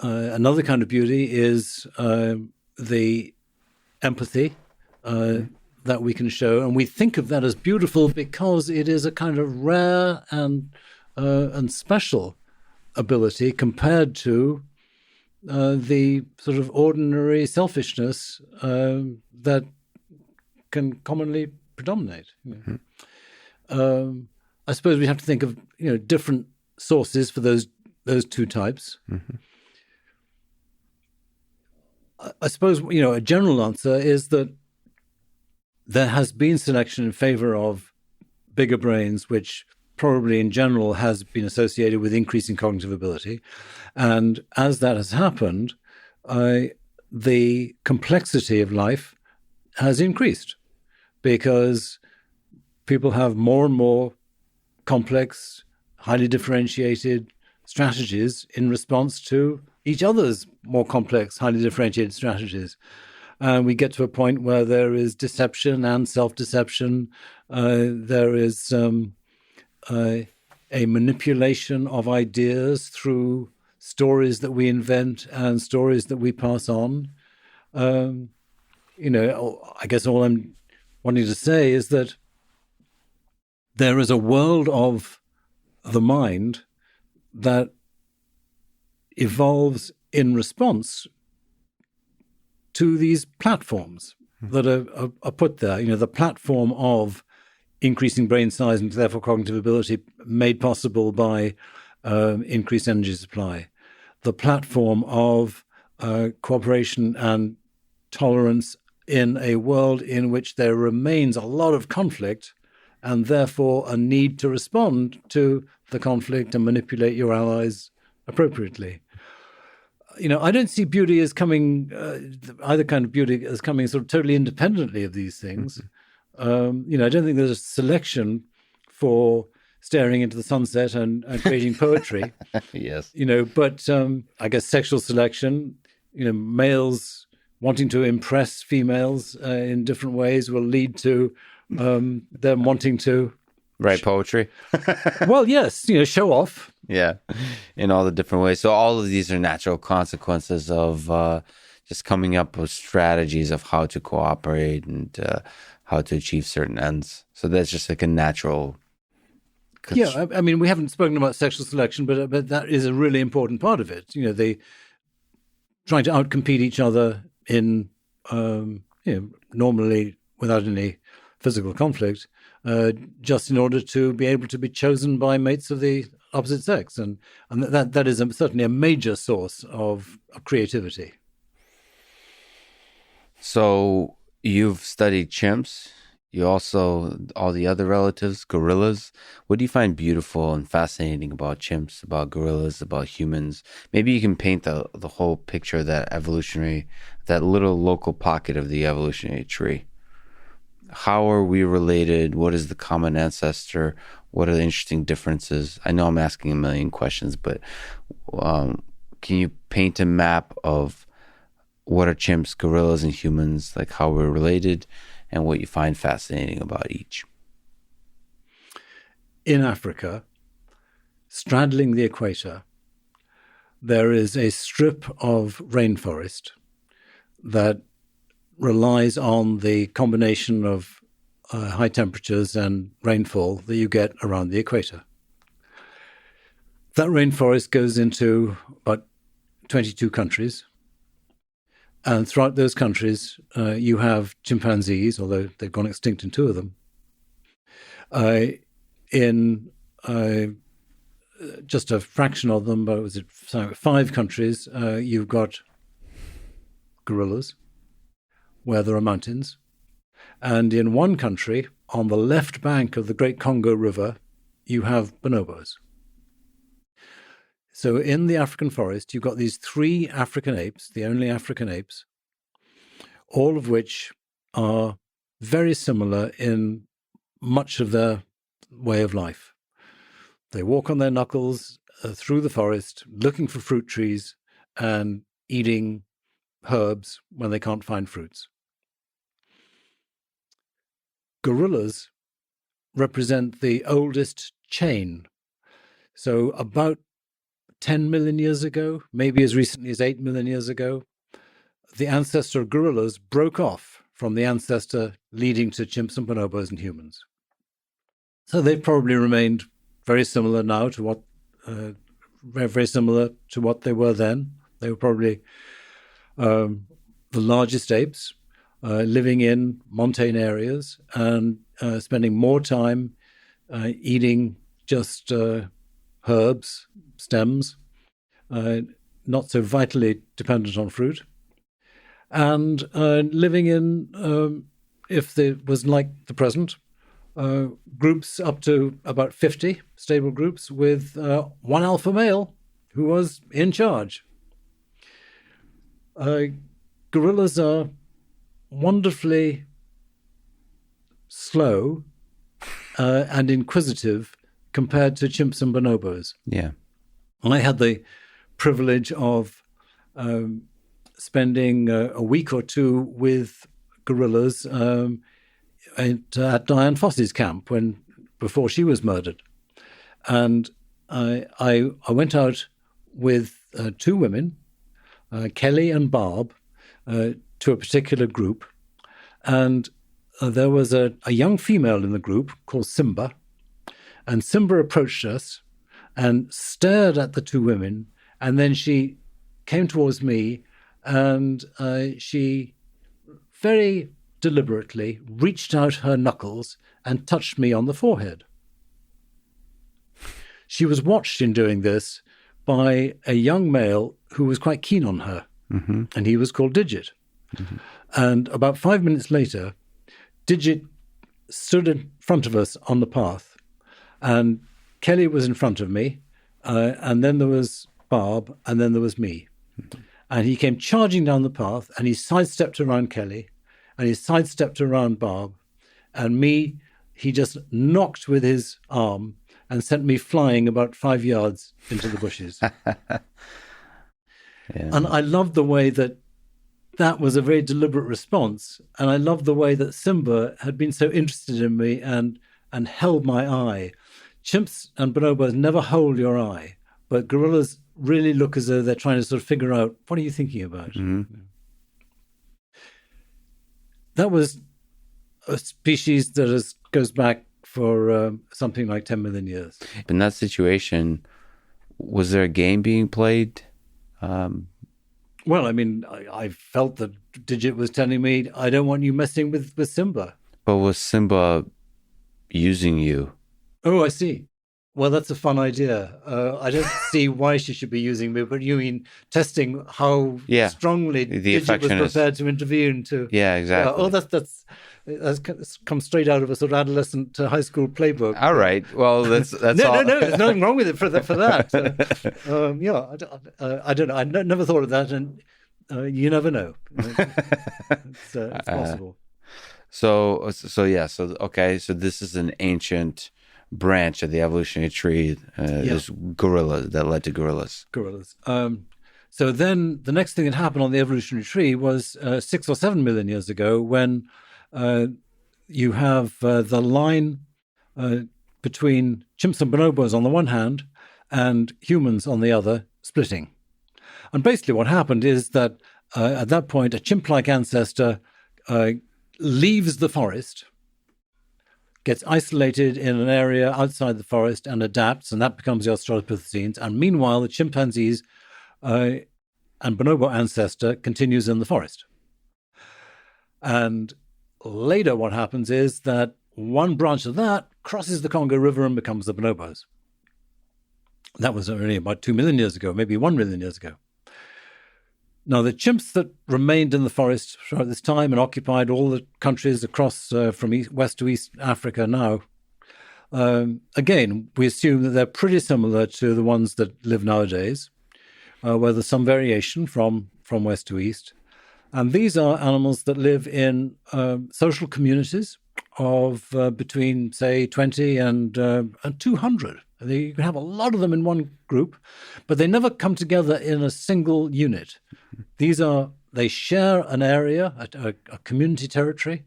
Speaker 2: Another kind of beauty is the empathy that we can show, and we think of that as beautiful because it is a kind of rare and special ability compared to the sort of ordinary selfishness that can commonly predominate. I suppose we have to think of different sources for those two types. Mm-hmm. I suppose a general answer is that there has been selection in favor of bigger brains, which probably in general has been associated with increasing cognitive ability. And as that has happened, the complexity of life has increased because people have more and more complex, highly differentiated strategies in response to each other's more complex, highly differentiated strategies. And we get to a point where there is deception and self-deception. There is a manipulation of ideas through stories that we invent and stories that we pass on. I guess all I'm wanting to say is that there is a world of the mind that evolves in response to these platforms that are put there. The platform of increasing brain size and therefore cognitive ability made possible by increased energy supply. The platform of cooperation and tolerance in a world in which there remains a lot of conflict and therefore a need to respond to the conflict and manipulate your allies appropriately. I don't see beauty as coming, either kind of beauty as coming sort of totally independently of these things. I don't think there's a selection for staring into the sunset and creating poetry.
Speaker 1: Yes.
Speaker 2: But I guess sexual selection, males wanting to impress females in different ways will lead to them wanting to
Speaker 1: write poetry.
Speaker 2: Well, yes, show off.
Speaker 1: Yeah, in all the different ways. So all of these are natural consequences of just coming up with strategies of how to cooperate and how to achieve certain ends. So that's just like a natural.
Speaker 2: Yeah, I mean, we haven't spoken about sexual selection, but that is a really important part of it. They trying to outcompete each other in normally without any physical conflict, just in order to be able to be chosen by mates of the opposite sex, and that is certainly a major source of creativity.
Speaker 1: So you've studied chimps, You also, all the other relatives, gorillas. What do you find beautiful and fascinating about chimps, about gorillas, about humans? Maybe you can paint the whole picture of that evolutionary, that little local pocket of the evolutionary tree. How are we related? What is the common ancestor? What are the interesting differences? I know I'm asking a million questions, but um, can you paint a map of what are chimps, gorillas, and humans, like how we're related and what you find fascinating about each?
Speaker 2: In Africa, straddling the equator, there is a strip of rainforest that relies on the combination of high temperatures and rainfall that you get around the equator. That rainforest goes into about 22 countries. And throughout those countries, you have chimpanzees, although they've gone extinct in two of them. In just a fraction of them, but was it 5 countries, you've got gorillas, where there are mountains. And in one country, on the left bank of the Great Congo River, you have bonobos. So in the African forest, you've got these 3 African apes, the only African apes, all of which are very similar in much of their way of life. They walk on their knuckles through the forest, looking for fruit trees and eating herbs when they can't find fruits. Gorillas represent the oldest chain. So about 10 million years ago, maybe as recently as 8 million years ago, the ancestor of gorillas broke off from the ancestor leading to chimps and bonobos and humans. So they've probably remained very similar now to what, very similar to what they were then. They were probably the largest apes, living in montane areas and spending more time eating just herbs, stems, not so vitally dependent on fruit, and living in, if it was like the present, groups up to about 50 stable groups with one alpha male who was in charge. Gorillas are wonderfully slow and inquisitive compared to chimps and bonobos.
Speaker 1: Yeah.
Speaker 2: I had the privilege of spending a week or two with gorillas at Diane Fossey's camp before she was murdered. And I went out with 2 women, Kelly and Barb, to a particular group. And there was a young female in the group called Simba. And Simba approached us and stared at the 2 women. And then she came towards me and she very deliberately reached out her knuckles and touched me on the forehead. She was watched in doing this by a young male who was quite keen on her, and he was called Digit. And about 5 minutes later, Digit stood in front of us on the path, and Kelly was in front of me, and then there was Barb, and then there was me. And he came charging down the path, and he sidestepped around Kelly, and he sidestepped around Barb, and me, he just knocked with his arm and sent me flying about 5 yards into the bushes.
Speaker 1: Yeah.
Speaker 2: And I loved the way that was a very deliberate response. And I loved the way that Simba had been so interested in me and held my eye. Chimps and bonobos never hold your eye, but gorillas really look as though they're trying to sort of figure out, what are you thinking about? Mm-hmm. That was a species that goes back for something like 10 million years.
Speaker 1: In that situation, was there a game being played?
Speaker 2: Well, I mean, I felt that Digit was telling me, I don't want you messing with Simba.
Speaker 1: But was Simba using you?
Speaker 2: Oh, I see. Well, that's a fun idea. I don't see why she should be using me, but you mean testing how
Speaker 1: Yeah,
Speaker 2: strongly
Speaker 1: the
Speaker 2: Digit was
Speaker 1: affection is.
Speaker 2: prepared to intervene to.
Speaker 1: Yeah,
Speaker 2: Yeah. Oh,
Speaker 1: exactly.
Speaker 2: that's come straight out of a sort of adolescent high school playbook.
Speaker 1: All right. Well, that's
Speaker 2: No, no,
Speaker 1: all.
Speaker 2: no. There's nothing wrong with it for that. Yeah, I don't know. Never thought of that, and you never know. It's
Speaker 1: Uh,
Speaker 2: possible.
Speaker 1: so yeah. So okay. So this is an ancient branch of the evolutionary tree.
Speaker 2: Yeah,
Speaker 1: There's gorillas that led to gorillas.
Speaker 2: gorillas. So then the next thing that happened on the evolutionary tree was 6 or 7 million years ago when you have the line between chimps and bonobos on the one hand and humans on the other splitting. And basically what happened is that at that point, a chimp-like ancestor leaves the forest, gets isolated in an area outside the forest and adapts, and that becomes the Australopithecines. And meanwhile, the chimpanzees and bonobo ancestor continues in the forest. And later what happens is that one branch of that crosses the Congo River and becomes the bonobos. That was only about 2 million years ago, maybe 1 million years ago. Now, the chimps that remained in the forest throughout this time and occupied all the countries across from west to east Africa now, again, we assume that they're pretty similar to the ones that live nowadays, where there's some variation from west to east. And these are animals that live in social communities of between, say, 20 and 200. You can have a lot of them in one group, but they never come together in a single unit. They share an area, a community territory,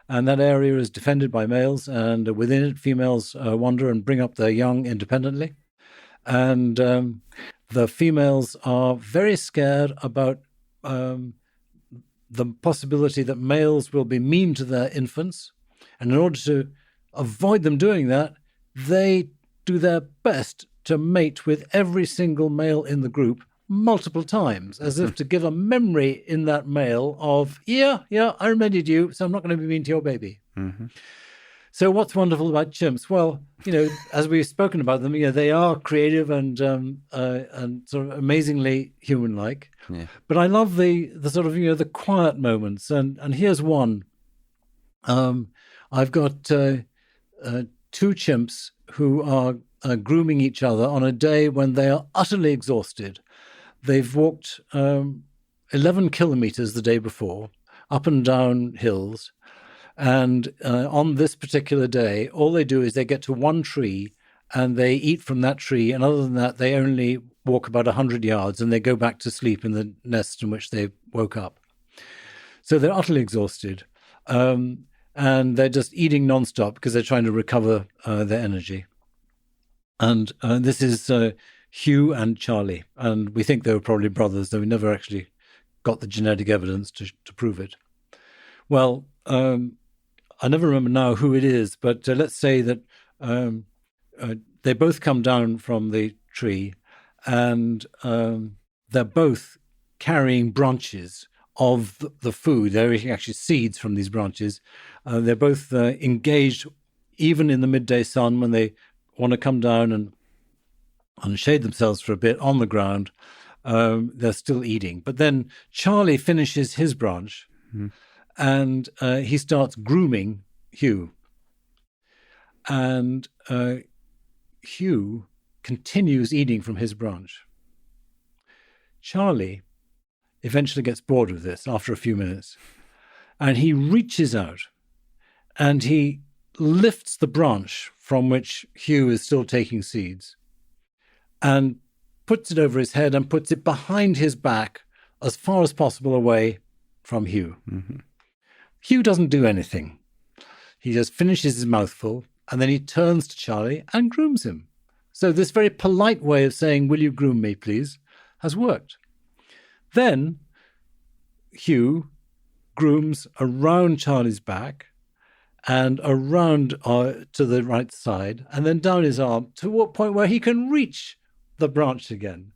Speaker 2: and that area is defended by males, and within it, females wander and bring up their young independently. And the females are very scared about the possibility that males will be mean to their infants. And in order to avoid them doing that, they do their best to mate with every single male in the group multiple times, as if to give a memory in that male of, yeah, I remembered you, so I'm not going to be mean to your baby.
Speaker 1: Mm-hmm.
Speaker 2: So what's wonderful about chimps? Well, as we've spoken about them, they are creative and sort of amazingly human-like.
Speaker 1: Yeah.
Speaker 2: But I love the sort of the quiet moments, and here's one. I've got two chimps who are grooming each other on a day when they are utterly exhausted. They've walked 11 kilometers the day before, up and down hills. And on this particular day, all they do is they get to one tree and they eat from that tree. And other than that, they only walk about 100 yards and they go back to sleep in the nest in which they woke up. So they're utterly exhausted. And they're just eating nonstop because they're trying to recover their energy. And this is Hugh and Charlie. And we think they were probably brothers, though we never actually got the genetic evidence to prove it. Well, I never remember now who it is, but let's say that they both come down from the tree and they're both carrying branches of the food. They're eating actually seeds from these branches. They're both engaged even in the midday sun when they want to come down and shade themselves for a bit on the ground. They're still eating. But then Charlie finishes his branch and he starts grooming Hugh. And Hugh continues eating from his branch. Charlie eventually gets bored of this after a few minutes, and he reaches out and he lifts the branch from which Hugh is still taking seeds and puts it over his head and puts it behind his back as far as possible away from Hugh. Mm-hmm. Hugh doesn't do anything. He just finishes his mouthful and then he turns to Charlie and grooms him. So this very polite way of saying, "Will you groom me, please?" has worked. Then Hugh grooms around Charlie's back and around to the right side and then down his arm to a point where he can reach the branch again.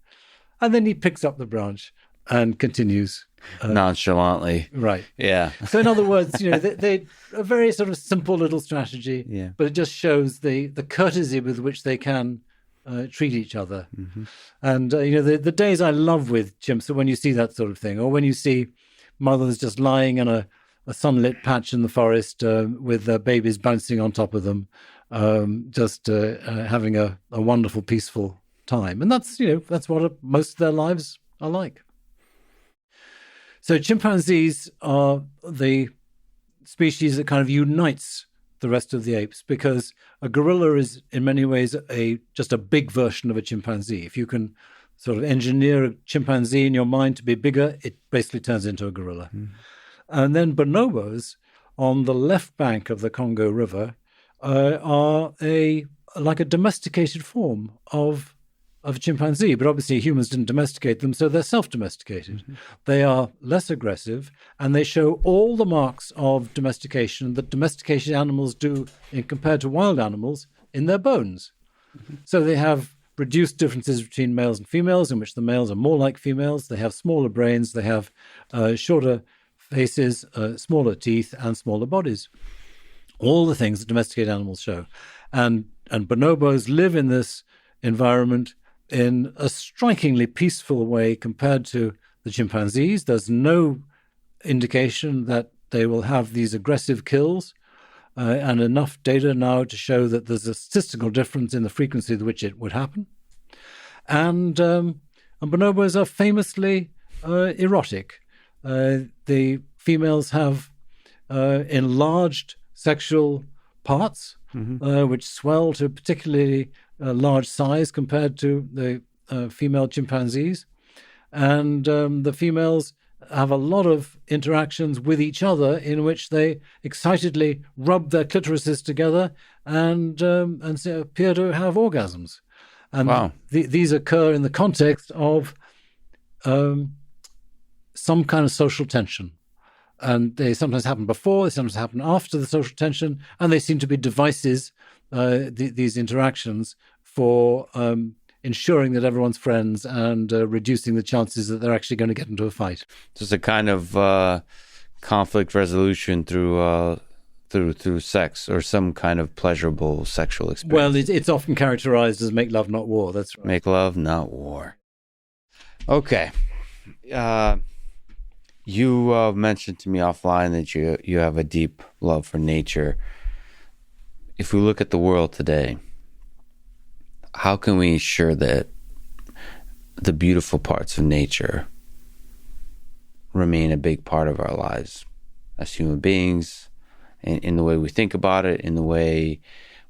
Speaker 2: And then he picks up the branch and continues
Speaker 1: Nonchalantly.
Speaker 2: Right.
Speaker 1: Yeah.
Speaker 2: So in other words, they a very sort of simple little strategy,
Speaker 1: Yeah.
Speaker 2: but it just shows the courtesy with which they can treat each other.
Speaker 1: Mm-hmm.
Speaker 2: And, the days I love with chimps are when you see that sort of thing, or when you see mothers just lying in a sunlit patch in the forest with their babies bouncing on top of them, just having a wonderful, peaceful time. And that's what most of their lives are like. So chimpanzees are the species that kind of unites the rest of the apes, because a gorilla is in many ways just a big version of a chimpanzee. If you can sort of engineer a chimpanzee in your mind to be bigger, it basically turns into a gorilla. Mm. And then bonobos on the left bank of the Congo River are like a domesticated form of chimpanzee, but obviously humans didn't domesticate them, so they're self-domesticated. Mm-hmm. They are less aggressive, and they show all the marks of domestication that domesticated animals do compared to wild animals in their bones. Mm-hmm. So they have reduced differences between males and females, in which the males are more like females. They have smaller brains, they have shorter faces, smaller teeth, and smaller bodies. All the things that domesticated animals show. And bonobos live in this environment in a strikingly peaceful way compared to the chimpanzees. There's no indication that they will have these aggressive kills, and enough data now to show that there's a statistical difference in the frequency with which it would happen. And bonobos are famously erotic. The females have enlarged sexual parts, mm-hmm. Which swell to particularly large size compared to the female chimpanzees. And the females have a lot of interactions with each other in which they excitedly rub their clitorises together and appear to have orgasms. And
Speaker 1: wow.
Speaker 2: These occur in the context of some kind of social tension. And they sometimes happen before, they sometimes happen after the social tension, and they seem to be devices, these interactions, for ensuring that everyone's friends and reducing the chances that they're actually going to get into a fight.
Speaker 1: Just a kind of conflict resolution through sex, or some kind of pleasurable sexual experience.
Speaker 2: Well, it's often characterized as make love, not war. That's right.
Speaker 1: Make love, not war. Okay. You mentioned to me offline that you have a deep love for nature. If we look at the world today, how can we ensure that the beautiful parts of nature remain a big part of our lives as human beings, in the way we think about it, in the way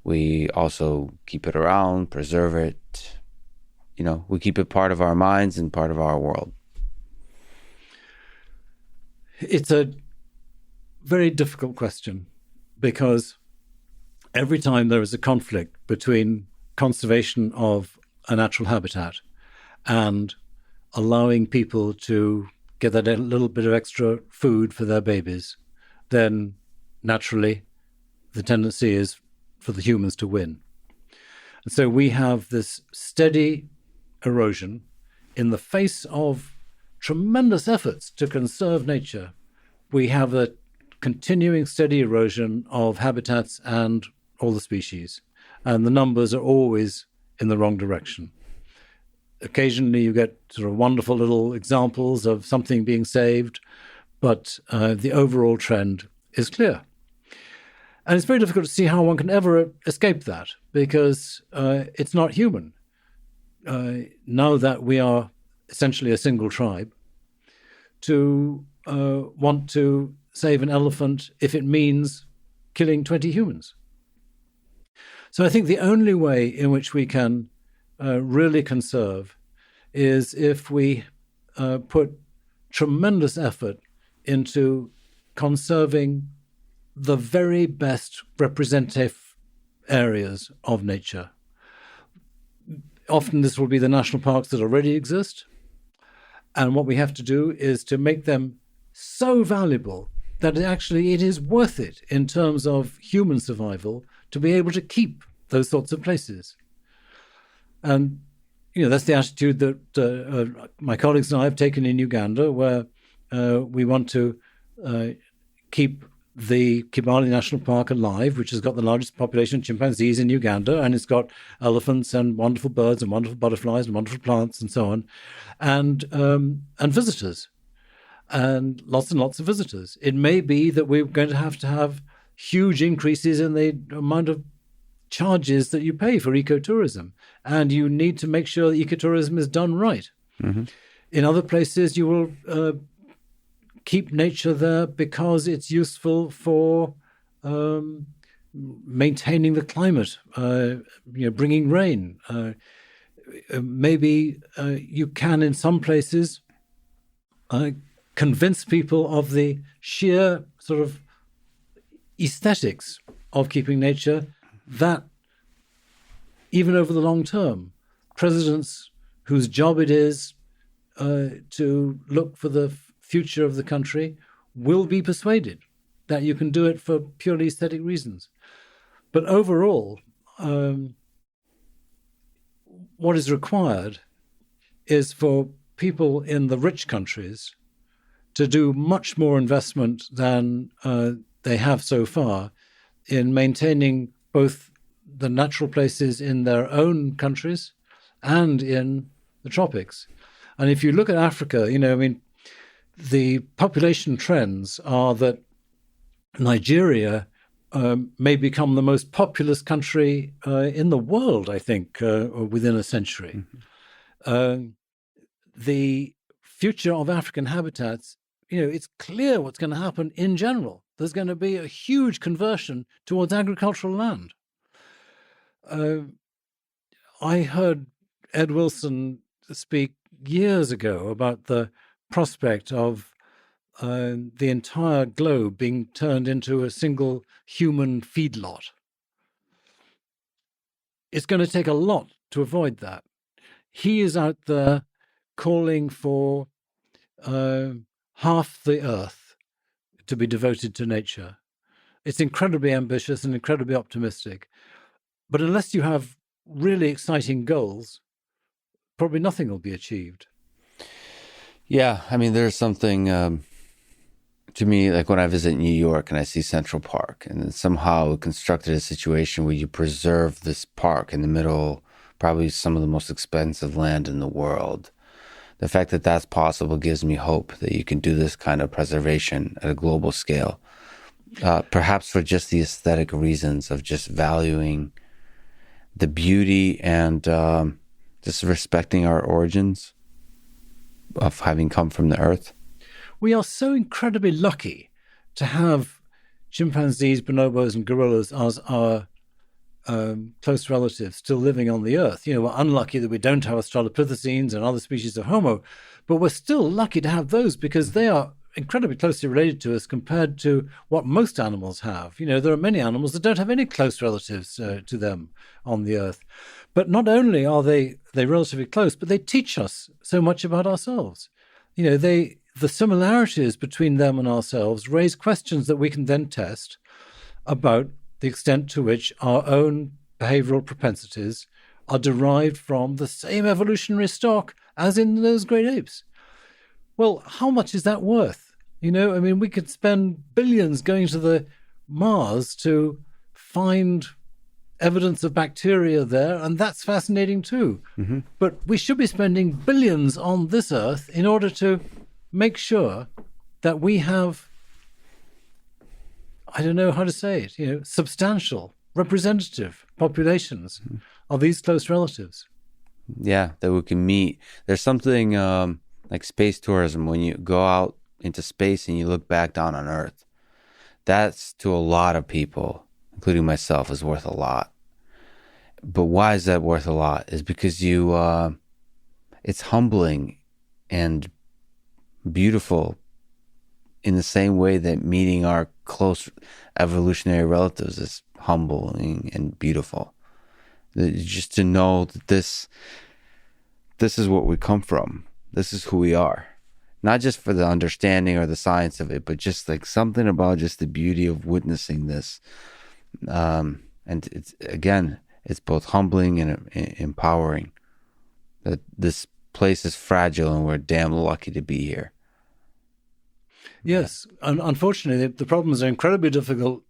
Speaker 1: we also keep it around, preserve it? We keep it part of our minds and part of our world.
Speaker 2: It's a very difficult question, because every time there is a conflict between conservation of a natural habitat and allowing people to get that little bit of extra food for their babies, then naturally the tendency is for the humans to win. And so we have this steady erosion in the face of tremendous efforts to conserve nature. We have a continuing steady erosion of habitats and all the species, and the numbers are always in the wrong direction. Occasionally you get sort of wonderful little examples of something being saved, but the overall trend is clear. And it's very difficult to see how one can ever escape that, because it's not human. Now that we are essentially a single tribe, to want to save an elephant if it means killing 20 humans. So I think the only way in which we can really conserve is if we put tremendous effort into conserving the very best representative areas of nature. Often this will be the national parks that already exist. And what we have to do is to make them so valuable that it is worth it in terms of human survival to be able to keep those sorts of places. And, that's the attitude that my colleagues and I have taken in Uganda, where we want to keep the Kibale National Park alive, which has got the largest population of chimpanzees in Uganda, and it's got elephants and wonderful birds and wonderful butterflies and wonderful plants and so on, and visitors, and lots of visitors. It may be that we're going to have huge increases in the amount of charges that you pay for ecotourism, and you need to make sure that ecotourism is done right. Mm-hmm. In other places, you will keep nature there because it's useful for maintaining the climate, bringing rain. Maybe you can, in some places, convince people of the sheer sort of aesthetics of keeping nature, that even over the long term, presidents whose job it is to look for the future of the country will be persuaded that you can do it for purely aesthetic reasons. But overall, what is required is for people in the rich countries to do much more investment than they have so far in maintaining both the natural places in their own countries and in the tropics. And if you look at Africa, the population trends are that Nigeria may become the most populous country in the world, I think, within a century. Mm-hmm. The future of African habitats, it's clear what's going to happen in general. There's going to be a huge conversion towards agricultural land. I heard Ed Wilson speak years ago about the prospect of the entire globe being turned into a single human feedlot. It's going to take a lot to avoid that. He is out there calling for half the earth to be devoted to nature. It's incredibly ambitious and incredibly optimistic. But unless you have really exciting goals, probably nothing will be achieved.
Speaker 1: Yeah, there's something to me, like when I visit New York and I see Central Park, and then somehow constructed a situation where you preserve this park in the middle, probably some of the most expensive land in the world. The fact that that's possible gives me hope that you can do this kind of preservation at a global scale, perhaps for just the aesthetic reasons of just valuing the beauty and just respecting our origins of having come from the earth.
Speaker 2: We are so incredibly lucky to have chimpanzees, bonobos, and gorillas as our close relatives still living on the earth. We're unlucky that we don't have Australopithecines and other species of Homo, but we're still lucky to have those because they are incredibly closely related to us compared to what most animals have. There are many animals that don't have any close relatives to them on the earth. But not only are they relatively close, but they teach us so much about ourselves. The similarities between them and ourselves raise questions that we can then test about the extent to which our own behavioral propensities are derived from the same evolutionary stock as in those great apes. Well, how much is that worth? We could spend billions going to the Mars to find evidence of bacteria there, and that's fascinating too. Mm-hmm. But we should be spending billions on this Earth in order to make sure that we have, I don't know how to say it, substantial, representative populations of these close relatives.
Speaker 1: Yeah, that we can meet. There's something like space tourism, when you go out into space and you look back down on Earth. That's, to a lot of people, including myself, is worth a lot. But why is that worth a lot? Is because it's humbling and beautiful in the same way that meeting our close evolutionary relatives is humbling and beautiful. Just to know that this is what we come from. This is who we are. Not just for the understanding or the science of it, but just like something about just the beauty of witnessing this. And it's both humbling and empowering. That this place is fragile and we're damn lucky to be here.
Speaker 2: Yes, and unfortunately, the problems are incredibly difficult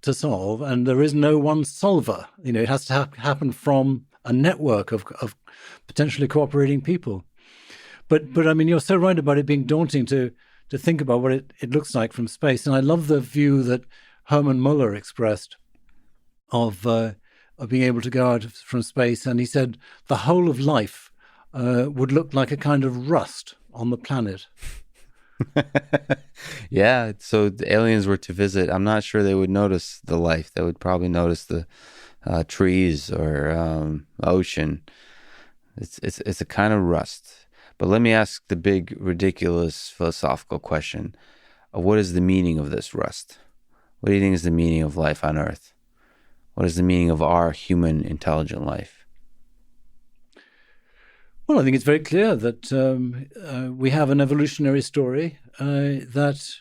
Speaker 2: to solve, and there is no one solver. It has to happen from a network of potentially cooperating people. But I mean, you're so right about it being daunting to think about what it looks like from space. And I love the view that Hermann Muller expressed of being able to go out from space. And he said the whole of life would look like a kind of rust on the planet.
Speaker 1: Yeah, so the aliens were to visit. I'm not sure they would notice the life. They would probably notice the trees or ocean. It's a kind of rust. But let me ask the big, ridiculous philosophical question: what is the meaning of this rust? What do you think is the meaning of life on Earth? What is the meaning of our human intelligent life?
Speaker 2: Well, I think it's very clear that we have an evolutionary story that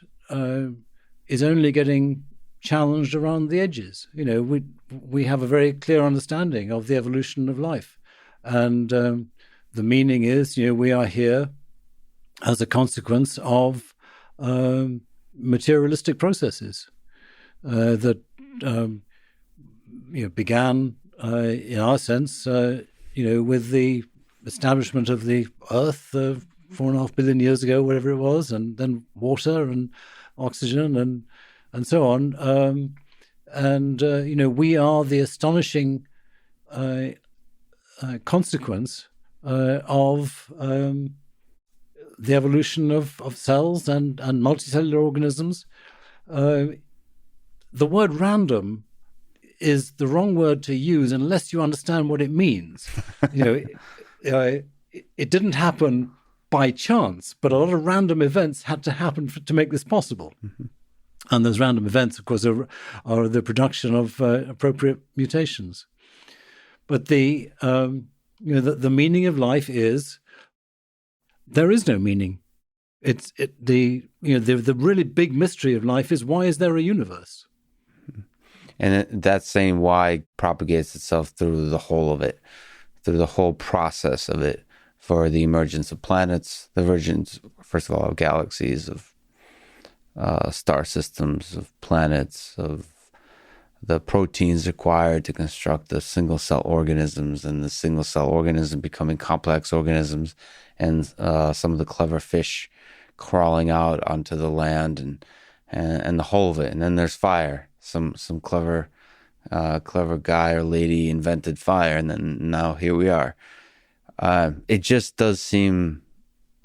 Speaker 2: is only getting challenged around the edges. We have a very clear understanding of the evolution of life, and the meaning is, we are here as a consequence of materialistic processes that began, in our sense, with the establishment of the Earth 4.5 billion years ago, whatever it was, and then water and oxygen and so on. We are the astonishing consequence of the evolution of cells and multicellular organisms. The word random is the wrong word to use unless you understand what it means. It didn't happen by chance, but a lot of random events had to happen to make this possible. Mm-hmm. And those random events, of course, are the production of appropriate mutations. But the meaning of life is there is no meaning. The really big mystery of life is, why is there a universe?
Speaker 1: And that same why propagates itself through the whole of it, through the whole process of it, for the emergence of planets, the emergence, first of all, of galaxies, of star systems, of planets, of the proteins required to construct the single-cell organisms, and the single-cell organisms becoming complex organisms, and some of the clever fish crawling out onto the land, and the whole of it. And then there's fire. Some clever guy or lady invented fire, and then now here we are. It just does seem,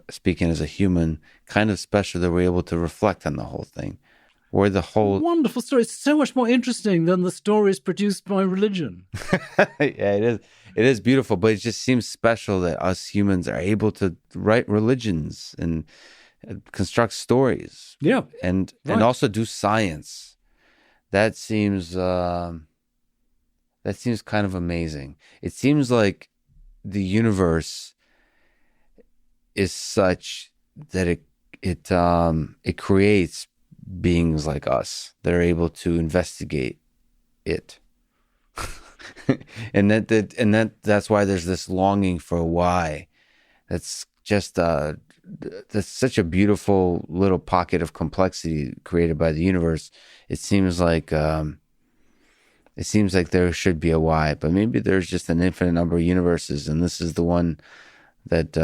Speaker 1: speaking as a human, kind of special that we're able to reflect on the whole thing. Or the whole
Speaker 2: wonderful story. It's so much more interesting than the stories produced by religion.
Speaker 1: Yeah, it is. It is beautiful, but it just seems special that us humans are able to write religions and construct stories.
Speaker 2: Yeah,
Speaker 1: and
Speaker 2: right.
Speaker 1: And also do science. That seems kind of amazing. It seems like the universe is such that it creates beings like us that are able to investigate it. and that's why there's this longing for a why. That's just that's such a beautiful little pocket of complexity created by the universe. It seems like there should be a why, but maybe there's just an infinite number of universes, and this is the one that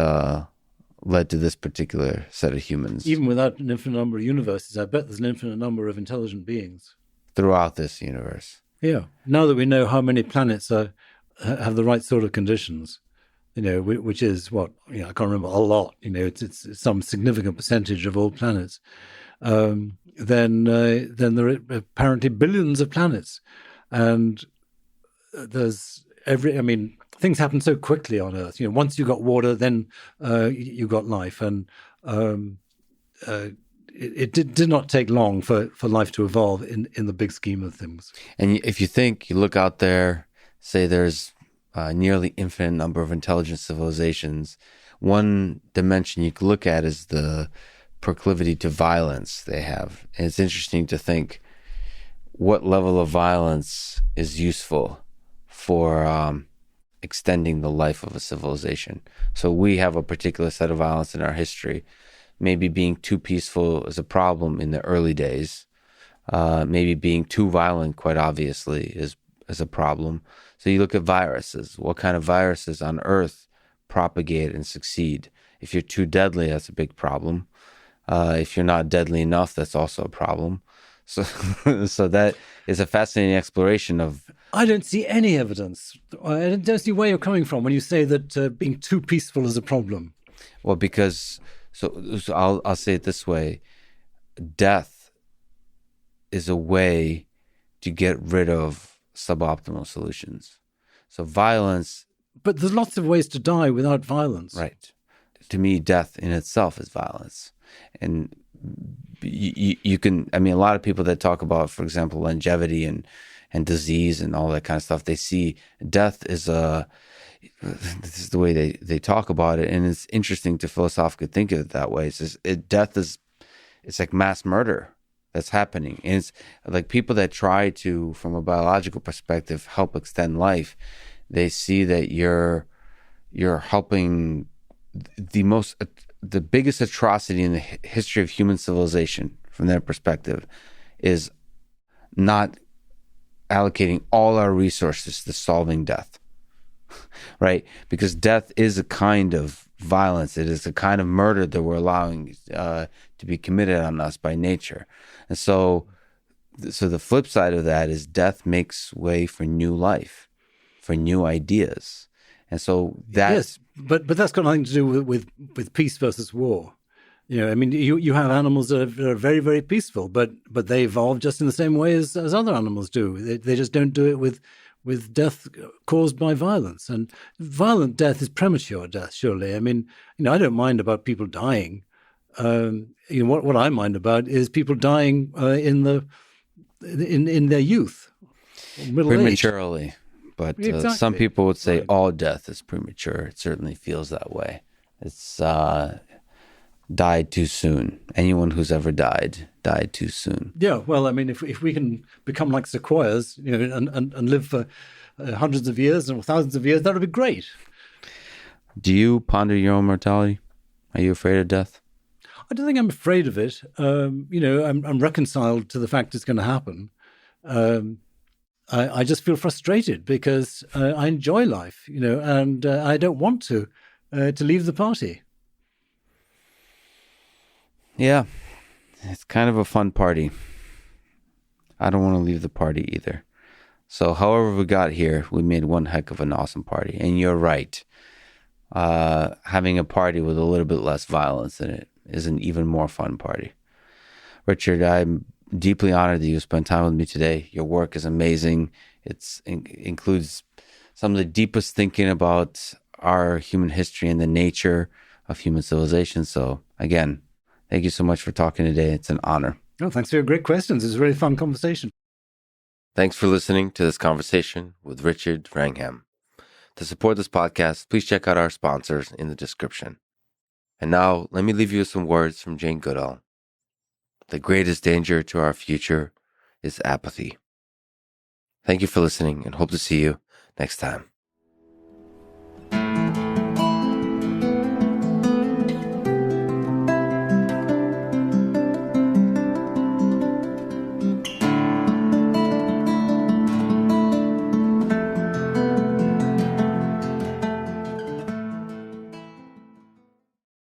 Speaker 1: led to this particular set of humans.
Speaker 2: Even without an infinite number of universes, I bet there's an infinite number of intelligent beings
Speaker 1: throughout this universe.
Speaker 2: Yeah. Now that we know how many planets have the right sort of conditions, which is what, I can't remember, a lot, it's some significant percentage of all planets, then there are apparently billions of planets. And things happen so quickly on Earth. Once you got water, then you got life. And it did not take long for life to evolve in the big scheme of things.
Speaker 1: And if you look out there, say there's a nearly infinite number of intelligent civilizations, one dimension you could look at is the proclivity to violence they have. And it's interesting to think what level of violence is useful for extending the life of a civilization. So we have a particular set of violence in our history maybe being too peaceful is a problem in the early days. Maybe being too violent, quite obviously, is a problem. So you look at viruses. What kind of viruses on Earth propagate and succeed? If you're too deadly, that's a big problem. If you're not deadly enough, that's also a problem. So, so that is a fascinating exploration of.
Speaker 2: I don't see any evidence. I don't see where you're coming from when you say that being too peaceful is a problem.
Speaker 1: Well, because so I'll say it this way: death is a way to get rid of suboptimal solutions. So violence.
Speaker 2: But there's lots of ways to die without violence.
Speaker 1: Right. To me, death in itself is violence. And you can, a lot of people that talk about, for example, longevity and disease and all that kind of stuff, they see death is this is the way they talk about it. And it's interesting to philosophically think of it that way. Death is, it's like mass murder that's happening. And it's like people that try to, from a biological perspective, help extend life, they see that you're helping the biggest atrocity in the history of human civilization, from their perspective, is not allocating all our resources to solving death, right? Because death is a kind of violence. It is a kind of murder that we're allowing to be committed on us by nature. And so the flip side of that is death makes way for new life, for new ideas. And so that...
Speaker 2: Yes, but that's got nothing to do with peace versus war. You have animals that are very, very peaceful, but they evolve just in the same way as other animals do. They just don't do it with death caused by violence. And violent death is premature death, surely. I don't mind about people dying. What I mind about is people dying in their youth, middle
Speaker 1: prematurely.
Speaker 2: Age.
Speaker 1: But
Speaker 2: exactly.
Speaker 1: Some people would say all death is premature. It certainly feels that way. It's died too soon. Anyone who's ever died too soon.
Speaker 2: Yeah, well, if we can become like sequoias, and live for hundreds of years or thousands of years, that would be great.
Speaker 1: Do you ponder your own mortality? Are you afraid of death?
Speaker 2: I don't think I'm afraid of it. I'm reconciled to the fact it's going to happen. I just feel frustrated because I enjoy life, and I don't want to leave the party.
Speaker 1: Yeah, it's kind of a fun party. I don't want to leave the party either. So however we got here, we made one heck of an awesome party. And you're right. Having a party with a little bit less violence in it is an even more fun party. Richard, I'm deeply honored that you spent time with me today. Your work is amazing. It includes some of the deepest thinking about our human history and the nature of human civilization. So again, thank you so much for talking today. It's an honor.
Speaker 2: Oh, thanks for your great questions. It was a really fun conversation.
Speaker 1: Thanks for listening to this conversation with Richard Wrangham. To support this podcast, please check out our sponsors in the description. And now, let me leave you with some words from Jane Goodall. The greatest danger to our future is apathy. Thank you for listening and hope to see you next time.